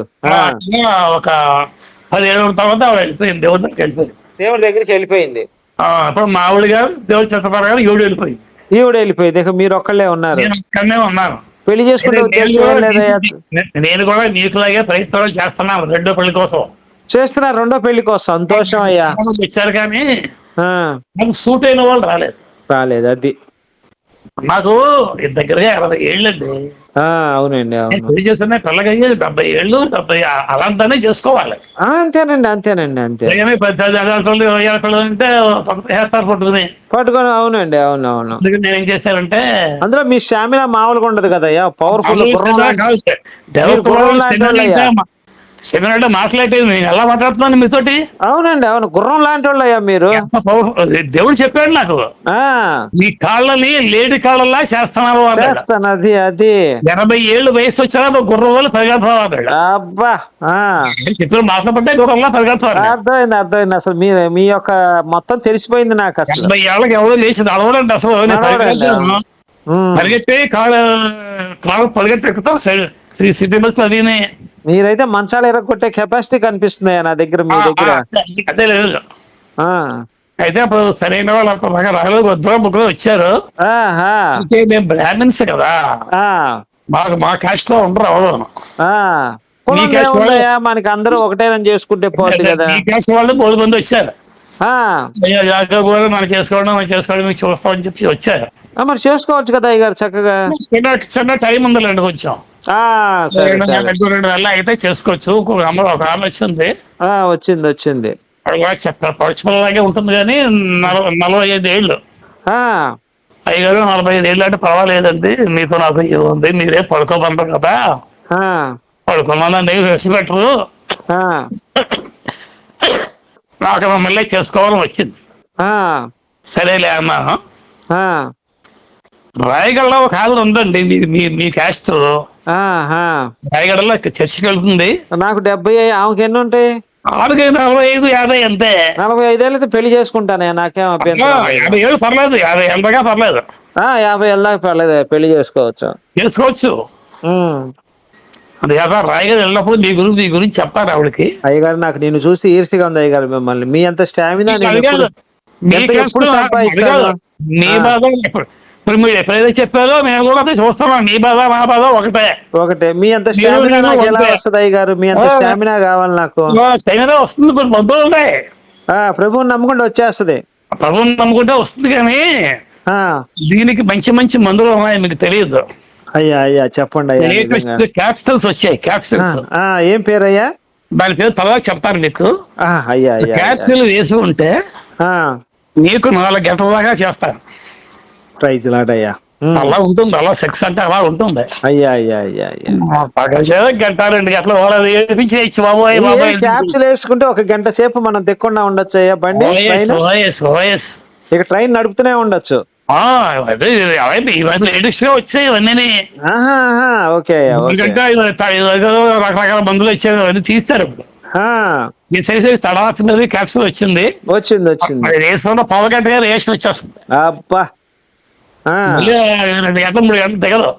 ఒక 10 ఏళ్ళ తర్వాత ఆవిడ వెళ్ళిపోయింది, దేవుడి దగ్గరికి వెళ్ళిపోయింది. దేవుడి దగ్గరికి వెళ్ళిపోయింది. అప్పుడు మా ఆవిడ గారు దేవుడి చిత్తపర గారు ఈవిడ వెళ్ళిపోయింది. ఈవిడ వెళ్ళిపోయింది. ఇక మీరు ఒక్కళ్ళే ఉన్నారు. ఇక్కడనే ఉన్నాను. పెళ్లి చేసుకుంటే నేను కూడా మీకులాగే ప్రయత్నాలు చేస్తున్నాను. 2వ పెళ్లి కోసం చేస్తున్నారు. 2వ పెళ్లి కోసం. సంతోషం అయ్యా. ఇచ్చారు కానీ సూట్ అయిన వాళ్ళు రాలేదు. అది నాకు దగ్గరగా 60 ఏళ్ళండి. అవునండి, అవును. పెళ్లి చేసుకునే పిల్లకి 70 ఏళ్ళు, 70 అలాంటినే చేసుకోవాలి. అంతేనండి, అంతేనండి, అంతే. అంటే వేస్తారు పట్టుకొని, అవునండి, అవును, అవును. అందుకని నేను ఏం చేశానంటే అందులో మీ స్టామినా మామూలుగా ఉండదు కదయ్యా, పవర్ఫుల్ గుర్రం లాంటి, మీరు గుర్రం లాంటి వాళ్ళయ్యా. సెమినార్ అంటే మాట్లాడేది నేను ఎలా మాట్లాడుతున్నాను మీతోటి. అవునండి, అవును, గుర్రం లాంటి వాళ్ళయ్యా మీరు. దేవుడు చెప్పాడు నాకు, నీ కాళ్ళని లేడి కాళ్ళలా చేస్తున్నావు అన్నాడు. చేస్తాను, అది అది 80 ఏళ్ళు వయసు వచ్చినా నువ్వు గుర్రం వల్ల పరిగెడతావు అన్నాడు. అబ్బా. చెప్పిన మాట్లాడబట్టే గుర్రంలా పరిగెడతావు. అర్థమైంది, అర్థమైంది. అసలు మీ యొక్క మొత్తం తెలిసిపోయింది నాకు అసలు. 80 ఏళ్ళకి ఎవరో లేచి నడవడండి అసలు. నేను పరిగెత్తాను, పరిగెత్తి కాళ్ళు పరిగెత్తి ఎక్కుతాం సిటీ బస్ అదినే. మీరైతే మంచాలు ఎరగొట్టే కెపాసిటీ కనిపిస్తున్నాయా నా దగ్గర, మీ దగ్గర. అదే లేదు. అయితే అప్పుడు సరైన వాళ్ళు అప్పుడు రాలేదు, వద్దురా ముగ్గురు వచ్చారు. మేము బ్రాహ్మిన్స్ కదా, మా కాస్ట్ లో ఉండరు ఎవరు. మనకి అందరూ ఒకటేనని చేసుకుంటే పోద్ది కదా. మీ కాస్ట్ వాళ్ళు 3 మంది వచ్చారు. మనం చేసుకోవడం మీకు చూస్తామని చెప్పి వచ్చారు. మరి చేసుకోవచ్చు కదా అయ్యగారు చక్కగా. చిన్న టైం ఉందండి కొంచెం. 2 నెలలు అయితే చేసుకోవచ్చు. ఒక ఆమె వచ్చింది. వచ్చింది. పచ్చిపిల్లలాగే ఉంటుంది కానీ 45 ఏళ్ళు. అయ్యగారు 45 ఏళ్ళు అంటే పర్వాలేదండి, మీతో నాకు ఉంది, మీరే పడుకోమంటారు కదా, పడుకోమన్నా రెస్ట్ పెట్టరు, నాకు మళ్ళీ చేసుకోవాలని వచ్చింది. సరేలే అన్నాను. రాయగడలో ఒక ఆవిడ ఉందండి, మీ క్యాస్ట్. రాయగడలో చర్చికి వెళ్తుంది. నాకు 70, ఆమెకి ఎన్ని ఉంటాయి? 45, 50 అంతే. 45 ఏళ్ళైతే పెళ్లి చేసుకుంటానే, నాకేం అభ్యంతరం. 50 ఏళ్ళు పర్లేదు, 50 ఏళ్ళ దాకా పర్లేదు. 50 ఏళ్ళ దాకా పర్లేదు, పెళ్లి చేసుకోవచ్చు. అది కదా రాయగడ వెళ్ళినప్పుడు మీ గురించి చెప్పారు ఆవిడకి. అయ్యగారు నాకు నేను చూసి ఈర్ష్యగా ఉంది అయ్యగారు మిమ్మల్ని. మీ అంత స్టామినా ఎప్పుడు సంపాదించాను. మీ బాధ ఇప్పుడు మీరు ఎప్పుడైతే చెప్పారో మేము కూడా చూస్తున్నాం. మీ బాధ మా బాధ ఒకటే. మీ అంత స్టామినా నాకు ఎలా వస్తుంది అయ్యగారు? మీ అంత స్టామినా కావాలి నాకు. స్టామినా వస్తుంది, కొన్ని మందులు ఉంటాయి. ప్రభువుని నమ్ముకుంటే వచ్చేస్తుంది. ప్రభువుని నమ్ముకుంటే వస్తుంది, కానీ దీనికి మంచి మంచి మందులు ఉన్నాయి, మీకు తెలియదు. అయ్యా చెప్పండి అయ్యా. క్యాప్సిల్స్ వచ్చాయి, క్యాప్సిల్స్. ఏం పేరు అయ్యా? దాని పేరు తర్వాత చెప్తాను మీకు. క్యాప్సిల్ వేసి ఉంటే నీకు 4 గంటల దాకా చేస్తాను. రైతులాడయ్యా అలా ఉంటుంది, అలా సెక్స్ అంటే అలా ఉంటుంది. అయ్యా గంట 2 గంటలు ఏడిపించేయచ్చు బాబోయ్. క్యాప్సిల్ వేసుకుంటే 1 గంట సేపు మనం తెక్కకుండా ఉండొచ్చు అయ్యా బండి. ఇక ట్రైన్ నడుపుతూనే ఉండొచ్చు. లేడీస్ గా వచ్చాయి ఇవన్నీ. రకరకాల మందులు వచ్చాయి, అవన్నీ తీస్తారు ఇప్పుడు. తడాతున్నది క్యాప్సిల్ వచ్చింది. వేసుకున్న 1/2 గంటగా రేషన్ వచ్చేస్తుంది. అబ్బా 2 గంటలు 3 గంటలు దిగదు.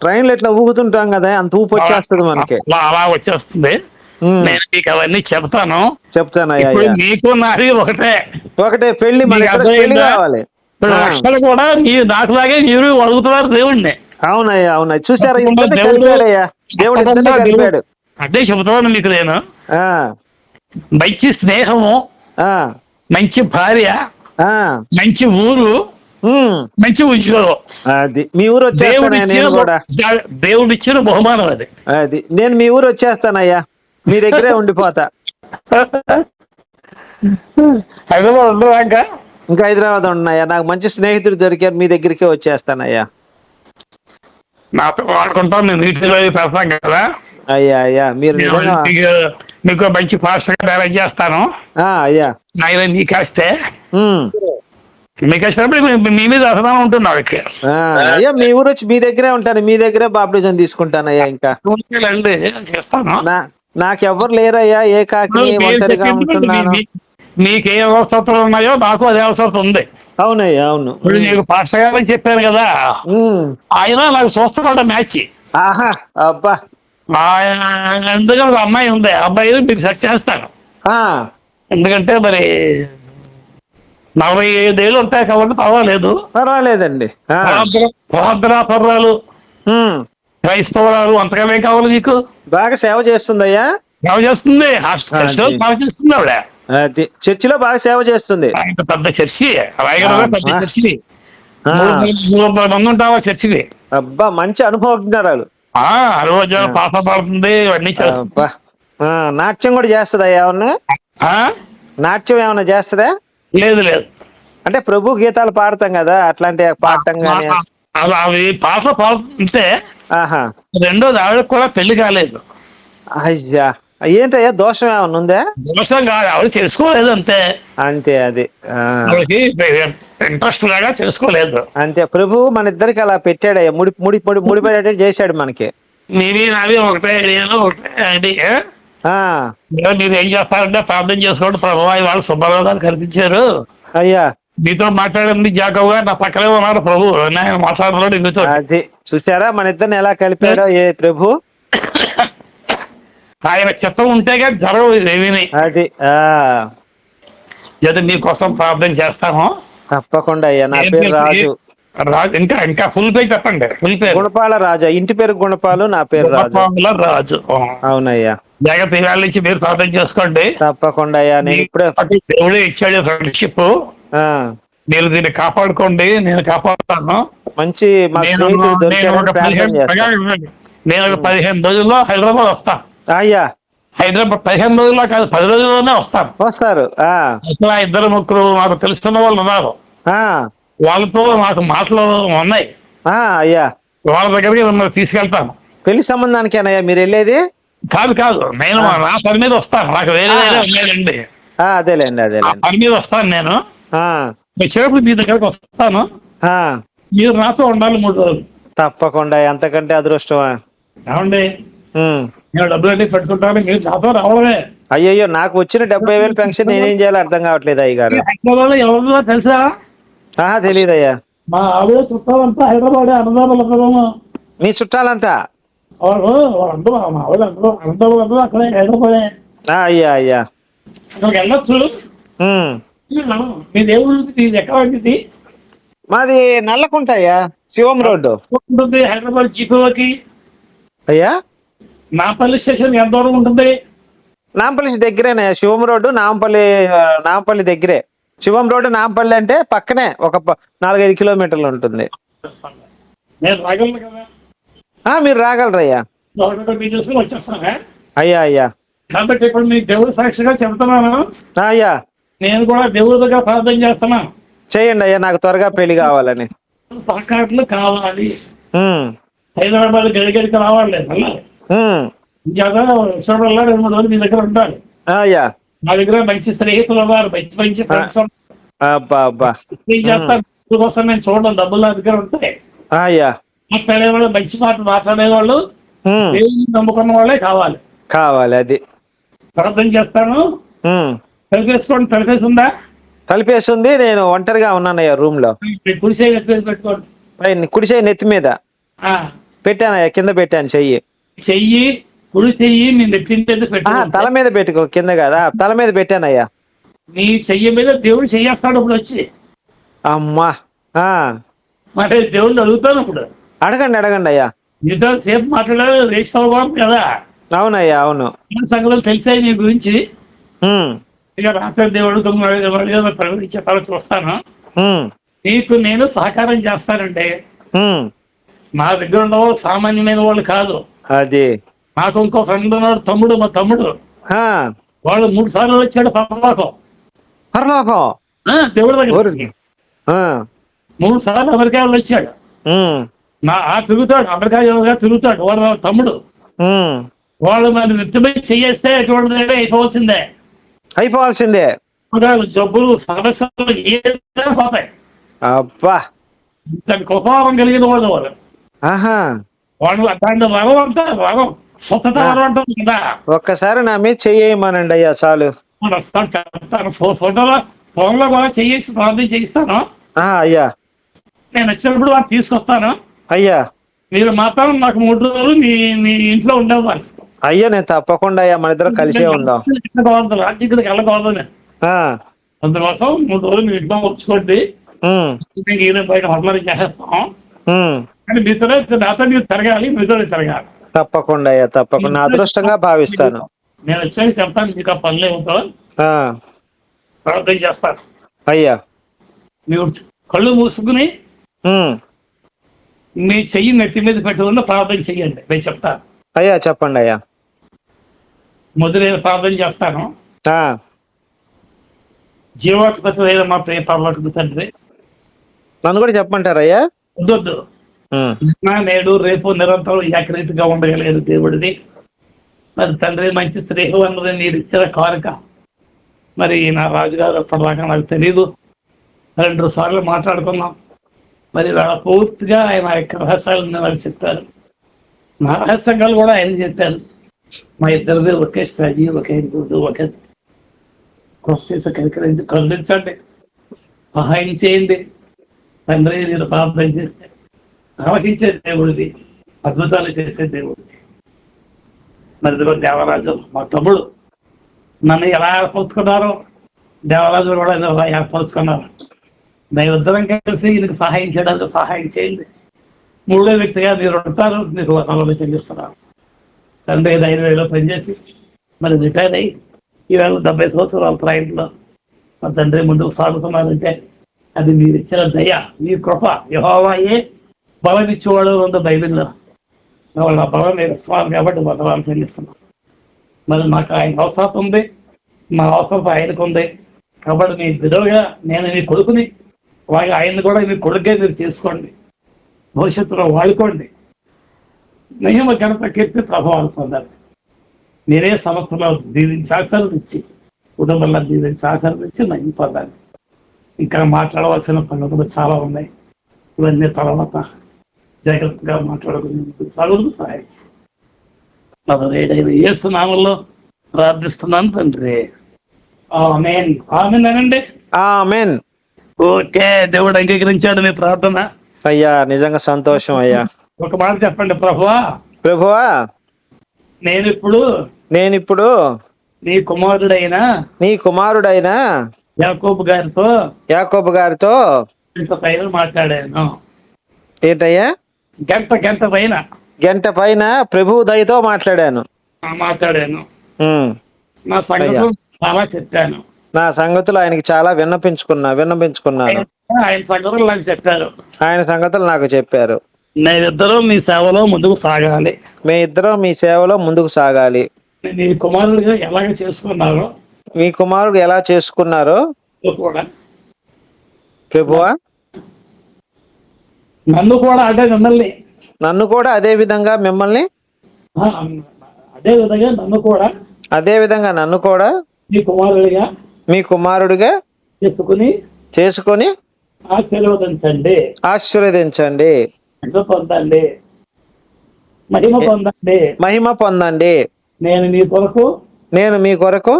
ట్రైన్లు ఇట్లా ఊగుతుంటాం కదా, అంత ఊపి వచ్చేస్తుంది మనకి. అలా వచ్చేస్తుంది. నేను మీకు అవన్నీ చెప్తాను. మీకు నాది ఒకటే పెళ్లి కావాలి. లక్షలు కూడా నాకు లాగే మీరు అడుగుతున్నారు దేవుడిని. అవునయ్యా, చూసారా, దేవుడు. అదే చెబుతాను మీకు నేను. మంచి స్నేహము, మంచి భార్య, మంచి ఊరు, మంచి ఉద్యోగం. అది మీ ఊరు దేవుడు ఇచ్చిన బహుమానం అది. నేను మీ ఊరు వచ్చేస్తానయ్యా, మీ దగ్గరే ఉండిపోతా. హైదరాబాద్ ఉండదా? ఇంకా హైదరాబాద్ ఉన్నాయా? నాకు మంచి స్నేహితుడు దొరికారు, మీ దగ్గరికే వచ్చేస్తానయ్యా. నాతో వాడుకుంటాం, నేను నీటిలో పెడతాం కదా. అయ్యా మీరు మీకు మంచి పాస్టర్ అరేంజ్ చేస్తాను. ఆయన నీకేస్తే మీ మీద అసమానం ఉంటుంది. అయ్యా మీ ఊరు వచ్చి మీ దగ్గరే ఉంటాను, మీ దగ్గరే బాప్టిజం తీసుకుంటానయ్యా. ఇంకా చేస్తాను. నాకెవ్వరు లేరయ్యా, ఏకాకి ఒంటరిగా ఉంటున్నాను. మీకు ఏ అవసరతలు ఉన్నాయో నాకు అదే అవసరం ఉంది. అవునయ్యా, అవును. ఇప్పుడు నీకు పాస్టర్ గారు చెప్పాను కదా, ఆయన నాకు చూస్తున్నాడు మ్యాచ్. అబ్బా, ఎందుకంటే ఒక అమ్మాయి ఉంది, ఆ అబ్బాయి మీకు సెట్ చేస్తాను. ఎందుకంటే మరి 45 ఏళ్ళు ఉంటాయి కాబట్టి పర్వాలేదండి. పర్రాలు క్రైస్తవురాలు అంతగానే కావాలి మీకు. బాగా సేవ చేస్తుందయ్యా. సేవ చేస్తుంది, బాగా చేస్తుంది ఆవిడ. చర్చిలో బాగా సేవ చేస్తుంది. పెద్ద చర్చి, రాయగడ పెద్ద చర్చి. ఆ. 300 మంది ఉంటావా చర్చికి. అబ్బా మంచి అనుభవజ్ఞరాలు. ఆ రోజు పాట పాడుతుంది, ఇవన్నీ చేస్తుంది. అబ్బా ఆ, నాట్యం కూడా చేస్తుందా ఏమన్నా? ఆ? నాట్యం ఏమన్నా చేస్తుందా? లేదు లేదు. అంటే ప్రభు గీతాలు పాడతాం కదా, అట్లాంటి పాడటం గానీ. అవి పాటలు పాడుతుంటే ఆహా. రెండోది ఆవిడకి కూడా పెళ్లి కాలేదు. అయ్యా, ఏంటయ్యా దోషం ఏమన్నా ఉందా? దోషం కాదు, ఆవిడ చేసుకోలేదు అంతే. అంతే అది. ఆ. ఆవిడకి ఇంట్రెస్ట్ లాగా చేసుకోలేదు. అంతే, ప్రభు మన ఇద్దరికి అలా పెట్టాడయ్యా, ముడి ముడి ముడి ముడిపడేటట్టు చేశాడు మనకి. నీవి నావి ఒకటే ఐడియాలో ఒకటే ఐడియా. ఆ. మీరు ఏం చేస్తారంటే ప్రార్థన చేసుకోండి, ప్రభువా ఇవాళ సుబ్బారావు గారు కనిపించారు, అయ్యా మీతో మాట్లాడింది జాకబ్ గారు, నా పక్కనే ఉన్నాడు ప్రభు, నేను మాట్లాడుతున్నాడు మీతో. అది చూసారా మన ఇద్దరిని ఎలా కలిపాడో ఏ ప్రభు. ఆయన చిత్తం ఉంటేగా జరగవు ఏమీ. అది. ఆ లేదా మీకోసం ప్రార్థన చేస్తాము. తప్పకుండా అయ్యా. నా పేరు రాజు. రాజు ఇంకా ఇంకా ఫుల్ పేరు చెప్పండి. ఫుల్ పేరు గుణపాల రాజా. ఇంటి పేరు గుణపాలు, నా పేరు రాజు. గుణపాల రాజు. అవునయ్యా. జాగ్రత్త ఇవాళ నుంచి మీరు ప్రార్థన చేసుకోండి. తప్పకుండా అయ్యా. నేను ఇప్పుడే దేవుడే ఇచ్చాడు ఫ్రెండ్షిప్, ఆ, మీరు దీన్ని కాపాడుకోండి, నేను కాపాడుతాను. మంచి మా స్నేహితుడు దొరికాడని ప్రార్థన చేస్తాను. నేను ఒక 15 రోజుల్లో హైదరాబాద్ వస్తాను. అయ్యా హైదరాబాద్ 15 రోజుల్లో కాదు, 10 రోజుల్లోనే వస్తాను. వస్తారు. ఆ అసలు ఆ ఇద్దరు ముగ్గురు మాకు తెలుస్తున్న వాళ్ళు ఉన్నారు, ఆ వాళ్ళతో మాకు మాటలు ఉన్నాయి. ఆ అయ్యా, వాళ్ళ దగ్గరికి మిమ్మల్ని తీసుకెళ్తాను. పెళ్లి సంబంధానికేనయ్యా మీరు వెళ్ళేది? కాదు కాదు, నేను నా పని మీద వస్తాను, నాకు వేరే వేరే ఉండేదండి. అదేలేండి ఆ అదేలేండి. పని మీద వస్తాను నేను. ఆ వచ్చేటప్పుడు మీ దగ్గరకు వస్తాను, ఆ మీరు నాతో ఉండాలి 3 రోజులు. తప్పకుండా. ఎంతకంటే అదృష్టమా. ఏమండి, ఉమ్. నేను డబ్బులు అన్నీ పెట్టుకుంటాను, మీరు నాతో రావడమే. అయ్యయ్యో, నాకు వచ్చిన 70,000 పెన్షన్ నేనేం చేయాలో అర్థం కావట్లేదు అయ్య గారు. హైదరాబాద్ ఎవరిదో తెలుసా? తెలీదయ్యా. మా ఆవిడ చుట్టాలంతా హైదరాబాద్, అన్నదానం. మీ చుట్టాలంతా? వాళ్ళందరూ మా ఆవిడ అందరూ అన్నదానం అక్కడే హైదరాబాదే. అయ్యా అయ్యా. అక్కడికి వెళ్ళొచ్చు. ఉమ్. మీ దేవుడు ఇది ఎక్కడ ఉంటుంది? మాది నల్లకుంటయ్యా, శివం రోడ్డు ఉంటుంది. హైదరాబాద్ జీకోకి అయ్యా. నాంపల్లి స్టేషన్ ఎంత దూరం ఉంటుంది? నాంపల్లి దగ్గరేనయ్యా, శివం రోడ్డు నాంపల్లి దగ్గరే. శివం రోడ్డు నాంపల్లి అంటే పక్కనే, ఒక 4-5 కిలోమీటర్లు ఉంటుంది. నేను రాగలను కదా? మీరు రాగలరయ్యా. మీ చూసుకుని వచ్చేస్తానా? అయ్యా అయ్యా. కాబట్టి ఇప్పుడు మీ దేవుడు సాక్షిగా చెప్తున్నాను, అయ్యా నేను కూడా దేవుడి దగ్గర ప్రార్థన చేస్తున్నాను. చేయండి అయ్యా, నాకు త్వరగా పెళ్లి కావాలని. సహకారులు కావాలి. ఉమ్. హైదరాబాద్ గడిగడికి రావాలి. మళ్ళీ ఉమ్. ఇంకా వచ్చినప్పుడల్లా 2-3 రోజులు మీ దగ్గర ఉండాలి. అయ్యా. మా దగ్గర మంచి స్నేహితులు ఉన్నారు, మంచి మంచి ఫ్రెండ్స్ అబ్బా అబ్బా. ఏం చేస్తారు కోసం నేను చూడడం, డబ్బులు నా దగ్గర ఉంటాయి. అయ్యా. మాట్లాడేవాళ్ళు, మంచి మాట మాట్లాడేవాళ్ళు, ఉమ్. దేవుని నమ్ముకున్న వాళ్ళే కావాలి. కావాలి. అది. ప్రార్థన చేస్తాను. ఉమ్. తలిపేసుకోండి. తలిపేసి ఉందా? తలిపేసి ఉంది. నేను ఒంటరిగా ఉన్నానయ్యా రూమ్ లో. కుడిసే పెట్టుకోండి. కుడి చెయ్యి నెత్తి మీద పెట్టానయ్యా, కింద పెట్టాను చెయ్యి. చెయ్యి, కుడి చెయ్యి మీ నెత్తి మీద పెట్టు. తల మీద పెట్టుకో, కింద కదా, తల మీద పెట్టానయ్యా. నీ చెయ్యి మీద దేవుడు చెయ్యేస్తాడు ఇప్పుడు వచ్చి. అమ్మా. మరి దేవుడిని అడుగుతాను ఇప్పుడు. అడగండి అడగండి అయ్యా. మీతో సేపు మాట్లాడాలి, రేస్తావు కదా. అవునయ్యా అవును. సంగతులు తెలిసాయి నీ గురించి. ఉమ్. ఇక రాత్రి దేవుడు ప్రకటించే తల చూస్తాను. ఉమ్. నీకు నేను సహకారం చేస్తానండి. ఉమ్. నా దగ్గర ఉన్న వాళ్ళు సామాన్యమైన వాళ్ళు కాదు. అది. నాకు ఇంకో ఫ్రెండ్ ఉన్నాడు, తమ్ముడు. మా తమ్ముడు వాడు 3 సార్లు వచ్చాడు పరలోకం. దేవుడి దగ్గర 3 సార్లు అమెరికా వాళ్ళు వచ్చాడు. తిరుగుతాడు, అమెరికా తిరుగుతాడు. వాడు నా తమ్ముడు. వాళ్ళు మరి నెత్తిమై చేస్తే ఎటువంటి అయిపోవాల్సిందే. జబ్బులు, సమస్యలు ఏదైనా పోతాయి. అబ్బా. దానికి ఉపహారం కలిగిన వాళ్ళు వాళ్ళు. వాళ్ళు దాని వరం అంతా వరం, స్వతత వరం అంటారు కదా. ఒక్కసారి నా మీద చెయ్యమనండి అయ్యా చాలు. చెప్తాను. ఫోన్లో కూడా చెయ్యేసి ప్రార్థన చేయిస్తాను. అయ్యా. నేను వచ్చినప్పుడు వాళ్ళు తీసుకొస్తాను. అయ్యా. మీరు మాత్రం నాకు 3 రోజులు మీ ఇంట్లో ఉండేవాళ్ళు. అయ్యా నేను తప్పకుండా అయ్యా, మన ఇద్దరం కలిసే ఉందాం. రాజ్యకి వెళ్ళకూడదు నేను. అందుకోసం 3 రోజులు మీ ఇంట్లో వచ్చుకోండి. బయట హోటల్ చేసేస్తాం. కానీ మీతోనే నాతో మీరు తిరగాలి, మీతో తిరగాలి. తప్పకుండా అయ్యా, తప్పకుండా. అదృష్టంగా భావిస్తాను. నేను వచ్చాక చెప్తాను మీకు ఆ పనులు ఏమిటో. ప్రార్థన చేస్తాను. అయ్యా. మీరు కళ్ళు మూసుకుని మీ చెయ్యి నెత్తి మీద పెట్టుకుని ప్రార్థన చెయ్యండి, నేను చెప్తాను. అయ్యా చెప్పండి అయ్యా. మొదలు నేను ప్రార్థన చేస్తాను. జీవాధిపతి అయిన మా ప్రియ పరలోకపు తండ్రి, నన్ను కూడా చెప్పమంటారయ్యా? వద్దొద్దు. నేడు రేపు నిరంతరం ఏకరీతిగా ఉండగలిగిన దేవుడిది. మరి తండ్రి మంచి స్నేహం అన్నది మీరు ఇచ్చిన కానుక. మరి నా రాజుగారు అప్పటిదాకా నాకు తెలీదు. 2 సార్లు మాట్లాడుకున్నాం. మరి వాళ్ళ పూర్తిగా ఆయన యొక్క రహస్యాలను నాకు చెప్తారు. నా రహస్యంగాలు కూడా ఆయన చెప్పారు. మా ఇద్దరిది ఒకే స్ట్రాటజీ, ఒకే ఒకే క్వశ్చన్స్ కల్పించండి, సహాయం చేయండి తండ్రి. నేను ప్రార్థన చేస్తే ఆలోచించే దేవుడిది, అద్భుతాలు చేసే దేవుడిది. మరి దేవరాజు మా తమ్ముడు నన్ను ఎలా ఏర్పరుచుకున్నారో దేవరాజు కూడా ఎలా ఏర్పరుచుకున్నారు. మేమిద్దరం కలిసి ఈయనకు సహాయం చేయడానికి సహాయం చేయండి. 3వ వ్యక్తిగా మీరు ఉంటారు, మీకు వందనాలు చెల్లిస్తున్నారు తండ్రి. 5,000 పనిచేసి మరి రిటైర్ అయ్యి ఈవేళ 70 సంవత్సరాల ట్రైన్లో మా తండ్రి ముందుకు సాగుతున్నారంటే అది మీరు ఇచ్చిన దయ, మీ కృప. యెహోవాయే బలం ఇచ్చేవాడు ఉంది బైబిల్లో. వాళ్ళ బలం నేను ఇస్తున్నాను కాబట్టి వందనాలు చెల్లిస్తున్నాను. మరి నాకు ఆయన అవసరం ఉంది, నా అవసరం ఆయనకు ఉంది. కాబట్టి మీ విధవుగా నేను మీ కొడుకుని, అలాగే ఆయన్ని కూడా మీ కొడుకుగా మీరు చేసుకోండి, భవిష్యత్తులో వాడుకోండి. మహిమ ఘనత కీర్తి ప్రభావాలు పొందాలి. మీరే సంస్థలో దీవించి ఆకర్షించి, కుటుంబంలో దీవించి ఆకర్షించి మహిమ పొందాలి. ఇంకా మాట్లాడవలసిన పనులు చాలా ఉన్నాయి. ఇవన్నీ తర్వాత జాగ్రత్తగా మాట్లాడుకుని సాగుకు సహాయం. యేసు నామములో ప్రార్థిస్తున్నాను తండ్రి. ఆమేన్. ఆమేన్ అనండి. ఆమేన్. ఓకే, దేవుడు అంగీకరించాడు మీ ప్రార్థన. అయ్యా నిజంగా సంతోషం అయ్యా. ఒక మాట చెప్పండి. ప్రభువా నేనిప్పుడు నీ కుమారుడైన యాకోబు గారితో ఇంత పైన మాట్లాడాను. ఏంటయ్యా? గంట పైన ప్రభువు దయతో మాట్లాడాను. నా సంగతులు చాలా చెప్పాను. నా సంగతులు ఆయనకి చాలా విన్నపించుకున్నాను. ఆయన సంగతులు నాకు చెప్పారు. ఆయన సంగతులు నాకు చెప్పారు. మేమిద్దరం మీ సేవలో ముందుకు సాగాలి. మీ కుమారుడుగా ఎలాగ చేసుకున్నారో, మీ కుమారుడు ఎలా చేసుకున్నారో కూడా ప్రభువా నన్ను కూడా అదే విధంగా మిమ్మల్ని అదే విధంగా నన్ను కూడా మీ కుమారుడిగా చేసుకొని ఆశీర్వదించండి. మహిమ పొందండి. నేను మీ కొరకు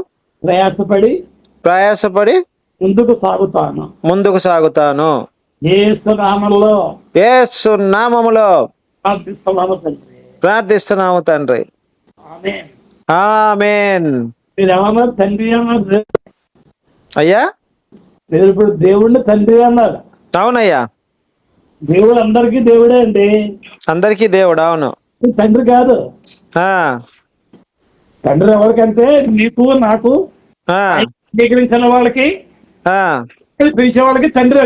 ప్రయాసపడి ముందుకు సాగుతాను. యేసు నామములో ప్రార్థిస్తున్నాము తండ్రి. ఆమేన్. తండ్రి అన్నారు అయ్యా. మీరు ఇప్పుడు దేవుడిని తండ్రి అన్నారు. అవునయ్యా. దేవుడు అందరికీ దేవుడే అండి. అందరికీ దేవుడు. అవును. తండ్రి కాదు. తండ్రి ఎవరికంటే నీకు నాకు స్వీకరించిన వాళ్ళకి పిలిచే వాళ్ళకి తండ్రి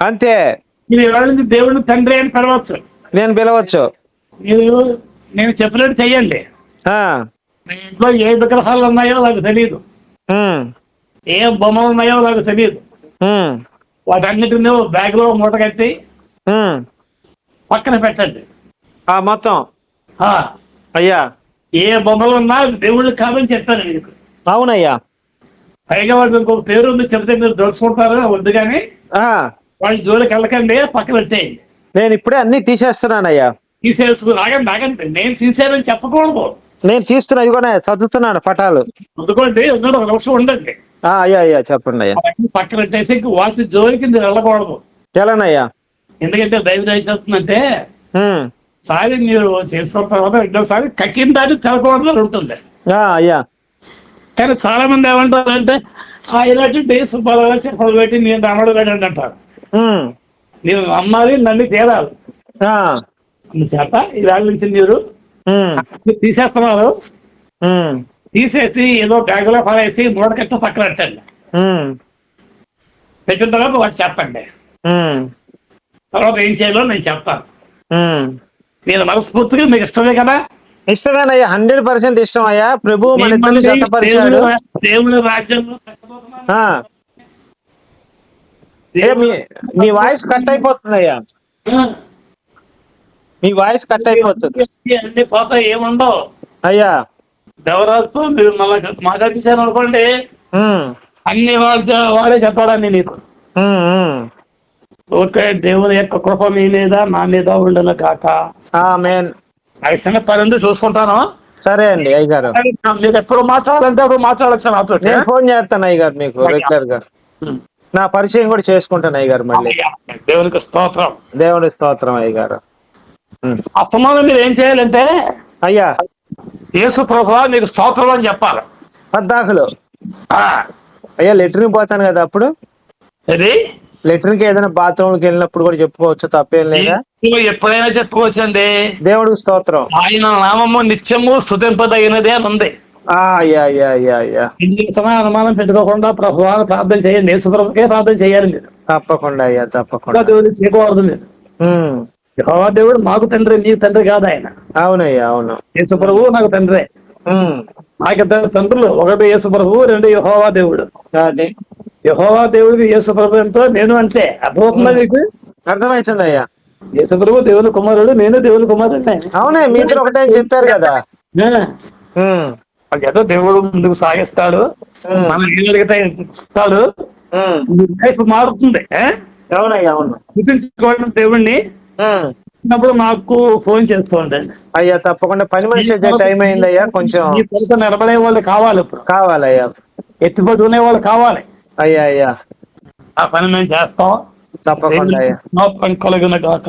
అంతే. మీరు దేవుడిని తండ్రి అని పిలవచ్చు. నేను చెప్పినట్టు చెయ్యండి. మీ ఇంట్లో ఏ విగ్రహాలు ఉన్నాయో నాకు తెలియదు, ఏ బొమ్మలు ఉన్నాయో నాకు తెలియదు. వాటన్నిటిని బ్యాగ్ లో మూట కట్టి పక్కన పెట్టండి మొత్తం. అయ్యా ఏ బొమ్మలు ఉన్నా దేవుళ్ళు కాదని చెప్పాను మీకు. అవునయ్యా. పైగా వాడు ఇంకొక పేరు ఉంది చెప్తే మీరు దొరుకుంటారు, వద్దు కానీ వాళ్ళ జోలికి వెళ్ళకండి, పక్కన పెట్టేయండి. నేను ఇప్పుడే అన్ని తీసేస్తున్నానయ్యా. ఆగండి. నేను తీసేయాలని చెప్పకూడదు. నేను తీస్తున్నా, ఇదిగోనే చదువుతున్నాను పటాలు. అందుకోండి, ఒక నిమిషం ఉండండి. అయ్యా చెప్పండి అయ్యా. పక్కన పెట్టేసి వాటి జోలికి మీరు వెళ్ళకూడదు. ఎలానయ్యా? ఎందుకంటే దైవ దయచేస్తుందంటే సారి మీరు చేస్తున్న తర్వాత రెండోసారి కక్కిన దాన్ని తెలకూడదు ఉంటుంది. అయ్యా. కానీ చాలా మంది ఏమంటారంటే ఇలాంటి డేస్ చెప్పలు పెట్టి నేను నమ్మడు పెట్టండి అంటారు. నేను నమ్మాలి, నన్ను తేలాలి. అందుచేత ఇవాళ నుంచి మీరు తీసేస్తున్నారు. తీసేసి ఏదో బ్యాగులో పడేసి మూడ కట్ట పక్కన పెట్టండి. పెట్టిన తర్వాత వాటి చెప్పండి. తర్వాత ఏం చేయాలో నేను చెప్తాను. ఉమ్. నేను మనస్ఫూర్తిగా మీకు ఇష్టమే కదా. ఇష్టమేనయ్యా, 100% ఇష్టం అయ్యా. ప్రభు మన ఇద్దరిని మిమ్మల్ని జతపరిచాడు. దేవుని రాజ్యంలో పెట్టబోతున్నాను. ఆ. మీ వాయిస్ కట్ అయిపోతుందయ్యా, మీ వాయిస్ కట్ అయిపోతుంది అన్ని పోతాయి, ఏముండవు అయ్యా. దేవరాజుతో మీరు మాట్లాడించారు అనుకోండి, అన్ని వాడే చెప్పాడని నీకు. ఓకే, దేవుని యొక్క కృప మీ మీద నా మీద ఉండను కాక. చిన్న పని చూసుకుంటాను. సరే అండి అయ్యగారు, మీరు ఎప్పుడు మాట్లాడాలంటే అప్పుడు మాట్లాడచ్చు నాతో. నేను ఫోన్ చేస్తాను అయ్యగారు మీకు రెగ్యులర్ గా. నా పరిచయం కూడా చేసుకుంటాను అయ్యగారు మళ్ళీ. దేవునికి స్తోత్రం. దేవుని స్తోత్రం అయ్యగారు. అస్తమానం మీరు ఏం చేయాలంటే, అయ్యా యేసు ప్రభువా మీకు స్తోత్రం అని చెప్పాలి. పద్దాకులు అయ్యా. లెటర్కి పోతాను కదా అప్పుడు, అది లెటర్కి ఏదైనా బాత్రూమ్కి వెళ్ళినప్పుడు కూడా చెప్పుకోవచ్చు, తప్పేం లేదా? ఎప్పుడైనా చెప్పుకోవచ్చండి. దేవుడికి స్తోత్రం. ఆయన నామము నిత్యము స్తుతింపదగినదే అని ఉంది. అయ్యా అయ్యా అయ్యా అయ్యా. అనుమానం పెట్టుకోకుండా ప్రభువాన్ని ప్రార్థన చేయండి. యేసు ప్రభుకే ప్రార్థన చేయాలి మీరు. తప్పకుండా అయ్యా, తప్పకుండా. దేవుడిని చేయకూడదు మీరు. యెహోవా దేవుడు మాకు తండ్రి, నీకు తండ్రి కాదు ఆయన. అవునయ్యా, అవును. యేసు ప్రభువు నాకు తండ్రే. నాకిద్దరు తండ్రులు, ఒకటి యేసు ప్రభువు, రెండు యెహోవా దేవుడు. యెహోవా దేవుడికి యేసు ప్రభు ఎంతో, నేను అంతే. అర్థమవుతుందా మీకు? అర్థమవుతుంది అయ్యా. యేసు ప్రభు దేవుని కుమారుడు, నేను దేవుని కుమారుడు. అవునే, మీ ఇద్దరు ఒకటే చెప్పారు కదా. ఏదో దేవుడు ముందుకు సాగిస్తాడు, మనం ఏం అడిగితే ఇస్తాడు, లైఫ్ మారుతుంది. అవునయ్యా, అవును. గుర్తుంచుకోవడం దేవుణ్ణి అప్పుడు నాకు ఫోన్ చేస్తూ ఉండండి అయ్యా. తప్పకుండా. పని మనిషి వచ్చే టైం అయిందయ్యా, కొంచెం నిలబడే వాళ్ళు కావాలి, ఇప్పుడు కావాలయ్యా, ఎత్తిపట్టుకునే వాళ్ళు కావాలి అయ్యా. అయ్యా, ఆ పని మేము చేస్తాం. తప్పకుండా అయ్యా. కలిగిన కాక.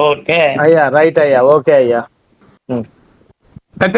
ఓకే అయ్యా, రైట్ అయ్యా, ఓకే అయ్యా. తగ్గ